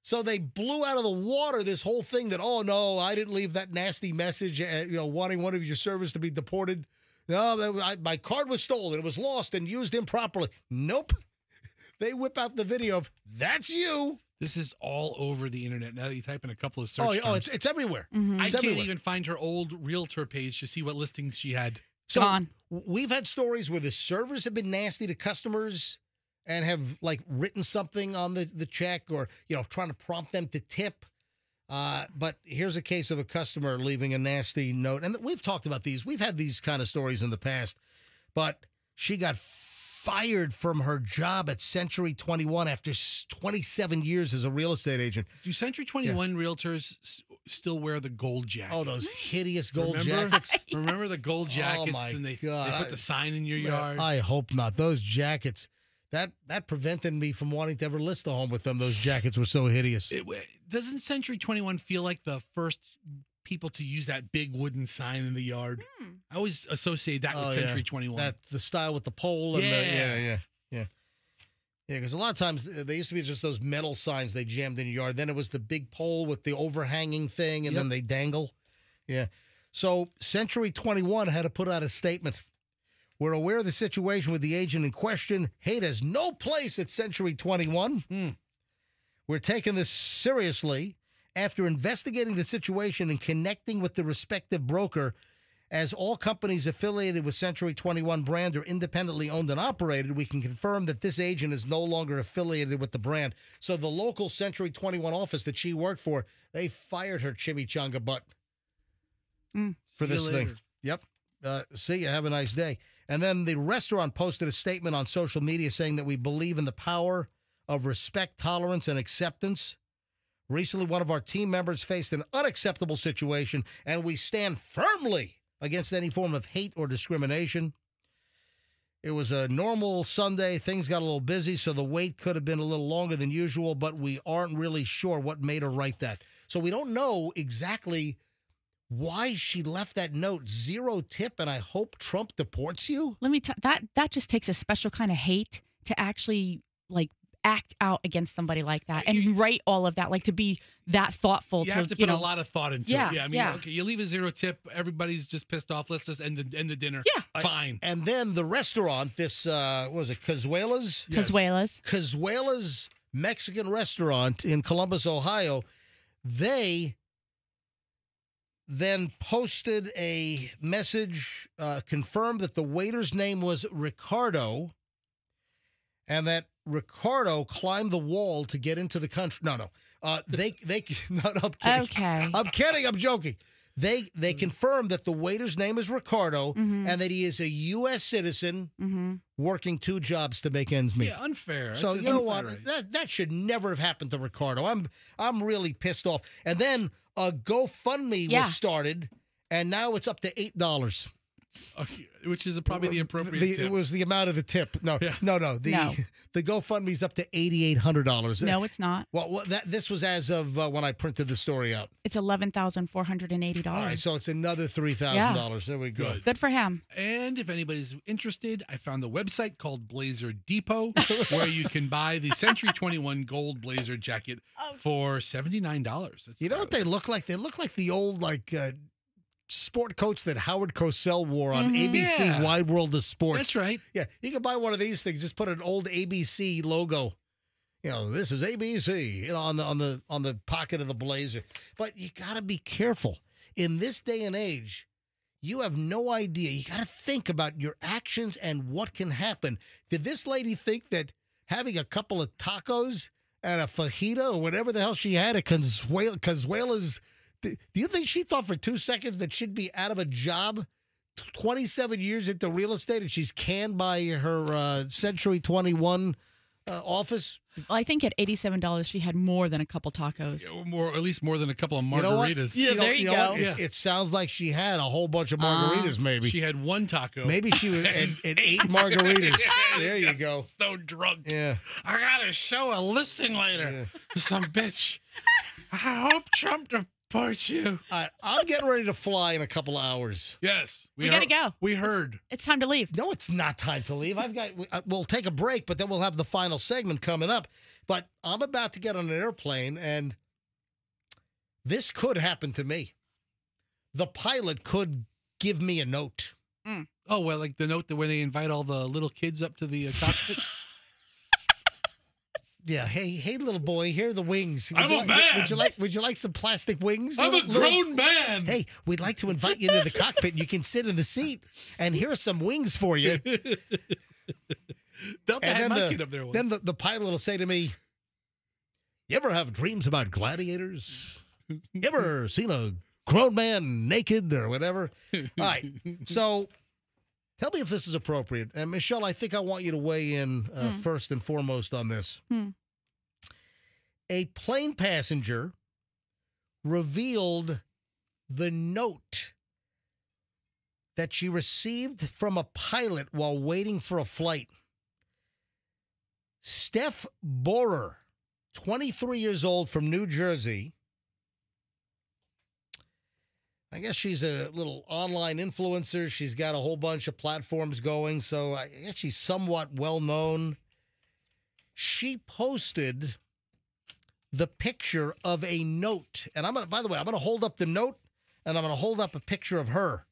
[SPEAKER 1] So they blew out of the water this whole thing that, oh, no, I didn't leave that nasty message, wanting one of your servers to be deported. No, my card was stolen. It was lost and used improperly. Nope. They whip out the video of, that's you.
[SPEAKER 2] This is all over the internet. Now that you type in a couple of search terms.
[SPEAKER 1] It's everywhere.
[SPEAKER 2] I
[SPEAKER 1] It's
[SPEAKER 2] can't
[SPEAKER 1] everywhere.
[SPEAKER 2] even find her old realtor page to see what listings she had.
[SPEAKER 1] So we've had stories where the servers have been nasty to customers and have written something on the check, or trying to prompt them to tip. But here's a case of a customer leaving a nasty note, and we've talked about these. We've had these kind of stories in the past, but she got fired from her job at Century 21 after 27 years as a real estate agent.
[SPEAKER 2] Do Century 21 realtors still wear the gold jackets?
[SPEAKER 1] Oh, those hideous gold
[SPEAKER 2] Remember?
[SPEAKER 1] jackets.
[SPEAKER 2] Remember the gold jackets?
[SPEAKER 1] Oh, my
[SPEAKER 2] and they
[SPEAKER 1] God.
[SPEAKER 2] put the sign in your yard?
[SPEAKER 1] I hope not. Those jackets, that prevented me from wanting to ever list a home with them. Those jackets were so hideous.
[SPEAKER 2] Doesn't Century 21 feel like the first people to use that big wooden sign in the yard? I always associate that with Century 21.
[SPEAKER 1] That the style with the pole and yeah. Because a lot of times they used to be just those metal signs they jammed in your yard. Then it was the big pole with the overhanging thing, and then they dangle. Yeah. So Century 21 had to put out a statement. We're aware of the situation with the agent in question. Hate has no place at Century 21. We're taking this seriously. After investigating the situation and connecting with the respective broker, as all companies affiliated with Century 21 brand are independently owned and operated, we can confirm that this agent is no longer affiliated with the brand. So the local Century 21 office that she worked for, they fired her chimichanga butt for this thing. Yep. See you. Have a nice day. And then the restaurant posted a statement on social media saying that we believe in the power of respect, tolerance, and acceptance. Recently, one of our team members faced an unacceptable situation, and we stand firmly against any form of hate or discrimination. It was a normal Sunday. Things got a little busy, so the wait could have been a little longer than usual, but we aren't really sure what made her write that. So we don't know exactly why she left that note. 0 tip, and I hope Trump deports you?
[SPEAKER 3] Let me tell that just takes a special kind of hate to actually, like, act out against somebody like that and write all of that, like to be that thoughtful.
[SPEAKER 2] You have to put a lot of thought into it. Yeah, I mean, okay, you leave a 0 tip, everybody's just pissed off. Let's just end the dinner. Yeah, fine.
[SPEAKER 1] And then the restaurant, this what was it, Cazuela's?
[SPEAKER 3] Yes.
[SPEAKER 1] Cazuela's Mexican restaurant in Columbus, Ohio. They then posted a message, confirmed that the waiter's name was Ricardo, and that Ricardo climbed the wall to get into the country. No. No, I'm kidding.
[SPEAKER 3] Okay.
[SPEAKER 1] I'm kidding. I'm joking. They confirmed that the waiter's name is Ricardo and that he is a U.S. citizen working 2 jobs to make ends meet.
[SPEAKER 2] Yeah, unfair.
[SPEAKER 1] So you know what? That should never have happened to Ricardo. I'm really pissed off. And then a GoFundMe was started, and now it's up to $8.
[SPEAKER 2] Okay, which is probably the appropriate tip.
[SPEAKER 1] It was the amount of the tip. No. The GoFundMe's up to $8,800.
[SPEAKER 3] No, it's not.
[SPEAKER 1] Well, this was as of when I printed the story out.
[SPEAKER 3] It's $11,480.
[SPEAKER 1] All right, so it's another $3,000. There we go.
[SPEAKER 3] Good for him.
[SPEAKER 2] And if anybody's interested, I found a website called Blazer Depot where you can buy the Century 21 gold blazer jacket for $79.
[SPEAKER 1] You know what they look like? They look like the old sport coats that Howard Cosell wore on ABC Wide World of Sports.
[SPEAKER 2] That's right.
[SPEAKER 1] Yeah, you can buy one of these things. Just put an old ABC logo. You know, this is ABC. You know, on the pocket of the blazer. But you got to be careful in this day and age. You have no idea. You got to think about your actions and what can happen. Did this lady think that having a couple of tacos and a fajita or whatever the hell she had at Cazuela's? Do you think she thought for 2 seconds that she'd be out of a job 27 years into real estate and she's canned by her Century 21 office?
[SPEAKER 3] Well, I think at $87, she had more than a couple tacos.
[SPEAKER 2] Or at least more than a couple of margaritas.
[SPEAKER 3] You know there you go.
[SPEAKER 1] It sounds like she had a whole bunch of margaritas, maybe.
[SPEAKER 2] She had 1 taco.
[SPEAKER 1] Maybe she was and 8 margaritas. There you go.
[SPEAKER 2] Stone drunk.
[SPEAKER 1] Yeah.
[SPEAKER 9] I got to show a listing later. Some bitch. I hope Trump deports you.
[SPEAKER 1] All right, I'm getting ready to fly in a couple of hours.
[SPEAKER 2] Yes.
[SPEAKER 3] We got to go.
[SPEAKER 2] We heard.
[SPEAKER 3] It's time to leave.
[SPEAKER 1] No, it's not time to leave. We'll take a break, but then we'll have the final segment coming up. But I'm about to get on an airplane, and this could happen to me. The pilot could give me a note.
[SPEAKER 2] Oh, well, like the note where they invite all the little kids up to the cockpit?
[SPEAKER 1] Yeah, hey, little boy, here are the wings.
[SPEAKER 2] I'm a man.
[SPEAKER 1] Would you like some plastic wings?
[SPEAKER 2] I'm a grown man.
[SPEAKER 1] Hey, we'd like to invite you to the cockpit. You can sit in the seat, and here are some wings for you.
[SPEAKER 2] Then
[SPEAKER 1] the pilot will say to me, "You ever have dreams about gladiators? You ever seen a grown man naked or whatever?" All right, so tell me if this is appropriate. And Michelle, I think I want you to weigh in first and foremost on this. A plane passenger revealed the note that she received from a pilot while waiting for a flight. Steph Borer, 23 years old from New Jersey. I guess she's a little online influencer. She's got a whole bunch of platforms going, so I guess she's somewhat well-known. She posted the picture of a note. And by the way, I'm going to hold up the note, and I'm going to hold up a picture of her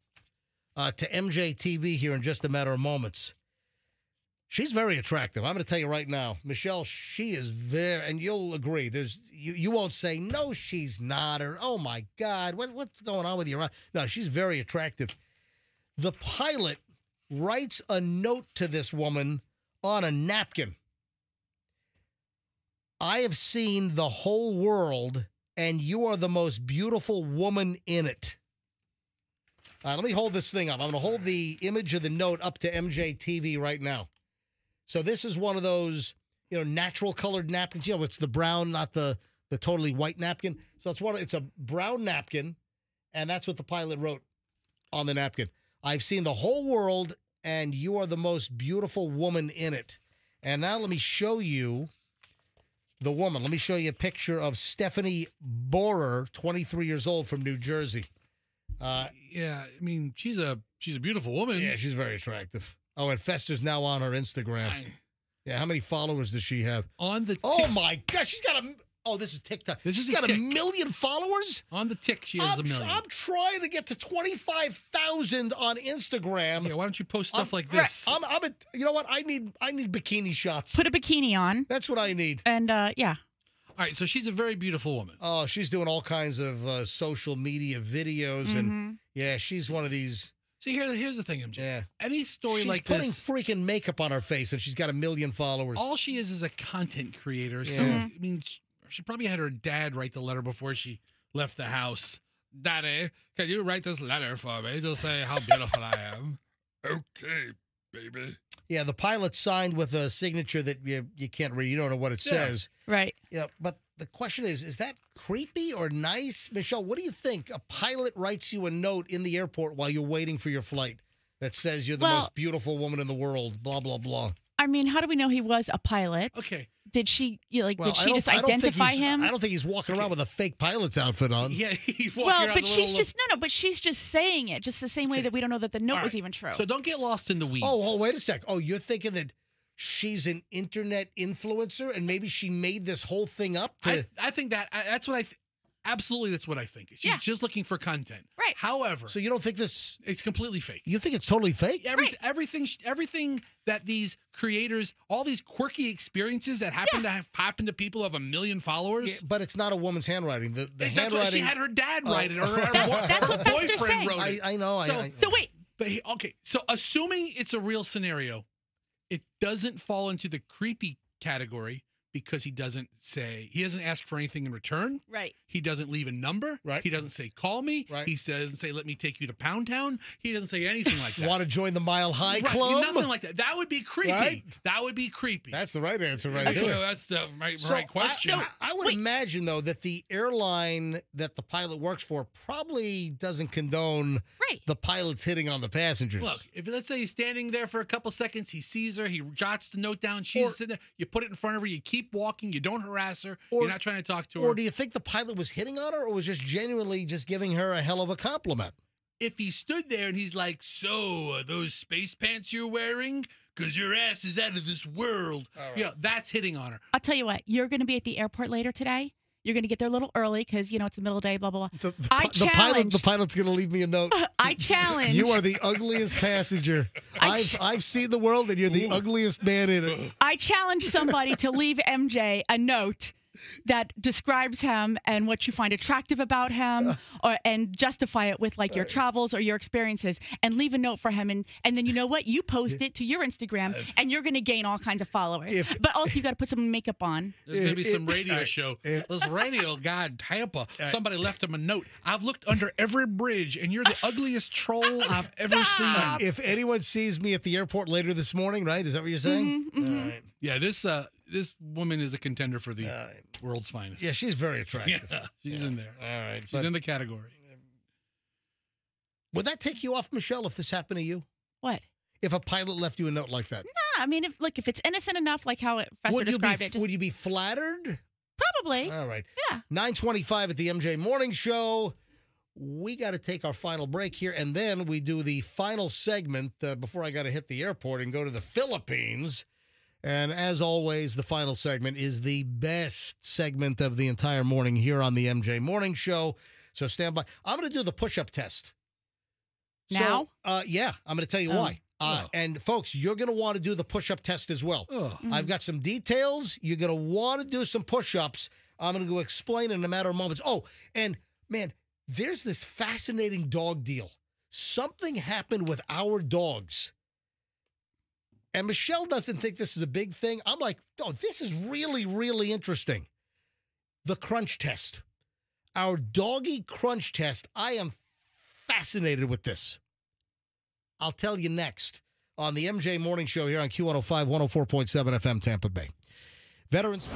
[SPEAKER 1] to MJTV here in just a matter of moments. She's very attractive. I'm going to tell you right now, Michelle, she is very, and you'll agree, you won't say, no, she's not, or, oh, my God, what's going on with you? No, she's very attractive. The pilot writes a note to this woman on a napkin. I have seen the whole world, and you are the most beautiful woman in it. Let me hold this thing up. I'm going to hold the image of the note up to MJTV right now. So this is one of those, natural colored napkins. It's the brown, not the totally white napkin. So it's a brown napkin, and that's what the pilot wrote on the napkin. I've seen the whole world, and you are the most beautiful woman in it. And now let me show you the woman. Let me show you a picture of Stephanie Borer, 23 years old from New Jersey.
[SPEAKER 2] Yeah, I mean, she's a beautiful woman.
[SPEAKER 1] Yeah, she's very attractive. Oh, and Fester's now on her Instagram. Yeah, how many followers does she have?
[SPEAKER 2] On the
[SPEAKER 1] Oh, my gosh, she's got this is TikTok. She's got 1 million followers?
[SPEAKER 2] On the Tik, she has 1 million.
[SPEAKER 1] I'm trying to get to 25,000 on Instagram.
[SPEAKER 2] Yeah, why don't you post stuff like this?
[SPEAKER 1] You know what? I need bikini shots.
[SPEAKER 3] Put a bikini on.
[SPEAKER 1] That's what I need.
[SPEAKER 3] And, yeah.
[SPEAKER 2] All right, so she's a very beautiful woman.
[SPEAKER 1] Oh, she's doing all kinds of social media videos, and yeah, she's one of these.
[SPEAKER 2] See, here's the thing, MJ.
[SPEAKER 1] Yeah.
[SPEAKER 2] Any story
[SPEAKER 1] she's
[SPEAKER 2] like
[SPEAKER 1] putting
[SPEAKER 2] this,
[SPEAKER 1] freaking makeup on her face, and she's got 1 million followers.
[SPEAKER 2] all she is a content creator.
[SPEAKER 1] Yeah.
[SPEAKER 2] So, I mean, she probably had her dad write the letter before she left the house. Daddy, can you write this letter for me to say how beautiful I am? Okay, baby.
[SPEAKER 1] Yeah, the pilot signed with a signature that you can't read. You don't know what it says.
[SPEAKER 3] Right.
[SPEAKER 1] Yeah, but the question is that creepy or nice? Michelle, what do you think? A pilot writes you a note in the airport while you're waiting for your flight that says you're the most beautiful woman in the world, blah, blah, blah.
[SPEAKER 3] I mean, how do we know he was a pilot?
[SPEAKER 2] Okay.
[SPEAKER 3] Did she did she just identify him?
[SPEAKER 1] I don't think he's walking around with a fake pilot's outfit on.
[SPEAKER 2] Yeah, he's walking around
[SPEAKER 3] but she's just saying it, just the same way that we don't know that the note was even true.
[SPEAKER 2] So don't get lost in the weeds.
[SPEAKER 1] Oh, wait a sec. Oh, you're thinking that she's an internet influencer and maybe she made this whole thing up?
[SPEAKER 2] I think that's what absolutely, that's what I think. She's just looking for content.
[SPEAKER 3] Right.
[SPEAKER 2] However,
[SPEAKER 1] so you don't think this?
[SPEAKER 2] It's completely fake.
[SPEAKER 1] You think it's totally fake?
[SPEAKER 2] Everything that these creators, all these quirky experiences that happen to people who have 1 million followers.
[SPEAKER 1] Yeah, but it's not a woman's handwriting. The
[SPEAKER 2] that's
[SPEAKER 1] handwriting.
[SPEAKER 2] What she had her dad write it, or
[SPEAKER 3] that's what
[SPEAKER 2] her boyfriend wrote it.
[SPEAKER 1] I know.
[SPEAKER 2] So wait. But so assuming it's a real scenario, it doesn't fall into the creepy category because he doesn't ask for anything in return.
[SPEAKER 3] Right.
[SPEAKER 2] He doesn't leave a number.
[SPEAKER 1] Right.
[SPEAKER 2] He doesn't say, call me.
[SPEAKER 1] Right.
[SPEAKER 2] He doesn't say, let me take you to Pound Town. He doesn't say anything like that.
[SPEAKER 1] Want to join the Mile High Club?
[SPEAKER 2] Nothing like that. That would be creepy.
[SPEAKER 1] Right?
[SPEAKER 2] That would be creepy.
[SPEAKER 1] That's the right answer right there.
[SPEAKER 2] That's the right question.
[SPEAKER 1] I would imagine, though, that the airline that the pilot works for probably doesn't condone the pilots hitting on the passengers.
[SPEAKER 2] Look, if let's say he's standing there for a couple seconds, he sees her, he jots the note down, she's sitting there, you put it in front of her, you keep walking, you don't harass her, you're not trying to talk to her.
[SPEAKER 1] Or do you think the pilot was hitting on her or was just genuinely just giving her a hell of a compliment?
[SPEAKER 2] If he stood there and he's like, so are those space pants you're wearing? Because your ass is out of this world. Right. That's hitting on her.
[SPEAKER 3] I'll tell you what, you're going to be at the airport later today. You're going to get there a little early because, it's the middle of the day, blah, blah, blah.
[SPEAKER 1] The pilot's going to leave me a note.
[SPEAKER 3] I challenge.
[SPEAKER 1] You are the ugliest passenger. I've seen the world, and you're the ugliest man in it.
[SPEAKER 3] I challenge somebody to leave MJ a note that describes him and what you find attractive about him, and justify it with your travels or your experiences, and leave a note for him, and then you know what, you post it to your Instagram, and you're going to gain all kinds of followers. But also you got to put some makeup on.
[SPEAKER 2] There's going to be some radio show. This radio guy in Tampa, somebody left him a note. I've looked under every bridge, and you're the ugliest troll I've ever seen.
[SPEAKER 1] If anyone sees me at the airport later this morning, right? Is that what you're saying?
[SPEAKER 3] Mm-hmm, mm-hmm.
[SPEAKER 1] All right.
[SPEAKER 2] Yeah, this woman is a contender for the world's finest.
[SPEAKER 1] Yeah, she's very attractive.
[SPEAKER 2] Yeah, she's in there.
[SPEAKER 1] All right.
[SPEAKER 2] She's in the category.
[SPEAKER 1] Would that take you off, Michelle, if this happened to you?
[SPEAKER 3] What?
[SPEAKER 1] if a pilot left you a note like that?
[SPEAKER 3] Nah, I mean, if it's innocent enough, like how Fester described it.
[SPEAKER 1] Would you be flattered?
[SPEAKER 3] Probably.
[SPEAKER 1] All right.
[SPEAKER 3] Yeah.
[SPEAKER 1] 9:25 at the MJ Morning Show. We got to take our final break here, and then we do the final segment before I got to hit the airport and go to the Philippines. And as always, the final segment is the best segment of the entire morning here on the MJ Morning Show. So stand by. I'm going to do the push-up test.
[SPEAKER 3] Now?
[SPEAKER 1] Yeah, I'm going to tell you why. And folks, you're going to want to do the push-up test as well. I've got some details. You're going to want to do some push-ups. I'm going to go explain in a matter of moments. Oh, and man, there's this fascinating dog deal. Something happened with our dogs. And Michelle doesn't think this is a big thing. I'm like, oh, this is really, really interesting. The crunch test. Our doggy crunch test. I am fascinated with this. I'll tell you next on the MJ Morning Show here on Q105, 104.7 FM, Tampa Bay. Veterans.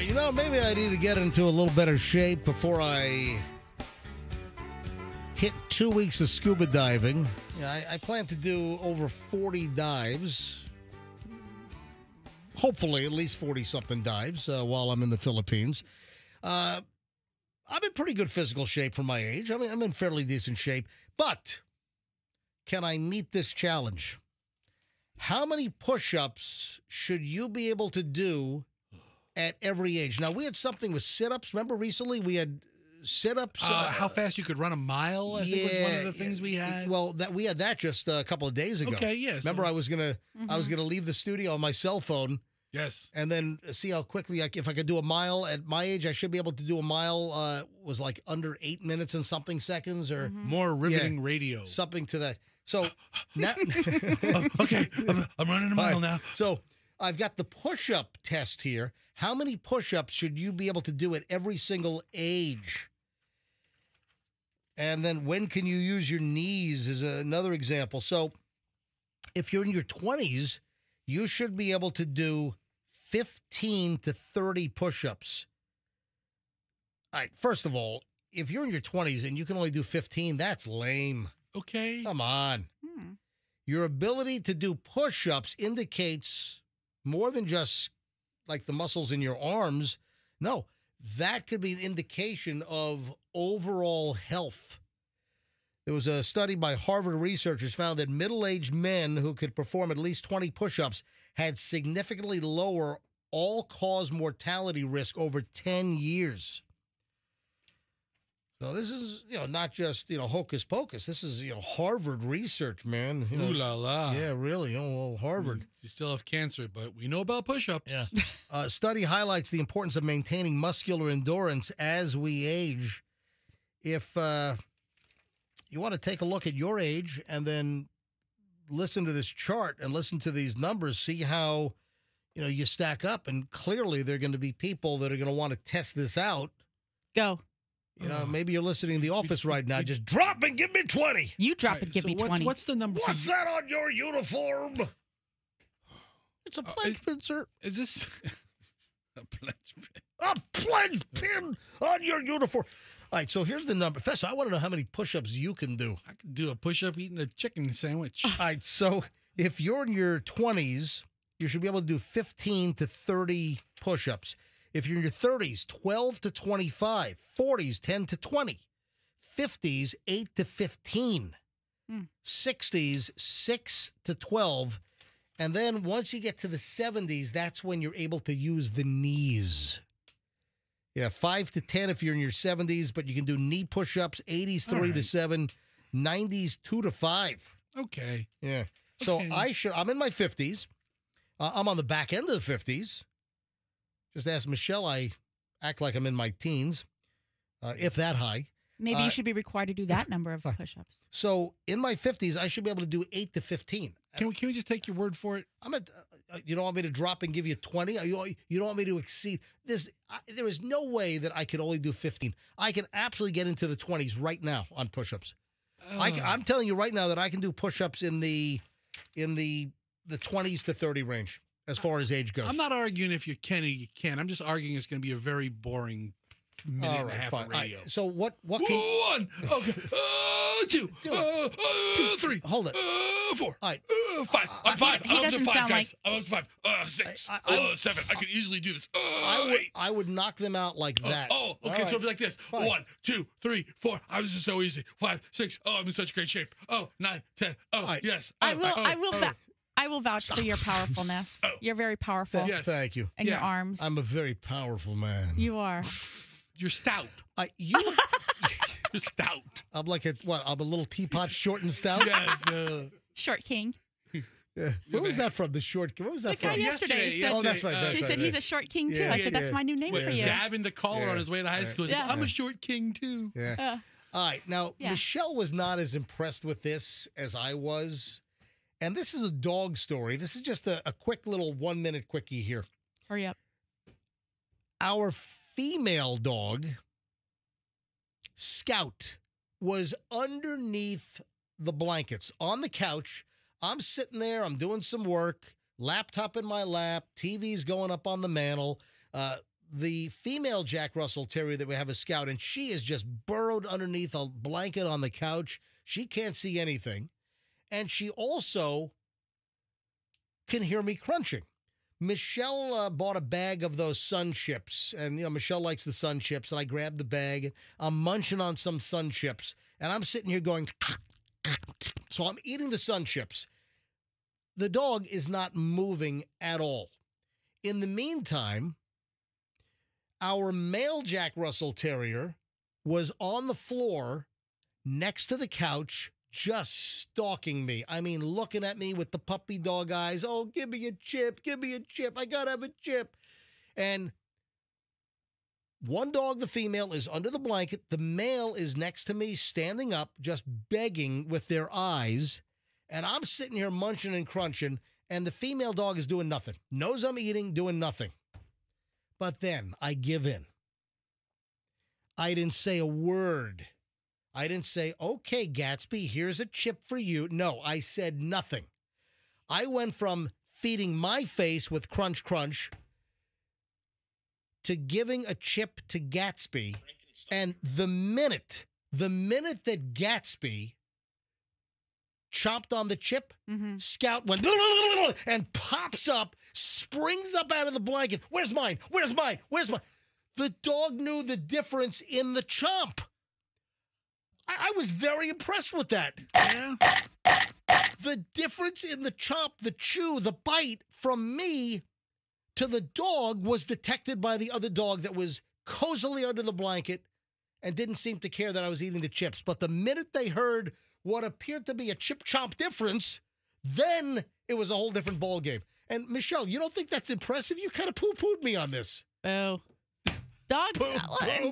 [SPEAKER 1] You know, maybe I need to get into a little better shape before I hit 2 weeks of scuba diving. Yeah, I plan to do over 40 dives. Hopefully, at least 40-something dives while I'm in the Philippines. I'm in pretty good physical shape for my age. I mean, I'm in fairly decent shape. But can I meet this challenge? How many push-ups should you be able to do at every age? Now, we had something with sit-ups. Remember recently we had sit-ups?
[SPEAKER 2] How fast you could run a mile, I think was one of the things we had.
[SPEAKER 1] Well, we had that just a couple of days ago.
[SPEAKER 2] Okay, yes.
[SPEAKER 1] Remember, I was gonna leave the studio on my cell phone.
[SPEAKER 2] Yes.
[SPEAKER 1] And then see how quickly, if I could do a mile at my age, I should be able to do a mile, was like under 8 minutes and something seconds or
[SPEAKER 2] more riveting radio.
[SPEAKER 1] Something to that. So now,
[SPEAKER 2] okay, I'm running a mile now.
[SPEAKER 1] So I've got the push-up test here. How many push-ups should you be able to do at every single age? And then when can you use your knees is another example. So if you're in your 20s, you should be able to do 15 to 30 push-ups. All right, first of all, if you're in your 20s and you can only do 15, that's lame.
[SPEAKER 2] Okay.
[SPEAKER 1] Come on. Your ability to do push-ups indicates more than just like the muscles in your arms. No, that could be an indication of overall health. There was a study by Harvard researchers found that middle-aged men who could perform at least 20 push-ups had significantly lower all-cause mortality risk over 10 years. So this is, not just, hocus pocus. This is, Harvard research, man.
[SPEAKER 2] Ooh la la.
[SPEAKER 1] Yeah, really. Harvard.
[SPEAKER 2] You still have cancer, but we know about push-ups.
[SPEAKER 1] Yeah. Study highlights the importance of maintaining muscular endurance as we age. If you want to take a look at your age and then listen to this chart and listen to these numbers, see how, you stack up. And clearly there are going to be people that are going to want to test this out.
[SPEAKER 3] Go.
[SPEAKER 1] Maybe you're listening to The Office right now. Just drop and give me 20.
[SPEAKER 3] You drop and give me 20.
[SPEAKER 2] What's the number?
[SPEAKER 1] What's that on your uniform? It's a pledge pin, sir.
[SPEAKER 2] Is this a pledge pin?
[SPEAKER 1] A pledge pin on your uniform. All right, so here's the number. Fessa, I want to know how many push-ups you can do.
[SPEAKER 2] I can do a push-up eating a chicken sandwich.
[SPEAKER 1] All right, so if you're in your 20s, you should be able to do 15 to 30 push-ups. If you're in your 30s, 12 to 25, 40s, 10 to 20, 50s, 8 to 15, 60s, 6 to 12, and then once you get to the 70s, that's when you're able to use the knees. Yeah, 5 to 10 if you're in your 70s, but you can do knee push-ups, 80s, 3 to 7, 90s 2 to 5.
[SPEAKER 2] Okay.
[SPEAKER 1] Yeah. So I'm in my 50s. I'm on the back end of the 50s. Just ask Michelle. I act like I'm in my teens, if that high.
[SPEAKER 3] Maybe you should be required to do that number of push-ups.
[SPEAKER 1] So in my 50s, I should be able to do 8 to 15.
[SPEAKER 2] Can we just take your word for it?
[SPEAKER 1] You don't want me to drop and give you 20? You don't want me to exceed this? There is no way that I could only do 15. I can absolutely get into the 20s right now on push-ups. I'm telling you right now that I can do push-ups in the 20s to 30 range as far as age goes.
[SPEAKER 2] I'm not arguing if you can or you can't. I'm just arguing it's going to be a very boring minute and a half of radio.
[SPEAKER 1] Right, so what can...
[SPEAKER 2] 1, okay, 2, 3,
[SPEAKER 1] hold it,
[SPEAKER 2] 4,
[SPEAKER 1] all right,
[SPEAKER 2] 5. I'm 5.
[SPEAKER 3] He
[SPEAKER 2] I'm up to
[SPEAKER 3] doesn't
[SPEAKER 2] 5,
[SPEAKER 3] sound
[SPEAKER 2] guys. I'm up to 5. 6, 7. I could easily do this.
[SPEAKER 1] I would knock them out like that.
[SPEAKER 2] Okay,
[SPEAKER 1] All
[SPEAKER 2] so
[SPEAKER 1] right.
[SPEAKER 2] it'll be like this.
[SPEAKER 1] Fine.
[SPEAKER 2] 1, 2, 3, 4. This is so easy. 5, 6. I'm in such great shape. 9, 10. Yes.
[SPEAKER 3] I will vouch for your powerfulness. You're very powerful.
[SPEAKER 1] Thank you.
[SPEAKER 3] And your arms.
[SPEAKER 1] I'm a very powerful man.
[SPEAKER 3] You are.
[SPEAKER 2] You're stout.
[SPEAKER 1] You're
[SPEAKER 2] stout.
[SPEAKER 1] I'm like I'm a little teapot, short and stout.
[SPEAKER 2] Yes.
[SPEAKER 3] Short king.
[SPEAKER 1] Yeah. Where was that from? The short. What was that
[SPEAKER 3] The guy
[SPEAKER 1] from?
[SPEAKER 3] yesterday said,
[SPEAKER 1] oh, that's right.
[SPEAKER 3] He said he's a short king too. I said that's my new name for you.
[SPEAKER 2] Gavin, the caller on his way to high school, said, I'm a short king too.
[SPEAKER 1] Yeah. All right. Now, Michelle was not as impressed with this as I was. And this is a dog story. This is just a quick little 1-minute quickie here.
[SPEAKER 3] Hurry up.
[SPEAKER 1] Our female dog, Scout, was underneath the blankets on the couch. I'm sitting there. I'm doing some work. Laptop in my lap. TV's going up on the mantle. The female Jack Russell Terrier that we have is Scout, and she is just burrowed underneath a blanket on the couch. She can't see anything. And she also can hear me crunching. Michelle bought a bag of those Sun Chips, and Michelle likes the Sun Chips, and I grabbed the bag. And I'm munching on some Sun Chips, and I'm sitting here going, so I'm eating the Sun Chips. The dog is not moving at all. In the meantime, our male Jack Russell Terrier was on the floor next to the couch, just stalking me. I mean, looking at me with the puppy dog eyes. Oh, give me a chip. Give me a chip. I got to have a chip. And one dog, the female, is under the blanket. The male is next to me, standing up, just begging with their eyes. And I'm sitting here munching and crunching, and the female dog is doing nothing. Knows I'm eating, doing nothing. But then I give in. I didn't say a word. I didn't say, okay, Gatsby, here's a chip for you. No, I said nothing. I went from feeding my face with crunch, crunch to giving a chip to Gatsby. And the minute that Gatsby chomped on the chip, Scout went and pops up, springs up out of the blanket. Where's mine? Where's mine? Where's mine? The dog knew the difference in the chomp. I was very impressed with that.
[SPEAKER 2] Yeah.
[SPEAKER 1] The difference in the chomp, the chew, the bite from me to the dog was detected by the other dog that was cozily under the blanket and didn't seem to care that I was eating the chips. But the minute they heard what appeared to be a chip chomp difference, then it was a whole different ball game. And Michelle, you don't think that's impressive? You kind of poo-pooed me on this.
[SPEAKER 3] Boo. Dogs,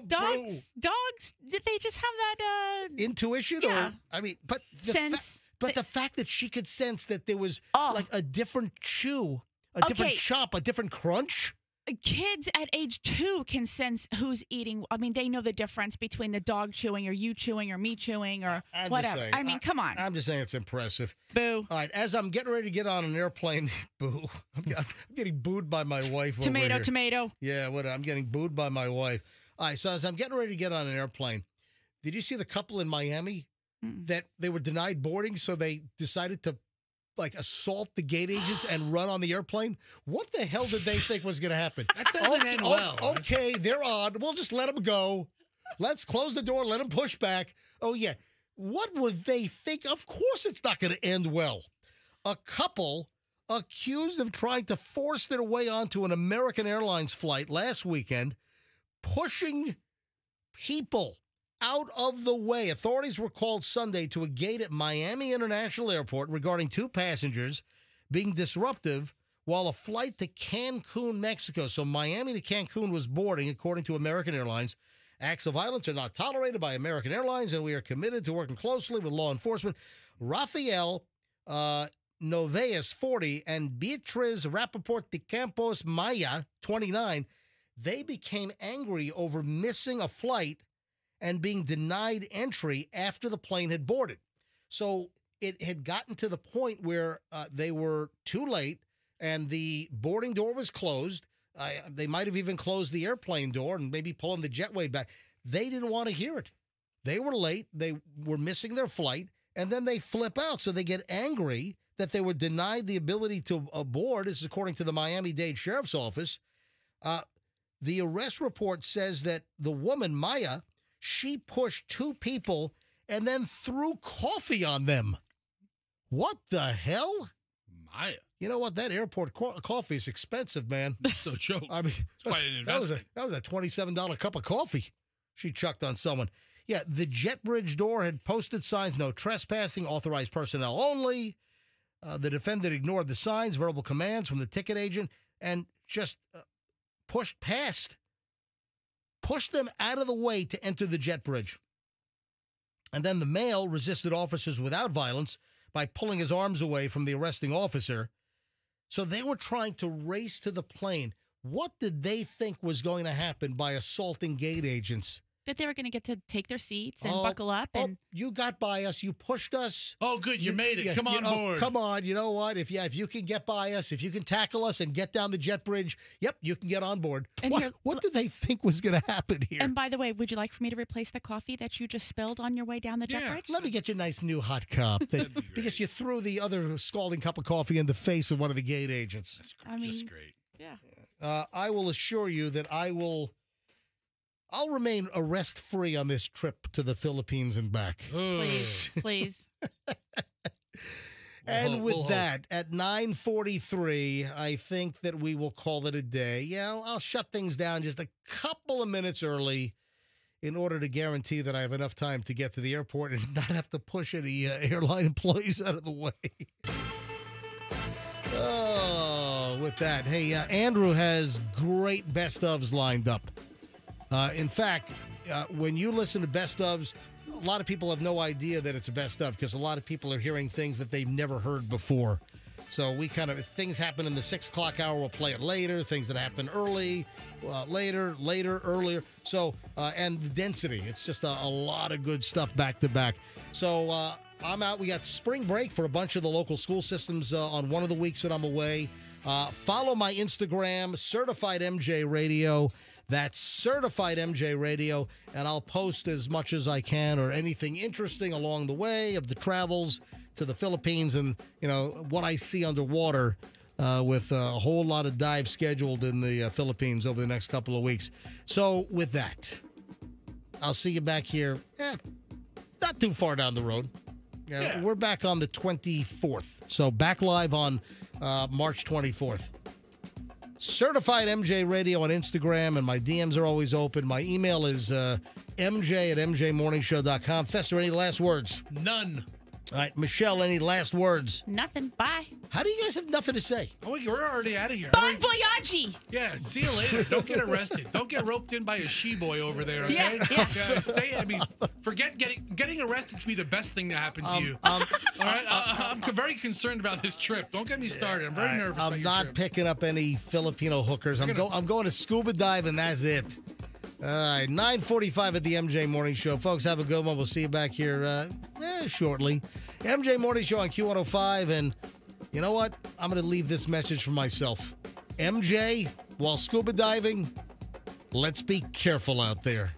[SPEAKER 3] dogs, did they just have that
[SPEAKER 1] intuition?
[SPEAKER 3] Yeah.
[SPEAKER 1] Or I mean, but
[SPEAKER 3] sense.
[SPEAKER 1] The fact that she could sense that there was like a different chew, a different chop, a different crunch.
[SPEAKER 3] Kids at age 2 can sense who's eating. I mean, they know the difference between the dog chewing or you chewing or me chewing or whatever.
[SPEAKER 1] Saying,
[SPEAKER 3] I mean, come on.
[SPEAKER 1] I'm just saying it's impressive.
[SPEAKER 3] Boo.
[SPEAKER 1] All right, as I'm getting ready to get on an airplane, boo. I'm getting booed by my wife.
[SPEAKER 3] Tomato,
[SPEAKER 1] over here.
[SPEAKER 3] tomato.
[SPEAKER 1] Yeah, I'm getting booed by my wife. All right, so as I'm getting ready to get on an airplane, did you see the couple in Miami that they were denied boarding, so they decided to assault the gate agents and run on the airplane? What the hell did they think was going to happen?
[SPEAKER 2] That doesn't end well.
[SPEAKER 1] Okay, they're on. We'll just let them go. Let's close the door. Let them push back. Oh, yeah. What would they think? Of course it's not going to end well. A couple accused of trying to force their way onto an American Airlines flight last weekend, pushing people out of the way. Authorities were called Sunday to a gate at Miami International Airport regarding 2 passengers being disruptive while a flight to Cancun, Mexico. So Miami to Cancun was boarding, according to American Airlines. Acts of violence are not tolerated by American Airlines, and we are committed to working closely with law enforcement. Rafael Noveas, 40, and Beatriz Rappaport de Campos Maya, 29, they became angry over missing a flight and being denied entry after the plane had boarded. So it had gotten to the point where they were too late and the boarding door was closed. They might have even closed the airplane door and maybe pulling the jetway back. They didn't want to hear it. They were late. They were missing their flight, and then they flip out. So they get angry that they were denied the ability to board. This is according to the Miami-Dade Sheriff's Office. The arrest report says that the woman, Maya, she pushed 2 people and then threw coffee on them. What the hell?
[SPEAKER 2] Maya.
[SPEAKER 1] You know what? That airport coffee is expensive, man.
[SPEAKER 2] No joke.
[SPEAKER 1] I mean,
[SPEAKER 2] it's quite an investment.
[SPEAKER 1] That was a $27 cup of coffee she chucked on someone. Yeah, the jet bridge door had posted signs, no trespassing, authorized personnel only. The defendant ignored the signs, verbal commands from the ticket agent, and just pushed them out of the way to enter the jet bridge. And then the male resisted officers without violence by pulling his arms away from the arresting officer. So they were trying to race to the plane. What did they think was going to happen by assaulting gate agents?
[SPEAKER 3] That they were going to get to take their seats and buckle up. And
[SPEAKER 1] you got by us. You pushed us.
[SPEAKER 2] Oh, good. You made it. Come on board.
[SPEAKER 1] Come on. You know what? If you can get by us, if you can tackle us and get down the jet bridge, yep, you can get on board. And what did they think was going to happen here?
[SPEAKER 3] And by the way, would you like for me to replace the coffee that you just spilled on your way down the jet bridge?
[SPEAKER 1] Let me get you a nice new hot cup. Because you threw the other scalding cup of coffee in the face of one of the gate agents.
[SPEAKER 2] That's just great.
[SPEAKER 3] Yeah.
[SPEAKER 1] I will assure you that I'll remain arrest-free on this trip to the Philippines and back.
[SPEAKER 3] Please.
[SPEAKER 1] And with that, at 9:43, I think that we will call it a day. Yeah, I'll shut things down just a couple of minutes early in order to guarantee that I have enough time to get to the airport and not have to push any airline employees out of the way. With that, hey, Andrew has great best ofs lined up. In fact, when you listen to best ofs, a lot of people have no idea that it's a best of because a lot of people are hearing things that they've never heard before. So we if things happen in the 6 o'clock hour, we'll play it later. Things that happen early, later, earlier. So, and the density. It's just a lot of good stuff back to back. So I'm out. We got spring break for a bunch of the local school systems on one of the weeks that I'm away. Follow my Instagram, Certified MJ Radio. That's Certified MJ Radio, and I'll post as much as I can or anything interesting along the way of the travels to the Philippines and, what I see underwater with a whole lot of dives scheduled in the Philippines over the next couple of weeks. So with that, I'll see you back here, not too far down the road. We're back on the 24th, so back live on March 24th. Certified MJ Radio on Instagram, and my DMs are always open. My email is mj@mjmorningshow.com. Fester, any last words?
[SPEAKER 2] None.
[SPEAKER 1] All right, Michelle, any last words?
[SPEAKER 3] Nothing. Bye.
[SPEAKER 1] How do you guys have nothing to say?
[SPEAKER 2] Oh, we're already out of here.
[SPEAKER 3] Bon voyage!
[SPEAKER 2] Yeah, see you later. Don't get arrested. Don't get roped in by a she-boy over there, okay?
[SPEAKER 3] Yeah.
[SPEAKER 2] Forget getting arrested can be the best thing to happen to you. All right? I'm very concerned about this trip. Don't get me started. I'm very nervous about
[SPEAKER 1] I'm
[SPEAKER 2] your
[SPEAKER 1] not
[SPEAKER 2] trip.
[SPEAKER 1] picking up any Filipino hookers. I'm going to scuba dive, and that's it. All right, 9:45 at the MJ Morning Show. Folks, have a good one. We'll see you back here shortly. MJ Morning Show on Q105, and you know what? I'm going to leave this message for myself. MJ, while scuba diving, let's be careful out there.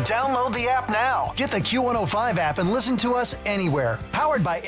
[SPEAKER 5] Download the app now. Get the Q105 app and listen to us anywhere. Powered by